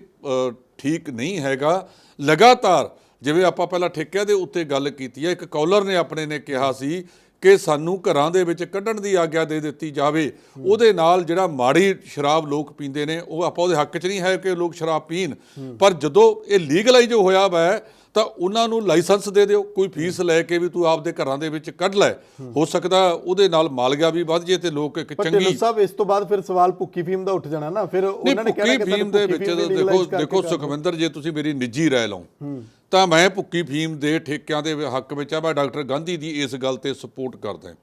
ਠੀਕ ਨਹੀਂ ਹੈਗਾ। ਲਗਾਤਾਰ ਜਿਵੇਂ ਆਪਾਂ ਪਹਿਲਾਂ ਠੇਕਿਆਂ ਦੇ ਉੱਤੇ ਗੱਲ ਕੀਤੀ ਹੈ, ਇੱਕ ਕਾਲਰ ਨੇ ਆਪਣੇ ਨੇ ਕਿਹਾ ਸੀ ਕਿ ਸਾਨੂੰ ਘਰਾਂ ਦੇ ਵਿੱਚ ਕੱਢਣ ਦੀ ਆਗਿਆ ਦੇ ਦਿੱਤੀ ਜਾਵੇ। ਉਹਦੇ ਨਾਲ ਜਿਹੜਾ ਮਾੜੀ ਸ਼ਰਾਬ ਲੋਕ ਪੀਂਦੇ ਨੇ ਉਹ ਆਪਾਂ ਉਹਦੇ ਹੱਕ 'ਚ ਨਹੀਂ ਹੈ ਕਿ ਲੋਕ ਸ਼ਰਾਬ ਪੀਣ, ਪਰ ਜਦੋਂ ਇਹ ਲੀਗਲਾਈਜ਼ ਹੋਇਆ ਵਾ ਤਾਂ ਉਹਨਾਂ ਨੂੰ ਲਾਇਸੈਂਸ ਦੇ ਦਿਓ, ਕੋਈ ਫੀਸ ਲੈ ਕੇ ਵੀ ਤੂੰ ਆਪਦੇ ਘਰਾਂ ਦੇ ਵਿੱਚ ਕੱਢ ਲੈ। ਹੋ ਸਕਦਾ ਉਹਦੇ ਨਾਲ ਮਾਲਗਾ ਵੀ ਵੱਧ ਜੇ ਤੇ ਲੋਕ ਇੱਕ ਚੰਗੀ। ਢਿੱਲੋਂ ਸਾਹਿਬ ਇਸ ਤੋਂ ਬਾਅਦ ਫਿਰ ਸਵਾਲ ਭੁੱਕੀ ਫੀਮ ਦਾ ਉੱਠ ਜਾਣਾ ਨਾ, ਫਿਰ ਉਹਨਾਂ ਨੇ ਕਹਿਣਾ ਕਿ ਫੀਮ ਦੇ ਵਿੱਚ ਦੇਖੋ ਸੁਖਵਿੰਦਰ, ਜੇ ਤੁਸੀਂ ਮੇਰੀ ਨਿੱਜੀ ਰਾਏ ਲਓ ਤਾਂ ਮੈਂ ਭੁੱਕੀ ਫੀਮ ਦੇ ਠੇਕਿਆਂ ਦੇ ਹੱਕ ਵਿੱਚ ਆ। ਮੈਂ ਡਾਕਟਰ ਗਾਂਧੀ ਦੀ ਇਸ ਗੱਲ ਤੇ ਸਪੋਰਟ ਕਰਦਾ।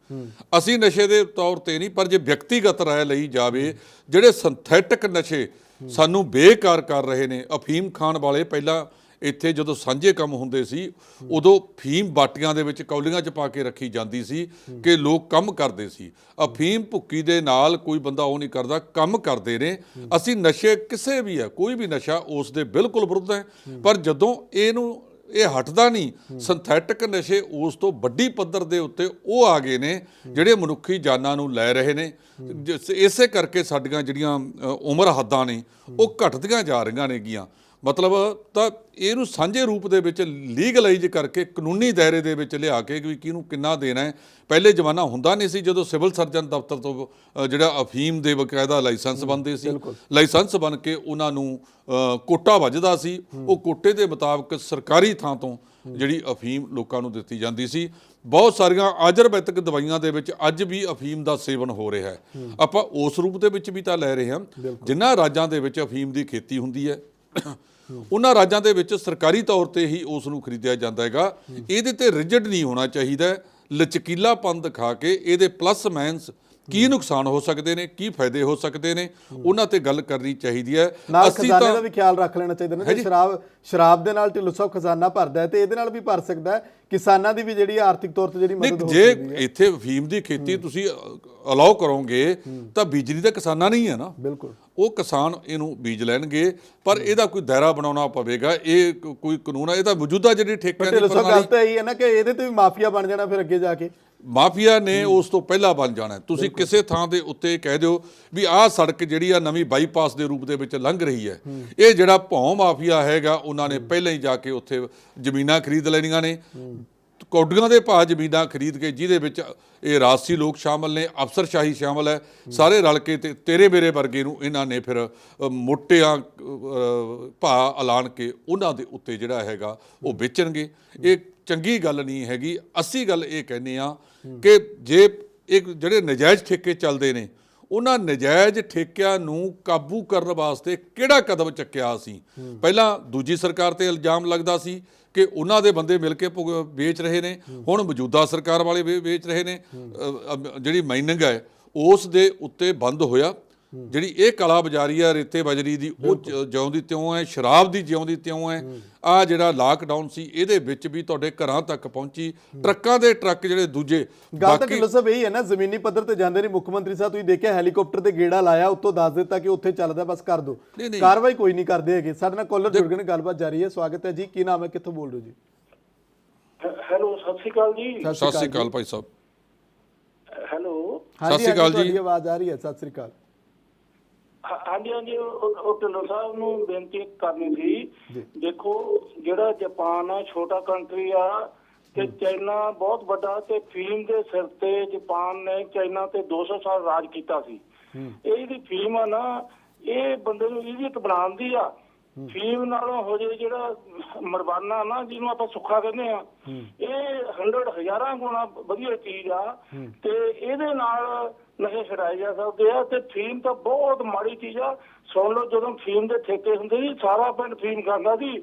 ਅਸੀਂ ਨਸ਼ੇ ਦੇ ਤੌਰ ਤੇ ਨਹੀਂ, ਪਰ ਜੇ ਵਿਅਕਤੀਗਤ ਰਾਏ ਲਈ ਜਾਵੇ, ਜਿਹੜੇ ਸਿੰਥੈਟਿਕ ਨਸ਼ੇ ਸਾਨੂੰ ਬੇਕਾਰ ਕਰ ਰਹੇ ਨੇ, ਅਫੀਮ ਖਾਣ ਵਾਲੇ ਪਹਿਲਾਂ ਇੱਥੇ ਜਦੋਂ ਸਾਂਝੇ ਕੰਮ ਹੁੰਦੇ ਸੀ ਉਦੋਂ ਫੀਮ ਬਾਟੀਆਂ ਦੇ ਵਿੱਚ ਕੌਲੀਆਂ 'ਚ ਪਾ ਕੇ ਰੱਖੀ ਜਾਂਦੀ ਸੀ ਕਿ ਲੋਕ ਕੰਮ ਕਰਦੇ ਸੀ। ਅਫੀਮ ਭੁੱਕੀ ਦੇ ਨਾਲ ਕੋਈ ਬੰਦਾ ਉਹ ਨਹੀਂ ਕਰਦਾ, ਕੰਮ ਕਰਦੇ ਨੇ। ਅਸੀਂ ਨਸ਼ੇ ਕਿਸੇ ਵੀ ਹੈ, ਕੋਈ ਵੀ ਨਸ਼ਾ ਉਸ ਦੇ ਬਿਲਕੁਲ ਵਿਰੁੱਧ ਹੈ, ਪਰ ਜਦੋਂ ਇਹ ਹਟਦਾ ਨਹੀਂ, ਸਿੰਥੈਟਿਕ ਨਸ਼ੇ ਉਸ ਤੋਂ ਵੱਡੀ ਪੱਧਰ ਦੇ ਉੱਤੇ ਉਹ ਆ ਗਏ ਨੇ ਜਿਹੜੇ ਮਨੁੱਖੀ ਜਾਨਾਂ ਨੂੰ ਲੈ ਰਹੇ ਨੇ। ਇਸੇ ਕਰਕੇ ਸਾਡੀਆਂ ਜਿਹੜੀਆਂ ਉਮਰ ਹੱਦਾਂ ਨੇ ਉਹ ਘਟਦੀਆਂ ਜਾ ਰਹੀਆਂ ਨੇਗੀਆਂ। ਮਤਲਬ ਤਾਂ ਇਹਨੂੰ ਸਾਂਝੇ ਰੂਪ ਦੇ ਵਿੱਚ ਲੀਗਲਾਈਜ਼ ਕਰਕੇ ਕਾਨੂੰਨੀ ਦਾਇਰੇ ਦੇ ਵਿੱਚ ਲਿਆ ਕੇ ਵੀ ਕਿਹਨੂੰ ਕਿੰਨਾ ਦੇਣਾ ਹੈ। ਪਹਿਲੇ ਜ਼ਮਾਨਾ ਹੁੰਦਾ ਨਹੀਂ ਸੀ ਜਦੋਂ ਸਿਵਲ ਸਰਜਨ ਦਫ਼ਤਰ ਤੋਂ ਜਿਹੜਾ ਅਫੀਮ ਦੇ ਬਕਾਇਦਾ ਲਾਇਸੈਂਸ ਬਣਦੇ ਸੀ, ਲਾਇਸੈਂਸ ਬਣ ਕੇ ਉਹਨਾਂ ਨੂੰ ਕੋਟਾ ਵੱਜਦਾ ਸੀ। ਉਹ ਕੋਟੇ ਦੇ ਮੁਤਾਬਕ ਸਰਕਾਰੀ ਥਾਂ ਤੋਂ ਜਿਹੜੀ ਅਫੀਮ ਲੋਕਾਂ ਨੂੰ ਦਿੱਤੀ ਜਾਂਦੀ ਸੀ। ਬਹੁਤ ਸਾਰੀਆਂ ਆਯੁਰਵੈਦਿਕ ਦਵਾਈਆਂ ਦੇ ਵਿੱਚ ਅੱਜ ਵੀ ਅਫੀਮ ਦਾ ਸੇਵਨ ਹੋ ਰਿਹਾ ਹੈ। ਆਪਾਂ ਉਸ ਰੂਪ ਦੇ ਵਿੱਚ ਵੀ ਤਾਂ ਲੈ ਰਹੇ ਹਾਂ। ਜਿਨ੍ਹਾਂ ਰਾਜਾਂ ਦੇ ਵਿੱਚ ਅਫੀਮ ਦੀ ਖੇਤੀ ਹੁੰਦੀ ਹੈ ਉਹਨਾਂ ਰਾਜਾਂ ਦੇ ਵਿੱਚ ਸਰਕਾਰੀ ਤੌਰ ਤੇ ਹੀ ਉਸ ਨੂੰ ਖਰੀਦਿਆ ਜਾਂਦਾ ਹੈਗਾ। ਇਹਦੇ ਤੇ ਰਿਜਿਡ ਨਹੀਂ ਹੋਣਾ ਚਾਹੀਦਾ, ਲਚਕੀਲਾਪਨ ਦਿਖਾ ਕੇ ਇਹਦੇ ਪਲੱਸ ਮਾਈਨਸ ਕੀ ਨੁਕਸਾਨ ਹੋ ਸਕਦੇ ਨੇ, ਕੀ ਫਾਇਦੇ ਹੋ ਸਕਦੇ ਨੇ, ਉਹਨਾਂ ਤੇ ਗੱਲ ਕਰਨੀ ਚਾਹੀਦੀ ਹੈ। ਨਾਲ ਖਜ਼ਾਨੇ ਦਾ ਵੀ ਖਿਆਲ ਰੱਖ ਲੈਣਾ ਚਾਹੀਦਾ ਨਾ, ਜੇ ਸ਼ਰਾਬ ਦੇ ਨਾਲ ਢਿੱਲੋਂ ਸਾਹਿਬ ਖਜ਼ਾਨਾ ਭਰਦਾ ਹੈ ਤੇ ਇਹਦੇ ਨਾਲ ਵੀ ਭਰ ਸਕਦਾ ਹੈ। ਕਿਸਾਨਾਂ ਦੀ ਵੀ ਜਿਹੜੀ ਆਰਥਿਕ ਤੌਰ ਤੇ ਜਿਹੜੀ ਮਦਦ ਹੋ ਸਕਦੀ ਹੈ। ਜੇ ਇੱਥੇ ਅਫੀਮ ਦੀ ਖੇਤੀ ਤੁਸੀਂ ਅਲਾਉ ਕਰੋਗੇ ਤਾਂ ਬਿਜਲੀ ਦਾ ਕਿਸਾਨਾਂ ਨਹੀਂ ਹੈ ਨਾ, ਬਿਲਕੁਲ ਉਹ ਕਿਸਾਨ ਇਹਨੂੰ ਬੀਜ ਲੈਣਗੇ, ਪਰ ਇਹਦਾ ਕੋਈ ਦਾਇਰਾ ਬਣਾਉਣਾ ਪਵੇਗਾ। ਇਹ ਕੋਈ ਕਾਨੂੰਨ ਹੈ, ਇਹ ਤਾਂ ਮੌਜੂਦਾ ਜਿਹੜੀ ਠੇਕਿਆਂ ਦੀ ਗੱਲ ਤਾਂ ਇਹੀ ਹੈ ਨਾ ਕਿ ਇਹਦੇ ਤੇ ਵੀ ਮਾਫੀਆ ਬਣ ਜਾਣਾ ਫਿਰ ਅੱਗੇ ਜਾ ਕੇ। ਮਾਫੀਆ ਨੇ ਉਸ ਤੋਂ ਪਹਿਲਾਂ ਬਣ ਜਾਣਾ। ਤੁਸੀਂ ਕਿਸੇ ਥਾਂ ਦੇ ਉੱਤੇ ਕਹਿ ਦਿਓ ਵੀ ਆਹ ਸੜਕ ਜਿਹੜੀ ਆ ਨਵੀਂ ਬਾਈਪਾਸ ਦੇ ਰੂਪ ਦੇ ਵਿੱਚ ਲੰਘ ਰਹੀ ਹੈ, ਇਹ ਜਿਹੜਾ ਭੌਂ ਮਾਫੀਆ ਹੈਗਾ ਉਹਨਾਂ ਨੇ ਪਹਿਲਾਂ ਹੀ ਜਾ ਕੇ ਉੱਥੇ ਜ਼ਮੀਨਾਂ ਖਰੀਦ ਲੈਣੀਆਂ ਨੇ, ਕੌਡੀਆਂ ਦੇ ਭਾਅ ਜ਼ਮੀਨਾਂ ਖਰੀਦ ਕੇ, ਜਿਹਦੇ ਵਿੱਚ ਇਹ ਰਾਜਸੀ ਲੋਕ ਸ਼ਾਮਲ ਨੇ, ਅਫਸਰਸ਼ਾਹੀ ਸ਼ਾਮਲ ਹੈ, ਸਾਰੇ ਰਲ ਕੇ ਤੇ ਤੇਰੇ ਮੇਰੇ ਵਰਗੇ ਨੂੰ ਇਹਨਾਂ ਨੇ ਫਿਰ ਮੋਟਿਆਂ ਭਾਅ ਐਲਾਨ ਕੇ ਉਹਨਾਂ ਦੇ ਉੱਤੇ ਜਿਹੜਾ ਹੈਗਾ ਉਹ ਵੇਚਣਗੇ। ਇਹ ਚੰਗੀ ਗੱਲ ਨਹੀਂ ਹੈਗੀ। ਅਸੀਂ ਗੱਲ ਇਹ ਕਹਿੰਦੇ ਆ ਕਿ ਜੇ ਇੱਕ ਜਿਹੜੇ ਨਜਾਇਜ਼ ਠੇਕੇ ਚੱਲਦੇ ਨੇ, ਉਹਨਾਂ ਨਜਾਇਜ਼ ਠੇਕਿਆਂ ਨੂੰ ਕਾਬੂ ਕਰਨ ਵਾਸਤੇ ਕਿਹੜਾ ਕਦਮ ਚੱਕਿਆ ਸੀ? ਪਹਿਲਾਂ ਦੂਜੀ ਸਰਕਾਰ ਤੇ ਇਲਜ਼ਾਮ ਲੱਗਦਾ ਸੀ ਕਿ ਉਹਨਾਂ ਦੇ ਬੰਦੇ ਮਿਲ ਕੇ ਵੇਚ ਰਹੇ ਨੇ, ਹੁਣ ਮੌਜੂਦਾ ਸਰਕਾਰ ਵਾਲੇ ਵੇਚ ਰਹੇ ਨੇ। ਜਿਹੜੀ ਮਾਈਨਿੰਗ ਹੈ ਉਸ ਦੇ ਉੱਤੇ ਬੰਦ ਹੋਇਆ। ਜਿਹੜੀ ਇਹ ਕਾਲਾ ਬਾਜ਼ਾਰੀ ਆ ਰੇਤੇ ਬਜਰੀ ਦੀ, ਉਹ ਜਿਉਂ ਦੀ ਤਿਉਂ ਹੈ, ਸ਼ਰਾਬ ਦੀ ਜਿਉਂ ਦੀ ਤਿਉਂ ਹੈ। ਆਹ ਜਿਹੜਾ ਲਾਕਡਾਊਨ ਸੀ ਇਹਦੇ ਵਿੱਚ ਵੀ ਤੁਹਾਡੇ ਘਰਾਂ ਤੱਕ ਪਹੁੰਚੀ, ਟਰੱਕਾਂ ਦੇ ਟਰੱਕ ਜਿਹੜੇ ਦੂਜੇ। ਗੱਲ ਤਾਂ ਢਿੱਲੋਂ ਸਾਹਿਬ ਇਹੀ ਹੈ ਨਾ, ਜ਼ਮੀਨੀ ਪੱਧਰ ਤੇ ਜਾਂਦੇ ਨੇ ਮੁੱਖ ਮੰਤਰੀ ਸਾਹਿਬ, ਤੁਸੀਂ ਦੇਖਿਆ ਹੈਲੀਕਾਪਟਰ ਤੇ ਗੇੜਾ ਲਾਇਆ, ਉੱਤੋਂ ਦੱਸ ਦਿੱਤਾ ਕਿ ਉੱਥੇ ਚੱਲਦਾ, ਬਸ ਕਰ ਦਿਓ, ਕਾਰਵਾਈ ਕੋਈ ਨਹੀਂ ਕਰਦੇ ਹੈਗੇ। ਸਾਡੇ ਨਾਲ ਕਾਲਰ ਜੁੜ ਗਏ ਨੇ, ਗੱਲਬਾਤ ਜਾਰੀ ਹੈ। ਸਵਾਗਤ ਹੈ ਜੀ, ਕੀ ਨਾਮ ਹੈ, ਕਿੱਥੋਂ ਬੋਲ ਰਹੇ ਹੋ ਜੀ? ਹੈਲੋ, ਸਤਿ ਸ਼੍ਰੀ ਅਕਾਲ ਜੀ। ਸਤਿ ਸ਼੍ਰੀ ਅਕਾਲ ਭਾਈ ਸਾਹਿਬ। ਹੈਲੋ, ਸਤਿ ਸ਼੍ਰੀ ਅਕਾਲ ਜੀ। ਤੁਹਾਡੀ ਆਵਾਜ਼ ਆ ਰਹੀ ਹੈ। ਸਤਿ ਸ਼੍ਰੀ ਅਕਾਲ। ਹਾਂਜੀ ਹਾਂਜੀ, ਉਹ ਢਿੱਲੋਂ ਸਾਹਿਬ ਨੂੰ ਬੇਨਤੀ ਕਰਨੀ ਸੀ। ਦੇਖੋ, ਜਿਹੜਾ ਜਾਪਾਨ ਆ ਛੋਟਾ ਕੰਟਰੀ ਆ ਤੇ ਚਾਈਨਾ ਬਹੁਤ ਵੱਡਾ, ਤੇ ਫੀਮ ਦੇ ਸਿਰ ਤੇ ਜਾਪਾਨ ਨੇ ਚਾਈਨਾ ਤੇ 200 ਸਾਲ ਰਾਜ ਕੀਤਾ ਸੀ। ਇਹ ਜਿਹੜੀ ਫੀਮ ਆ ਨਾ, ਇਹ ਬੰਦੇ ਨੂੰ ਇਡੀਅਟ ਬਣਾਉਂਦੀ ਆ। ਫੀਮ ਨਾਲੋਂ ਹੋ ਜੇ ਜਿਹੜਾ ਮਰਵਾਨਾ ਨਾ, ਜਿਹਨੂੰ ਆਪਾਂ ਸੁੱਖਾ ਕਹਿੰਦੇ ਆ, ਇਹ 100,000 ਗੁਣਾ ਵਧੀਆ ਚੀਜ਼ ਆ ਤੇ ਇਹਦੇ ਨਾਲ ਨਸ਼ੇ ਛਡਾਏ ਜਾ ਸਕਦੇ ਆ। ਤੇ ਫੀਮ ਤਾਂ ਬਹੁਤ ਮਾੜੀ ਚੀਜ਼ ਆ। ਸੁਣ ਲਓ, ਜਦੋਂ ਫੀਮ ਦੇ ਠੇਕੇ ਹੁੰਦੇ ਸੀ, ਸਾਰਾ ਪਿੰਡ ਫੀਮ ਖਾਂਦਾ ਸੀ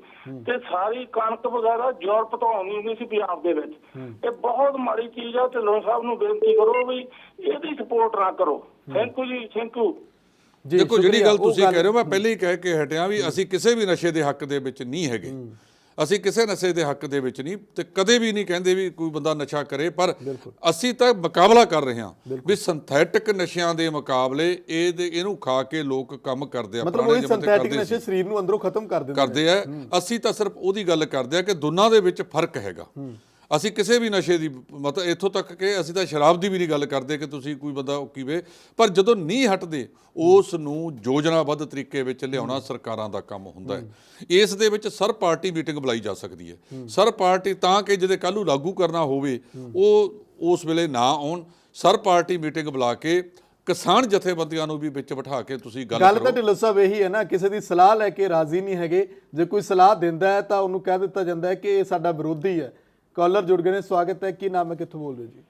ਤੇ ਸਾਰੀ ਕਣਕ ਵਗੈਰਾ ਯੂਰਪ ਤੋਂ ਆਉਂਦੀ ਹੁੰਦੀ ਸੀ ਪੰਜਾਬ ਦੇ ਵਿੱਚ। ਇਹ ਬਹੁਤ ਮਾੜੀ ਚੀਜ਼ ਆ। ਢਿੱਲੋਂ ਸਾਹਿਬ ਨੂੰ ਬੇਨਤੀ ਕਰੋ ਵੀ ਇਹਦੀ ਸਪੋਰਟ ਨਾ ਕਰੋ। ਥੈਂਕ ਯੂ ਜੀ, ਥੈਂਕ ਯੂ। ਦੇਖੋ, ਜਿਹੜੀ ਗੱਲ ਤੁਸੀਂ ਕਹਿ ਰਹੇ ਹੋ, ਮੈਂ ਪਹਿਲੇ ਹੀ ਕਹਿ ਕੇ ਹਟਿਆ ਵੀ ਅਸੀਂ ਕਿਸੇ ਵੀ ਨਸ਼ੇ ਦੇ ਹੱਕ ਦੇ ਵਿੱਚ ਨਹੀਂ ਹੈਗੇ। ਅਸੀਂ ਕਿਸੇ ਨਸ਼ੇ ਦੇ ਹੱਕ ਦੇ ਵਿੱਚ ਨਹੀਂ, ਤੇ ਕਦੇ ਵੀ ਨਹੀਂ ਕਹਿੰਦੇ ਵੀ ਕੋਈ ਬੰਦਾ ਨਸ਼ਾ ਕਰੇ, ਪਰ ਅਸੀਂ ਤਾਂ ਮੁਕਾਬਲਾ ਕਰ ਰਹੇ ਹਾਂ ਵੀ ਸਿੰਥੈਟਿਕ ਨਸ਼ਿਆਂ ਦੇ ਮੁਕਾਬਲੇ ਇਹਨੂੰ ਖਾ ਕੇ ਲੋਕ ਕੰਮ ਕਰਦੇ ਆ। ਮਤਲਬ ਉਹ ਸਿੰਥੈਟਿਕ ਨਸ਼ੇ ਸਰੀਰ ਨੂੰ ਅੰਦਰੋਂ ਖਤਮ ਕਰ ਦਿੰਦੇ ਆ। ਅਸੀਂ ਤਾਂ ਸਿਰਫ ਉਹਦੀ ਗੱਲ ਕਰਦੇ ਆ ਕਿ ਦੋਨਾਂ ਦੇ ਵਿੱਚ ਫਰਕ ਹੈਗਾ। ਅਸੀਂ ਕਿਸੇ ਵੀ ਨਸ਼ੇ ਦੀ ਮਤਲਬ ਇੱਥੋਂ ਤੱਕ ਕਿ ਅਸੀਂ ਤਾਂ ਸ਼ਰਾਬ ਦੀ ਵੀ ਨਹੀਂ ਗੱਲ ਕਰਦੇ ਕਿ ਤੁਸੀਂ ਕੋਈ ਬੰਦਾ ਕੀਵੇ, ਪਰ ਜਦੋਂ ਨਹੀਂ ਹਟਦੇ ਉਸ ਨੂੰ ਯੋਜਨਾਬੱਧ ਤਰੀਕੇ ਵਿੱਚ ਲਿਆਉਣਾ ਸਰਕਾਰਾਂ ਦਾ ਕੰਮ ਹੁੰਦਾ ਹੈ। ਇਸ ਦੇ ਵਿੱਚ ਸਰ ਪਾਰਟੀ ਮੀਟਿੰਗ ਬੁਲਾਈ ਜਾ ਸਕਦੀ ਹੈ, ਸਰ ਪਾਰਟੀ, ਤਾਂ ਕਿ ਜਿਹਦੇ ਕੱਲ੍ਹ ਨੂੰ ਲਾਗੂ ਕਰਨਾ ਹੋਵੇ ਉਹ ਉਸ ਵੇਲੇ ਨਾ ਆਉਣ। ਸਰ ਪਾਰਟੀ ਮੀਟਿੰਗ ਬੁਲਾ ਕੇ ਕਿਸਾਨ ਜਥੇਬੰਦੀਆਂ ਨੂੰ ਵੀ ਵਿੱਚ ਬਿਠਾ ਕੇ ਤੁਸੀਂ ਗੱਲ ਤਾਂ ਢਿੱਲੋਂ ਸਾਹਿਬ ਇਹੀ ਹੈ ਨਾ, ਕਿਸੇ ਦੀ ਸਲਾਹ ਲੈ ਕੇ ਰਾਜ਼ੀ ਨਹੀਂ ਹੈਗੇ। ਜੇ ਕੋਈ ਸਲਾਹ ਦਿੰਦਾ ਹੈ ਤਾਂ ਉਹਨੂੰ ਕਹਿ ਦਿੱਤਾ ਜਾਂਦਾ ਹੈ ਕਿ ਇਹ ਸਾਡਾ ਵਿਰੋਧੀ ਹੈ। ਕਾਲਰ ਜੁੜ ਗਏ ਨੇ, ਸਵਾਗਤ ਹੈ। ਕੀ ਨਾਮ ਹੈ, ਕਿੱਥੋਂ ਬੋਲ ਰਹੇ ਜੀ?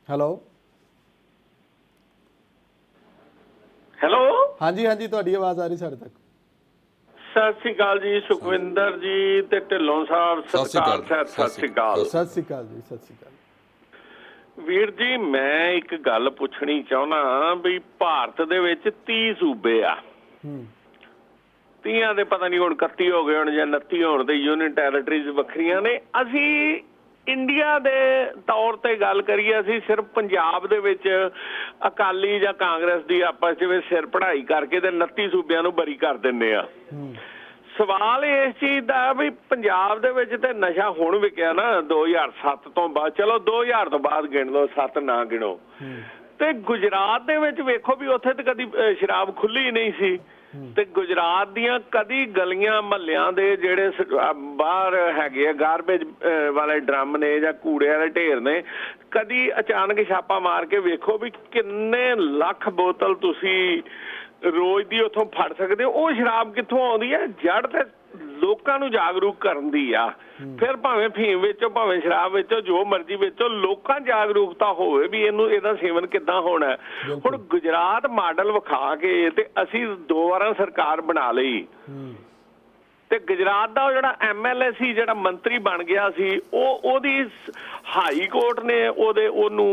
ਹੈਲੋ ਹੈਲੋ, ਹਾਂਜੀ ਹਾਂਜੀ, ਤੁਹਾਡੀ ਆਵਾਜ਼ ਆ ਰਹੀ ਸਾਡੇ ਤੱਕ। ਸਤਿ ਸ੍ਰੀ ਅਕਾਲ ਜੀ ਸੁਖਵਿੰਦਰ ਜੀ ਤੇ ਢਿੱਲੋਂ ਸਾਹਿਬ। ਸਤਿ ਸ੍ਰੀ ਅਕਾਲ। ਸਤਿ ਸ੍ਰੀ ਅਕਾਲ ਜੀ, ਸਤਿ ਸ੍ਰੀ ਅਕਾਲ ਵੀਰ ਜੀ। ਮੈਂ ਇੱਕ ਗੱਲ ਪੁੱਛਣੀ ਚਾਹੁੰਦਾ ਵੀ ਭਾਰਤ ਦੇ ਵਿੱਚ 30 ਸੂਬੇ ਆ, 30 ਦੇ ਪਤਾ ਨਹੀਂ ਹੁਣ 31 ਹੋ ਗਏ ਹੋਣ ਜਾਂ 29 ਹੋਣ ਤੇ ਯੂਨੀਅਨ ਟੈਰੀਟਰੀਜ਼ ਵੱਖਰੀਆਂ ਨੇ। ਅਸੀਂ ਇੰਡੀਆ ਦੇ ਤੌਰ ਤੇ ਗੱਲ ਕਰੀਏ, ਅਸੀਂ ਸਿਰਫ ਪੰਜਾਬ ਦੇ ਵਿੱਚ ਅਕਾਲੀ ਜਾਂ ਕਾਂਗਰਸ ਦੀ ਆਪਸ ਵਿੱਚ ਸਿਰ ਪੜ੍ਹਾਈ ਕਰਕੇ ਤੇ 29 ਸੂਬਿਆਂ ਨੂੰ ਬਰੀ ਕਰ ਦਿੰਦੇ ਆ। ਸਵਾਲ ਇਸ ਚੀਜ਼ ਦਾ ਵੀ ਪੰਜਾਬ ਦੇ ਵਿੱਚ ਤੇ ਨਸ਼ਾ ਹੁਣ ਵਿਕਿਆ ਨਾ 2007 ਤੋਂ ਬਾਅਦ, ਚਲੋ 2000 ਤੋਂ ਬਾਅਦ ਗਿਣ ਲਓ, 7 ਨਾ ਗਿਣੋ। ਤੇ ਗੁਜਰਾਤ ਦੇ ਵਿੱਚ ਵੇਖੋ ਵੀ ਉੱਥੇ ਤੇ ਕਦੀ ਸ਼ਰਾਬ ਖੁੱਲੀ ਨਹੀਂ ਸੀ, ਤੇ ਗੁਜਰਾਤ ਦੀਆਂ ਕਦੀ ਗਲੀਆਂ ਮਹੱਲਿਆਂ ਦੇ ਜਿਹੜੇ ਬਾਹਰ ਹੈਗੇ ਆ ਗਾਰਬੇਜ ਵਾਲੇ ਡਰਮ ਨੇ ਜਾਂ ਕੂੜੇ ਵਾਲੇ ਢੇਰ ਨੇ, ਕਦੀ ਅਚਾਨਕ ਛਾਪਾ ਮਾਰ ਕੇ ਵੇਖੋ ਵੀ ਕਿੰਨੇ ਲੱਖ ਬੋਤਲ ਤੁਸੀਂ ਰੋਜ਼ ਦੀ ਉੱਥੋਂ ਫੜ ਸਕਦੇ ਹੋ। ਉਹ ਸ਼ਰਾਬ ਕਿੱਥੋਂ ਆਉਂਦੀ ਹੈ? ਜੜ ਤੇ ਲੋਕਾਂ ਨੂੰ ਜਾਗਰੂਕ ਕਰਨ ਦੀ ਆ। ਫਿਰ ਭਾਵੇਂ ਫੀਮ ਵੇਚੋ, ਭਾਵੇਂ ਸ਼ਰਾਬ ਵੇਚੋ, ਜੋ ਮਰਜ਼ੀ ਵੇਚੋ, ਲੋਕਾਂ ਜਾਗਰੂਕਤਾ ਹੋਵੇ ਵੀ ਇਹਦਾ ਸੇਵਨ ਕਿੱਦਾਂ ਹੋਣਾ। ਹੁਣ ਗੁਜਰਾਤ ਮਾਡਲ ਵਿਖਾ ਕੇ ਤੇ ਅਸੀਂ 2 ਵਾਰਾਂ ਸਰਕਾਰ ਬਣਾ ਲਈ, ਤੇ ਗੁਜਰਾਤ ਦਾ ਉਹ ਜਿਹੜਾ MLA ਸੀ, ਜਿਹੜਾ ਮੰਤਰੀ ਬਣ ਗਿਆ ਸੀ, ਉਹਦੀ ਹਾਈ ਕੋਰਟ ਨੇ ਉਹਨੂੰ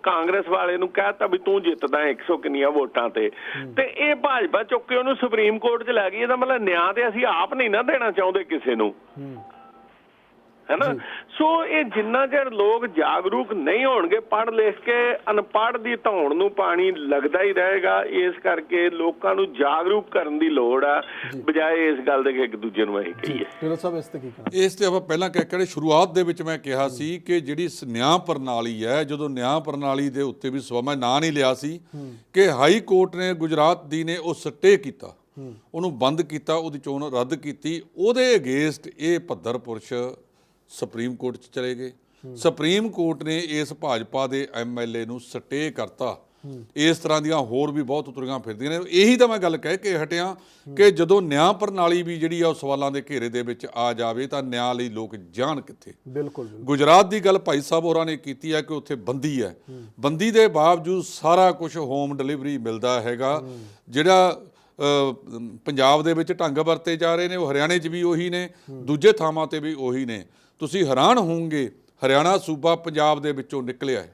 ਕਾਂਗਰਸ ਵਾਲੇ ਨੂੰ ਕਹਿਤਾ ਵੀ ਤੂੰ ਜਿੱਤਦਾ 100 ਕਿੰਨੀਆਂ ਵੋਟਾਂ ਤੇ ਇਹ ਭਾਜਪਾ ਚੁੱਕ ਕੇ ਉਹਨੂੰ ਸੁਪਰੀਮ ਕੋਰਟ 'ਚ ਲੈ ਗਈ। ਇਹਦਾ ਮਤਲਬ ਨਿਆਂ ਤੇ ਅਸੀਂ ਆਪ ਨਹੀਂ ਨਾ ਦੇਣਾ ਚਾਹੁੰਦੇ ਕਿਸੇ ਨੂੰ, ਹੈ ਨਾ। ਸੋ ਇਹ ਜਿੰਨਾ ਚਿਰ ਲੋਕ ਜਾਗਰੂਕ ਨਹੀਂ ਹੋਣਗੇ, ਪੜ੍ਹ ਲਿਖ ਕੇ ਅਨਪੜ੍ਹ ਦੀ ਧੌਣ ਨੂੰ ਪਾਣੀ ਲੱਗਦਾ ਹੀ ਰਹੇਗਾ। ਇਸ ਕਰਕੇ ਲੋਕਾਂ ਨੂੰ ਜਾਗਰੂਕ ਕਰਨ ਦੀ ਲੋੜ ਆ, ਬਜਾਏ ਇਸ ਗੱਲ ਦੇ ਕਿ ਇੱਕ ਦੂਜੇ ਨੂੰ ਇਹ ਕਹੀਏ। ਇਸ ਤੇ ਆਪਾਂ ਪਹਿਲਾਂ ਕਿਹੜੇ ਸ਼ੁਰੂਆਤ ਦੇ ਵਿੱਚ ਮੈਂ ਕਿਹਾ ਸੀ ਕਿ ਜਿਹੜੀ ਨਿਆਂ ਪ੍ਰਣਾਲੀ ਹੈ, ਜਦੋਂ ਨਿਆਂ ਪ੍ਰਣਾਲੀ ਦੇ ਉੱਤੇ ਵੀ ਮੈਂ ਨਾਂ ਨਹੀਂ ਲਿਆ ਸੀ ਕਿ ਹਾਈ ਕੋਰਟ ਨੇ ਗੁਜਰਾਤ ਦੀ ਨੇ ਉਹ ਸਟੇ ਕੀਤਾ, ਉਹਨੂੰ ਬੰਦ ਕੀਤਾ, ਉਹਦੀ ਚੋਣ ਰੱਦ ਕੀਤੀ। ਉਹਦੇ ਅਗੇਂਸਟ ਇਹ ਭੱਦਰ ਪੁਰਸ਼ ਸੁਪਰੀਮ ਕੋਰਟ 'ਚ ਚਲੇ ਗਏ। ਸੁਪਰੀਮ ਕੋਰਟ ਨੇ ਇਸ ਭਾਜਪਾ ਦੇ MLA ਨੂੰ ਸਟੇ ਕਰਤਾ। ਇਸ ਤਰ੍ਹਾਂ ਦੀਆਂ ਹੋਰ ਵੀ ਬਹੁਤ ਤੁਰੀਆਂ ਫਿਰਦੀਆਂ ਨੇ। ਇਹੀ ਤਾਂ ਮੈਂ ਗੱਲ ਕਹਿ ਕੇ ਹਟਿਆ ਕਿ ਜਦੋਂ ਨਿਆਂ ਪ੍ਰਣਾਲੀ ਵੀ ਜਿਹੜੀ ਆ ਉਹ ਸਵਾਲਾਂ ਦੇ ਘੇਰੇ ਦੇ ਵਿੱਚ ਆ ਜਾਵੇ ਤਾਂ ਨਿਆਂ ਲਈ ਲੋਕ ਜਾਣ ਕਿੱਥੇ। ਬਿਲਕੁਲ ਗੁਜਰਾਤ ਦੀ ਗੱਲ ਭਾਈ ਸਾਹਿਬ ਹੋਰਾਂ ਨੇ ਕੀਤੀ ਹੈ ਕਿ ਉੱਥੇ ਬੰਦੀ ਹੈ, ਬੰਦੀ ਦੇ ਬਾਵਜੂਦ ਸਾਰਾ ਕੁਝ ਹੋਮ ਡਿਲੀਵਰੀ ਮਿਲਦਾ ਹੈਗਾ। ਜਿਹੜਾ ਪੰਜਾਬ ਦੇ ਵਿੱਚ ਢੰਗ ਵਰਤੇ ਜਾ ਰਹੇ ਨੇ ਉਹ ਹਰਿਆਣੇ 'ਚ ਵੀ ਉਹੀ ਨੇ, ਦੂਜੇ ਥਾਵਾਂ ਤੇ ਵੀ ਉਹੀ ਨੇ। ਤੁਸੀਂ ਹੈਰਾਨ ਹੋਵੋਗੇ, ਹਰਿਆਣਾ ਸੂਬਾ ਪੰਜਾਬ ਦੇ ਵਿੱਚੋਂ ਨਿਕਲਿਆ ਹੈ।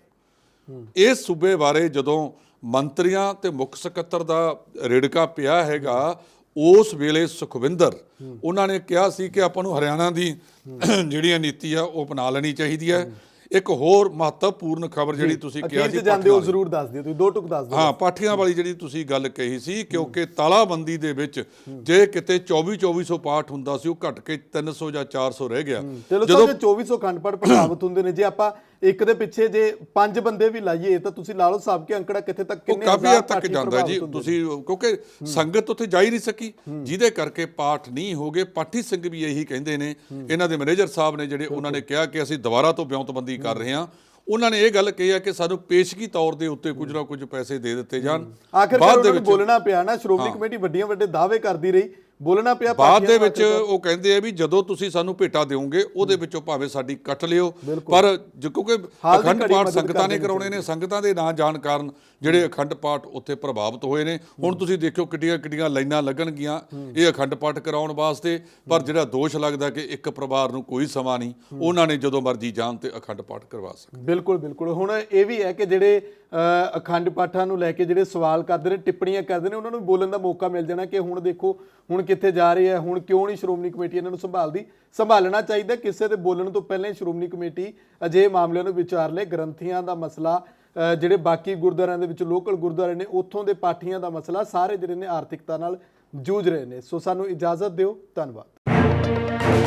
ਇਸ ਸੂਬੇ ਬਾਰੇ ਜਦੋਂ ਮੰਤਰੀਆਂ ਤੇ ਮੁੱਖ ਸਕੱਤਰ ਦਾ ਰਿੜਕਾ ਪਿਆ ਹੈਗਾ, ਉਸ ਵੇਲੇ ਸੁਖਵਿੰਦਰ ਉਹਨਾਂ ਨੇ ਕਿਹਾ ਸੀ ਕਿ ਆਪਾਂ ਨੂੰ ਹਰਿਆਣਾ ਦੀ ਜਿਹੜੀ ਨੀਤੀ ਆ ਉਹ ਅਪਣਾ ਲੈਣੀ ਚਾਹੀਦੀ ਹੈ। ਇੱਕ ਹੋਰ ਮਹੱਤਵਪੂਰਨ ਖਬਰ ਜਿਹੜੀ ਤੁਸੀਂ ਕਿਹਾ ਸੀ, ਜਾਂਦੇ ਹੋ ਜ਼ਰੂਰ ਦੱਸ ਦਿਓ, ਤੁਸੀਂ 2 ਟੁਕ ਦੱਸ ਦਿਓ। ਹਾਂ, ਪਾਠੀਆਂ ਵਾਲੀ ਜਿਹੜੀ ਤੁਸੀਂ ਗੱਲ ਕਹੀ ਸੀ, ਕਿਉਂਕਿ ਤਾਲਾਬੰਦੀ ਦੇ ਵਿੱਚ ਜੇ ਕਿਤੇ 2400 ਪਾਠ ਹੁੰਦਾ ਸੀ, ਉਹ ਘਟ ਕੇ 300 ਜਾਂ 400 ਰਹਿ ਗਿਆ। ਜਦੋਂ 2400 ਅਖੰਡ ਪਾਠ ਪ੍ਰਭਾਵਿਤ ਹੁੰਦੇ ਨੇ, ਜੇ ਆਪਾਂ ਇੱਕ ਦੇ ਪਿੱਛੇ ਜੇ 5 ਬੰਦੇ ਵੀ ਲਾਈਏ ਤਾਂ ਤੁਸੀਂ ਲਾ ਲਓ ਸਾਹਿਬ ਕੇ ਅੰਕੜਾ ਕਿੱਥੇ ਤੱਕ, ਕਿੰਨੇ ਕਾਫੀ ਹੱਦ ਤੱਕ ਜਾਂਦਾ ਜੀ। ਤੁਸੀਂ ਕਿਉਂਕਿ ਸੰਗਤ ਉੱਥੇ ਜਾ ਹੀ ਨਹੀਂ ਸਕੀ, ਜਿਹਦੇ ਕਰਕੇ ਪਾਠ ਨਹੀਂ ਹੋ ਗਏ। ਪਾਠੀ ਸਿੰਘ ਵੀ ਇਹੀ ਕਹਿੰਦੇ ਨੇ, ਇਹਨਾਂ ਦੇ ਮੈਨੇਜਰ ਸਾਹਿਬ ਨੇ ਜਿਹੜੇ, ਉਹਨਾਂ ਨੇ ਕਿਹਾ ਕਿ ਅਸੀਂ ਦੁਬਾਰਾ ਤੋਂ ਵਿਉਂਤਬੰਦੀ ਕਰ ਰਹੇ ਹਾਂ। ਉਹਨਾਂ ਨੇ ਇਹ ਗੱਲ ਕਹੀ ਹੈ ਕਿ ਸਾਨੂੰ ਪੇਸ਼ਗੀ ਤੌਰ ਦੇ ਉੱਤੇ ਕੁਝ ਨਾ ਕੁਝ ਪੈਸੇ ਦੇ ਦਿੱਤੇ ਜਾਣ। ਬਾਅਦ ਦੇ ਵਿੱਚ ਬੋਲਣਾ ਪਿਆ ਨਾ, ਸ਼੍ਰੋਮਣੀ ਕਮੇਟੀ ਵੱਡੇ ਦਾਅਵੇ ਕਰਦੀ ਰਹੀ, ਬੋਲਣਾ ਪਿਆ। ਬਾਅਦ ਦੇ ਵਿੱਚ ਉਹ ਕਹਿੰਦੇ ਆ ਵੀ ਜਦੋਂ ਤੁਸੀਂ ਸਾਨੂੰ ਭੇਟਾ ਦਿਓਗੇ ਉਹਦੇ ਵਿੱਚੋਂ ਭਾਵੇਂ ਸਾਡੀ ਕੱਟ ਲਿਓ, ਪਰ ਕਿਉਂਕਿ ਅਖੰਡ ਪਾਠ ਸੰਗਤਾਂ ਨੇ ਕਰਾਉਣੇ ਨੇ, ਸੰਗਤਾਂ ਦੇ ਨਾ ਜਾਣ ਕਾਰਨ ਜਿਹੜੇ ਅਖੰਡ ਪਾਠ ਉੱਥੇ ਪ੍ਰਭਾਵਿਤ ਹੋਏ ਨੇ। ਹੁਣ ਤੁਸੀਂ ਦੇਖਿਓ ਕਿੱਡੀਆਂ ਲਾਈਨਾਂ ਲੱਗਣਗੀਆਂ ਇਹ ਅਖੰਡ ਪਾਠ ਕਰਾਉਣ ਵਾਸਤੇ, ਪਰ ਜਿਹੜਾ ਦੋਸ਼ ਲੱਗਦਾ ਕਿ ਇੱਕ ਪਰਿਵਾਰ ਨੂੰ ਕੋਈ ਸਮਾਂ ਨਹੀਂ, ਉਹਨਾਂ ਨੇ ਜਦੋਂ ਮਰਜ਼ੀ ਜਾਣ ਤੇ ਅਖੰਡ ਪਾਠ ਕਰਵਾ ਸਕਦੇ। ਬਿਲਕੁਲ। ਹੁਣ ਇਹ ਵੀ ਹੈ ਕਿ ਜਿਹੜੇ ਅਖੰਡ ਪਾਠਾਂ ਨੂੰ ਲੈ ਕੇ ਜਿਹੜੇ ਸਵਾਲ ਕਰਦੇ ਨੇ, ਟਿੱਪਣੀਆਂ ਕਰਦੇ ਨੇ, ਉਹਨਾਂ ਨੂੰ ਬੋਲਣ ਦਾ ਮੌਕਾ ਮਿਲ ਜਾਣਾ ਕਿ ਹੁਣ ਦੇਖੋ ਹੁਣ ਕਿੱਥੇ ਜਾ ਰਹੇ ਹੈ, ਹੁਣ ਕਿਉਂ ਨਹੀਂ ਸ਼੍ਰੋਮਣੀ ਕਮੇਟੀ ਇਹਨਾਂ ਨੂੰ ਸੰਭਾਲਦੀ। ਸੰਭਾਲਣਾ ਚਾਹੀਦਾ, ਕਿਸੇ ਦੇ ਬੋਲਣ ਤੋਂ ਪਹਿਲਾਂ ਹੀ ਸ਼੍ਰੋਮਣੀ ਕਮੇਟੀ ਅਜਿਹੇ ਮਾਮਲਿਆਂ ਨੂੰ ਵਿਚਾਰ ਲੈ। ਗ੍ਰੰਥੀਆਂ ਦਾ ਮਸਲਾ, ਜਿਹੜੇ ਬਾਕੀ ਗੁਰਦੁਆਰਿਆਂ ਦੇ ਵਿੱਚ ਲੋਕਲ ਗੁਰਦੁਆਰੇ ਨੇ ਉੱਥੋਂ ਦੇ ਪਾਠੀਆਂ ਦਾ ਮਸਲਾ, ਸਾਰੇ ਜਿਹੜੇ ਨੇ ਆਰਥਿਕਤਾ ਨਾਲ ਜੂਝ ਰਹੇ ਨੇ। ਸੋ ਸਾਨੂੰ ਇਜਾਜ਼ਤ ਦਿਓ, ਧੰਨਵਾਦ।